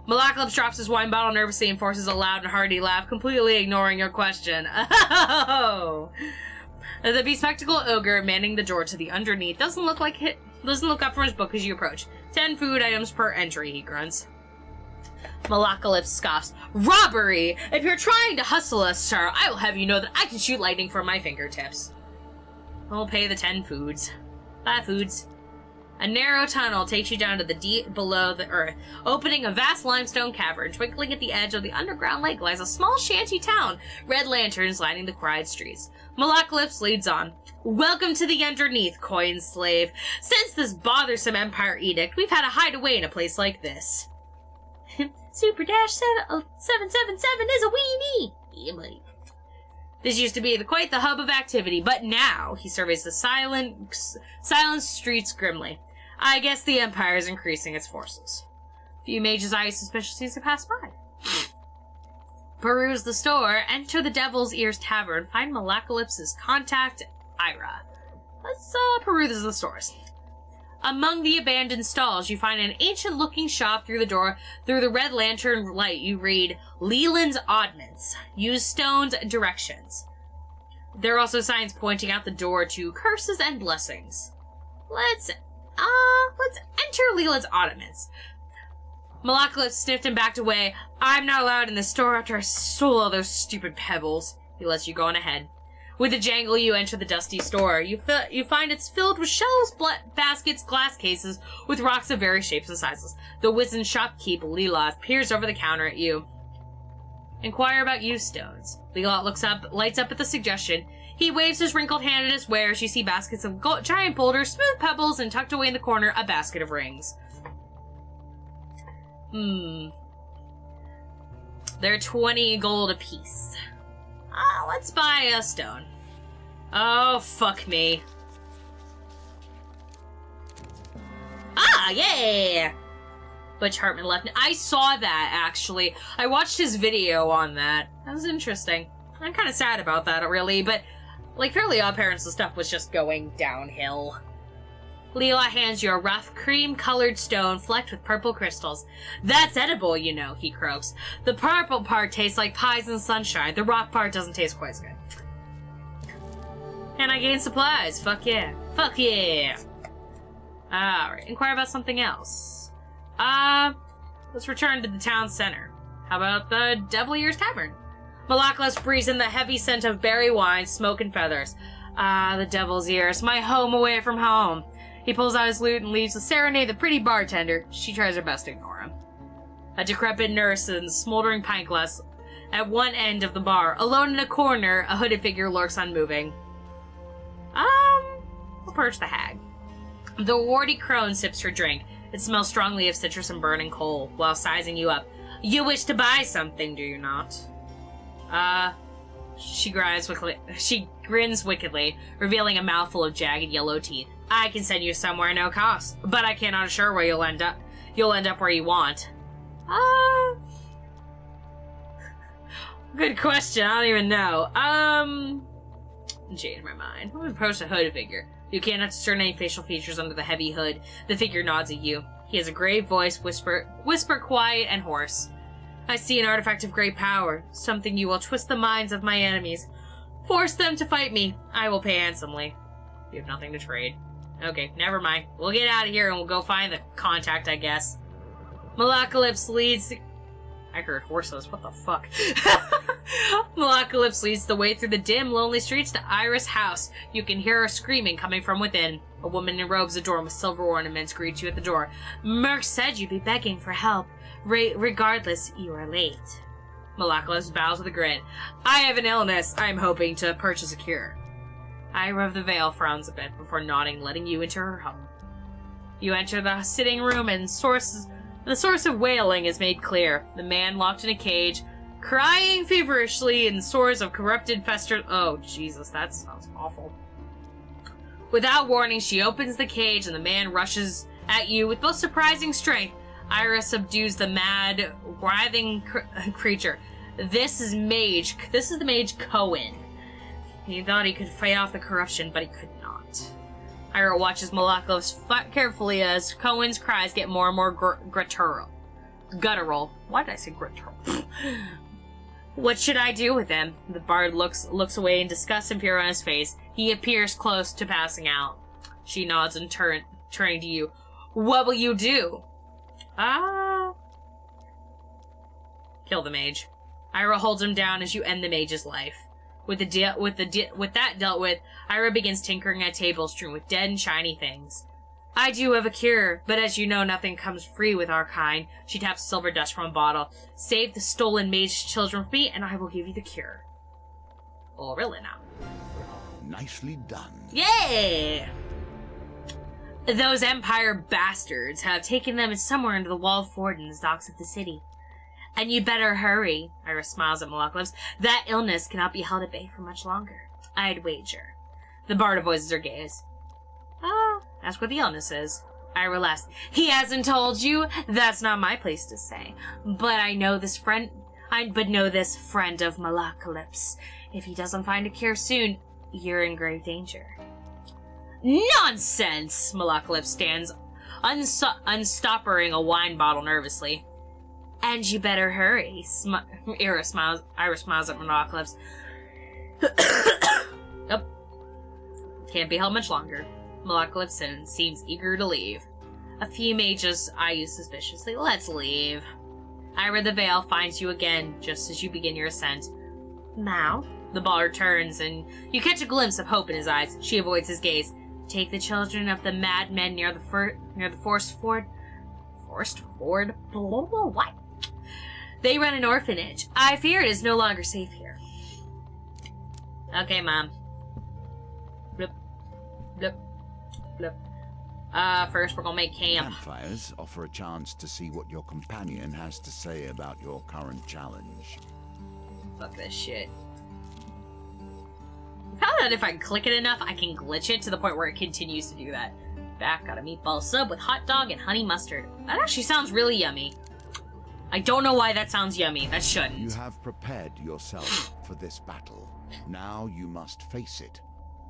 Malacalypse drops his wine bottle nervously and forces a loud and hearty laugh, completely ignoring your question. Oh! The bespectacled ogre manning the door to the underneath doesn't look up from his book as you approach. 10 food items per entry, he grunts. Malacalypse scoffs. Robbery! If you're trying to hustle us, sir, I will have you know that I can shoot lightning from my fingertips. I'll pay the 10 foods. 5 foods. A narrow tunnel takes you down to the deep below the earth, opening a vast limestone cavern. Twinkling at the edge of the underground lake lies a small shanty town, red lanterns lining the quiet streets. Malacalypse leads on. Welcome to the underneath, coin slave. Since this bothersome Empire edict, we've had to hide away in a place like this. Super-777 is a weenie! Yeah, buddy. This used to be quite the hub of activity, but now he surveys the silent streets grimly. I guess the Empire is increasing its forces. Few mages' eyes suspiciously pass by. Peruse the store, enter the Devil's Ears Tavern, find Malacalypse's contact, Ira. Let's peruse the stores. Among the abandoned stalls, you find an ancient-looking shop through the door. Through the red lantern light, you read, Leland's Oddments. Use stones directions. There are also signs pointing out the door to curses and blessings. Let's enter Leland's Oddments. Malacalypse sniffed and backed away. I'm not allowed in the store after I stole all those stupid pebbles. He lets you go on ahead. With a jangle, you enter the dusty store. You find it's filled with shelves, baskets, glass cases, with rocks of various shapes and sizes. The wizened shopkeep, Leela, peers over the counter at you. Inquire about used stones. Leela lights up at the suggestion. He waves his wrinkled hand at his wares. You see baskets of giant boulders, smooth pebbles, and tucked away in the corner, a basket of rings. They're 20 gold apiece. Let's buy a stone. Oh, fuck me. Yeah! Butch Hartman left. I saw that, actually. I watched his video on that. That was interesting. I'm kind of sad about that, really, but, like, Fairly Odd Parents, the stuff was just going downhill. Leela hands you a rough, cream-colored stone flecked with purple crystals. That's edible, you know, he croaks. The purple part tastes like pies and sunshine. The rock part doesn't taste quite as good. And I gain supplies. Fuck yeah. Fuck yeah. Alright, inquire about something else. Let's return to the town center. How about the Devil Ears Tavern? Malacalypse breathes in the heavy scent of berry wine, smoke, and feathers. The Devil's Ears, my home away from home. He pulls out his lute and leaves to serenade the pretty bartender. She tries her best to ignore him. A decrepit nurse and a smoldering pint glass at one end of the bar. Alone in a corner, a hooded figure lurks unmoving. Approach the hag. The warty crone sips her drink. It smells strongly of citrus and burning coal, while sizing you up. You wish to buy something, do you not? She grins wickedly, revealing a mouthful of jagged yellow teeth. I can send you somewhere no cost, but I cannot assure where you'll end up. You'll end up where you want. Good question. I don't even know. Changed my mind. I'm gonna approach a hooded figure. You cannot discern any facial features under the heavy hood. The figure nods at you. He has a grave voice, whisper quiet and hoarse. I see an artifact of great power. Something you will twist the minds of my enemies. Force them to fight me. I will pay handsomely. You have nothing to trade. Okay, never mind. We'll get out of here and we'll go find the contact, I guess. Malacalypse leads... I heard horses. What the fuck? Malacalypse leads the way through the dim, lonely streets to Iris' house. You can hear her screaming coming from within. A woman in robes adorned with silver ornaments greets you at the door. Merc said you'd be begging for help. Regardless, you are late. Malakulis bows with a grin. I have an illness. I'm hoping to purchase a cure. Ira of the Veil frowns a bit before nodding, letting you into her home. You enter the sitting room and the source of wailing is made clear. The man locked in a cage, crying feverishly in sores of corrupted festered— Oh, Jesus, that sounds awful. Without warning, she opens the cage and the man rushes at you with most surprising strength. Ira subdues the mad, writhing creature. This is the mage Cohen. He thought he could fight off the corruption, but he could not. Ira watches Malakulis carefully as Cohen's cries get more and more guttural. Why did I say guttural? What should I do with him? The bard looks away in disgust and fear on his face. He appears close to passing out. She nods and turning to you. What will you do? Kill the mage. Ira holds him down as you end the mage's life. With that dealt with, Ira begins tinkering at tables strewn with dead and shiny things. I do have a cure, but as you know, nothing comes free with our kind. She taps silver dust from a bottle. Save the stolen mage children for me, and I will give you the cure. Oh, really now? Nicely done. Yay! Those Empire bastards have taken them somewhere into the walled fort in the docks of the city. And you better hurry. Ira smiles at Malakulis. That illness cannot be held at bay for much longer. I'd wager. The bard avoids her gaze. Ask what the illness is. Ira laughs. He hasn't told you? That's not my place to say. But I know this friend of Malakulis. If he doesn't find a cure soon, you're in grave danger. Nonsense! Malakulis stands, unstoppering a wine bottle nervously. And you better hurry. Ira smiles at Malakulis. Nope. Can't be held much longer. Malakulis seems eager to leave. A few mages eye you suspiciously. Let's leave. Ira the Veil finds you again just as you begin your ascent. Now? The bard turns and you catch a glimpse of hope in his eyes. She avoids his gaze. Take the children of the madmen near the forest ford. Forest ford? What? They run an orphanage. I fear it is no longer safe here. Okay, Mom. Blip. Blip. Blip. First we're gonna make camp. Campfires offer a chance to see what your companion has to say about your current challenge. Fuck this shit. I found out if I click it enough, I can glitch it to the point where it continues to do that. Back got a meatball sub with hot dog and honey mustard. That actually sounds really yummy. I don't know why that sounds yummy. That shouldn't. You have prepared yourself for this battle. Now you must face it,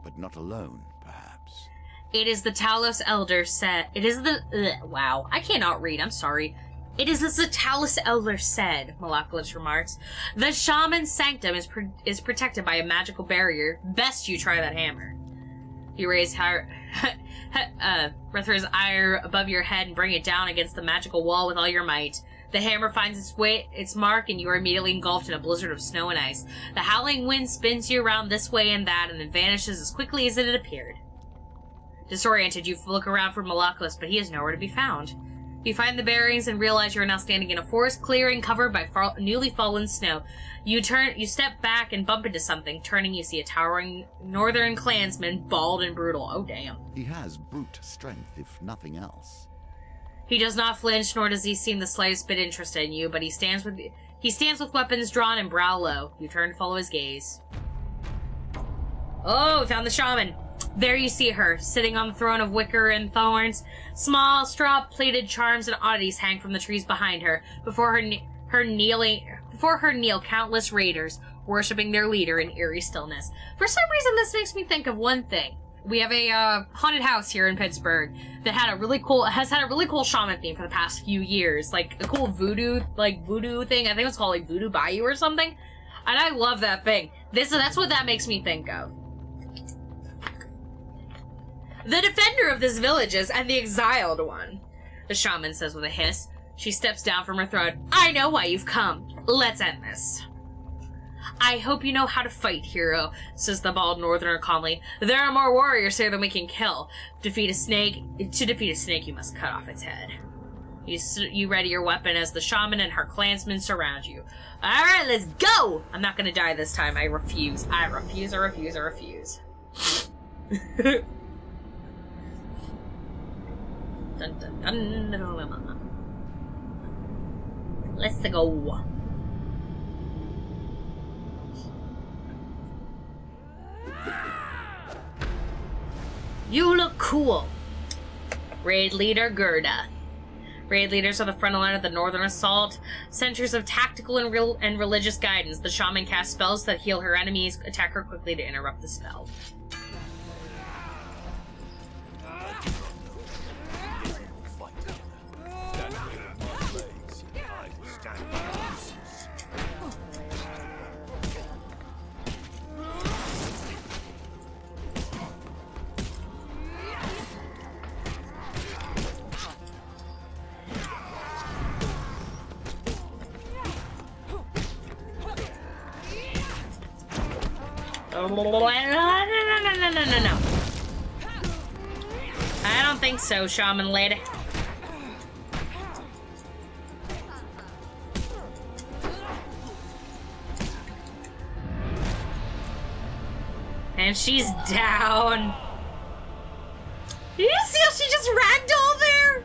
but not alone, perhaps. It is the Talos Elder said. It is the... wow. I cannot read. I'm sorry. It is as the Talos Elder said, Malakulis remarks. The Shaman's sanctum is protected by a magical barrier. Best you try that hammer. You raise Rethr's ire above your head and bring it down against the magical wall with all your might. The hammer finds its mark, and you are immediately engulfed in a blizzard of snow and ice. The howling wind spins you around this way and that, and then vanishes as quickly as it had appeared. Disoriented, you look around for Malakulis, but he is nowhere to be found. You find the bearings and realize you are now standing in a forest clearing covered by newly fallen snow. You step back and bump into something. Turning, you see a towering northern clansman, bald and brutal. Oh, damn. He has brute strength, if nothing else. He does not flinch, nor does he seem the slightest bit interested in you, but he stands with weapons drawn and brow low. You turn to follow his gaze. Oh, found the shaman. There you see her, sitting on the throne of wicker and thorns. Small, straw-plated charms and oddities hang from the trees behind her. Before her kneel countless raiders, worshipping their leader in eerie stillness. For some reason, this makes me think of one thing. We have a haunted house here in Pittsburgh that has had a really cool shaman theme for the past few years, like a cool voodoo thing. I think it's called like Voodoo Bayou or something. And I love that thing. That's what that makes me think of. The defender of this village is, and the exiled one, the shaman says with a hiss. She steps down from her throne. I know why you've come. Let's end this. I hope you know how to fight, hero, says the bald northerner calmly. There are more warriors here than we can kill. To defeat a snake, you must cut off its head. You ready your weapon as the shaman and her clansmen surround you. Alright, let's go! I'm not gonna die this time. I refuse. I refuse, I refuse, I refuse. Dun, dun, dun, dun, dun, dun. Let's go. You look cool. Raid leader Gerda. Raid leaders are the front line of the Northern Assault, centers of tactical and religious guidance. The shaman casts spells that heal her enemies, attack her quickly to interrupt the spell. No. I don't think so, shaman lady. And she's down. Did you see how she just ragdolled there?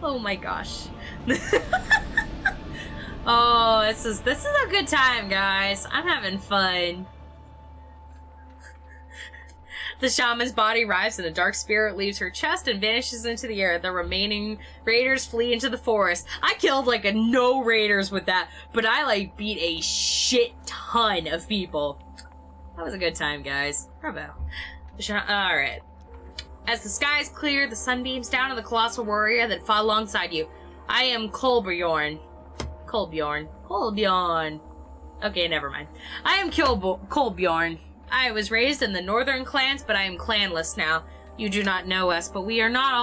Oh my gosh. Oh, this is a good time, guys. I'm having fun. The shaman's body writhes and a dark spirit leaves her chest and vanishes into the air. The remaining raiders flee into the forest. I killed like no raiders with that, but I like beat a shit ton of people. That was a good time, guys. Bravo. Alright. As the skies clear, the sun beams down on the colossal warrior that fought alongside you. I am Kolbjorn. Kolbjorn. Okay, never mind. I am Kolbjorn. I was raised in the northern clans, but I am clanless now. You do not know us, but you are not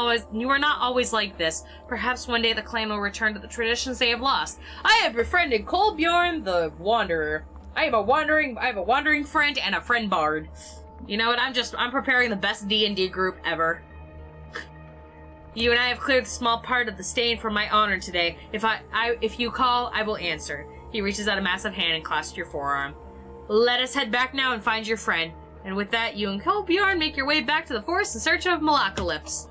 always like this. Perhaps one day the clan will return to the traditions they have lost. I have befriended Kolbjorn the Wanderer. I have a wandering friend and a friend bard. You know what? I'm preparing the best D&D group ever. You and I have cleared the small part of the stain for my honor today. If you call, I will answer. He reaches out a massive hand and clasps your forearm. Let us head back now and find your friend. And with that, you and Kolbjorn make your way back to the forest in search of Malacalypse.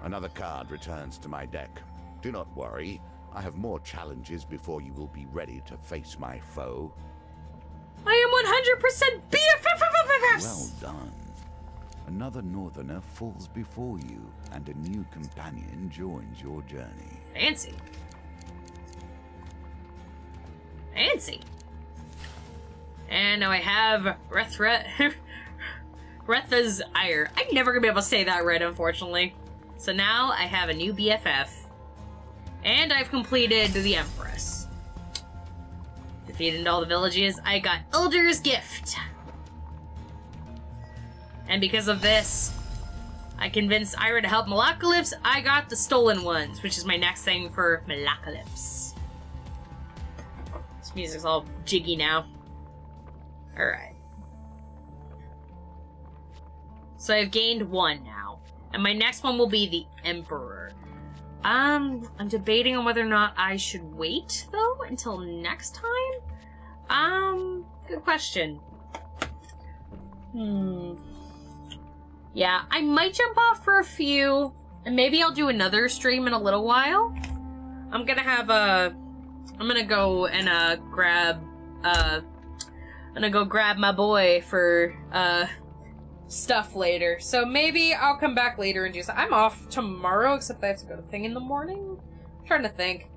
Another card returns to my deck. Do not worry. I have more challenges before you will be ready to face my foe. I am 100% BFFFFFs! Well done. Another northerner falls before you, and a new companion joins your journey. Fancy. Fancy. And now I have Retha's Ire. I'm never gonna be able to say that right, unfortunately. So now I have a new BFF. And I've completed the Empress. Defeated all the villages, I got Elder's Gift. And because of this, I convinced Ira to help Malacalypse. I got the Stolen Ones, which is my next thing for Malacalypse. This music's all jiggy now. Alright. So I've gained 1 now. And my next one will be the Emperor. I'm debating on whether or not I should wait, though, until next time. Good question. Yeah, I might jump off for a few, and maybe I'll do another stream in a little while. I'm gonna go and grab my boy for, stuff later. So maybe I'll come back later and do something. I'm off tomorrow, except I have to go to Thing in the morning. I'm trying to think.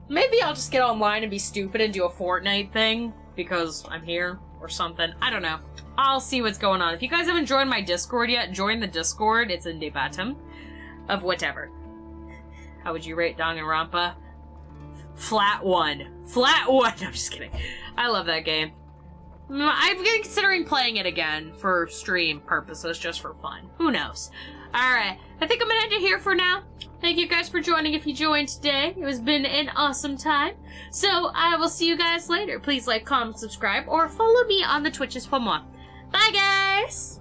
Maybe I'll just get online and be stupid and do a Fortnite thing, because I'm here, or something. I don't know. I'll see what's going on. If you guys haven't joined my Discord yet, join the Discord. It's in the bottom of whatever. How would you rate Danganronpa? Flat 1. Flat 1! I'm just kidding. I love that game. I'm considering playing it again for stream purposes, just for fun. Who knows? Alright, I think I'm gonna end it here for now. Thank you guys for joining if you joined today. It has been an awesome time. So, I will see you guys later. Please like, comment, subscribe, or follow me on the Twitches for more. Bye, guys!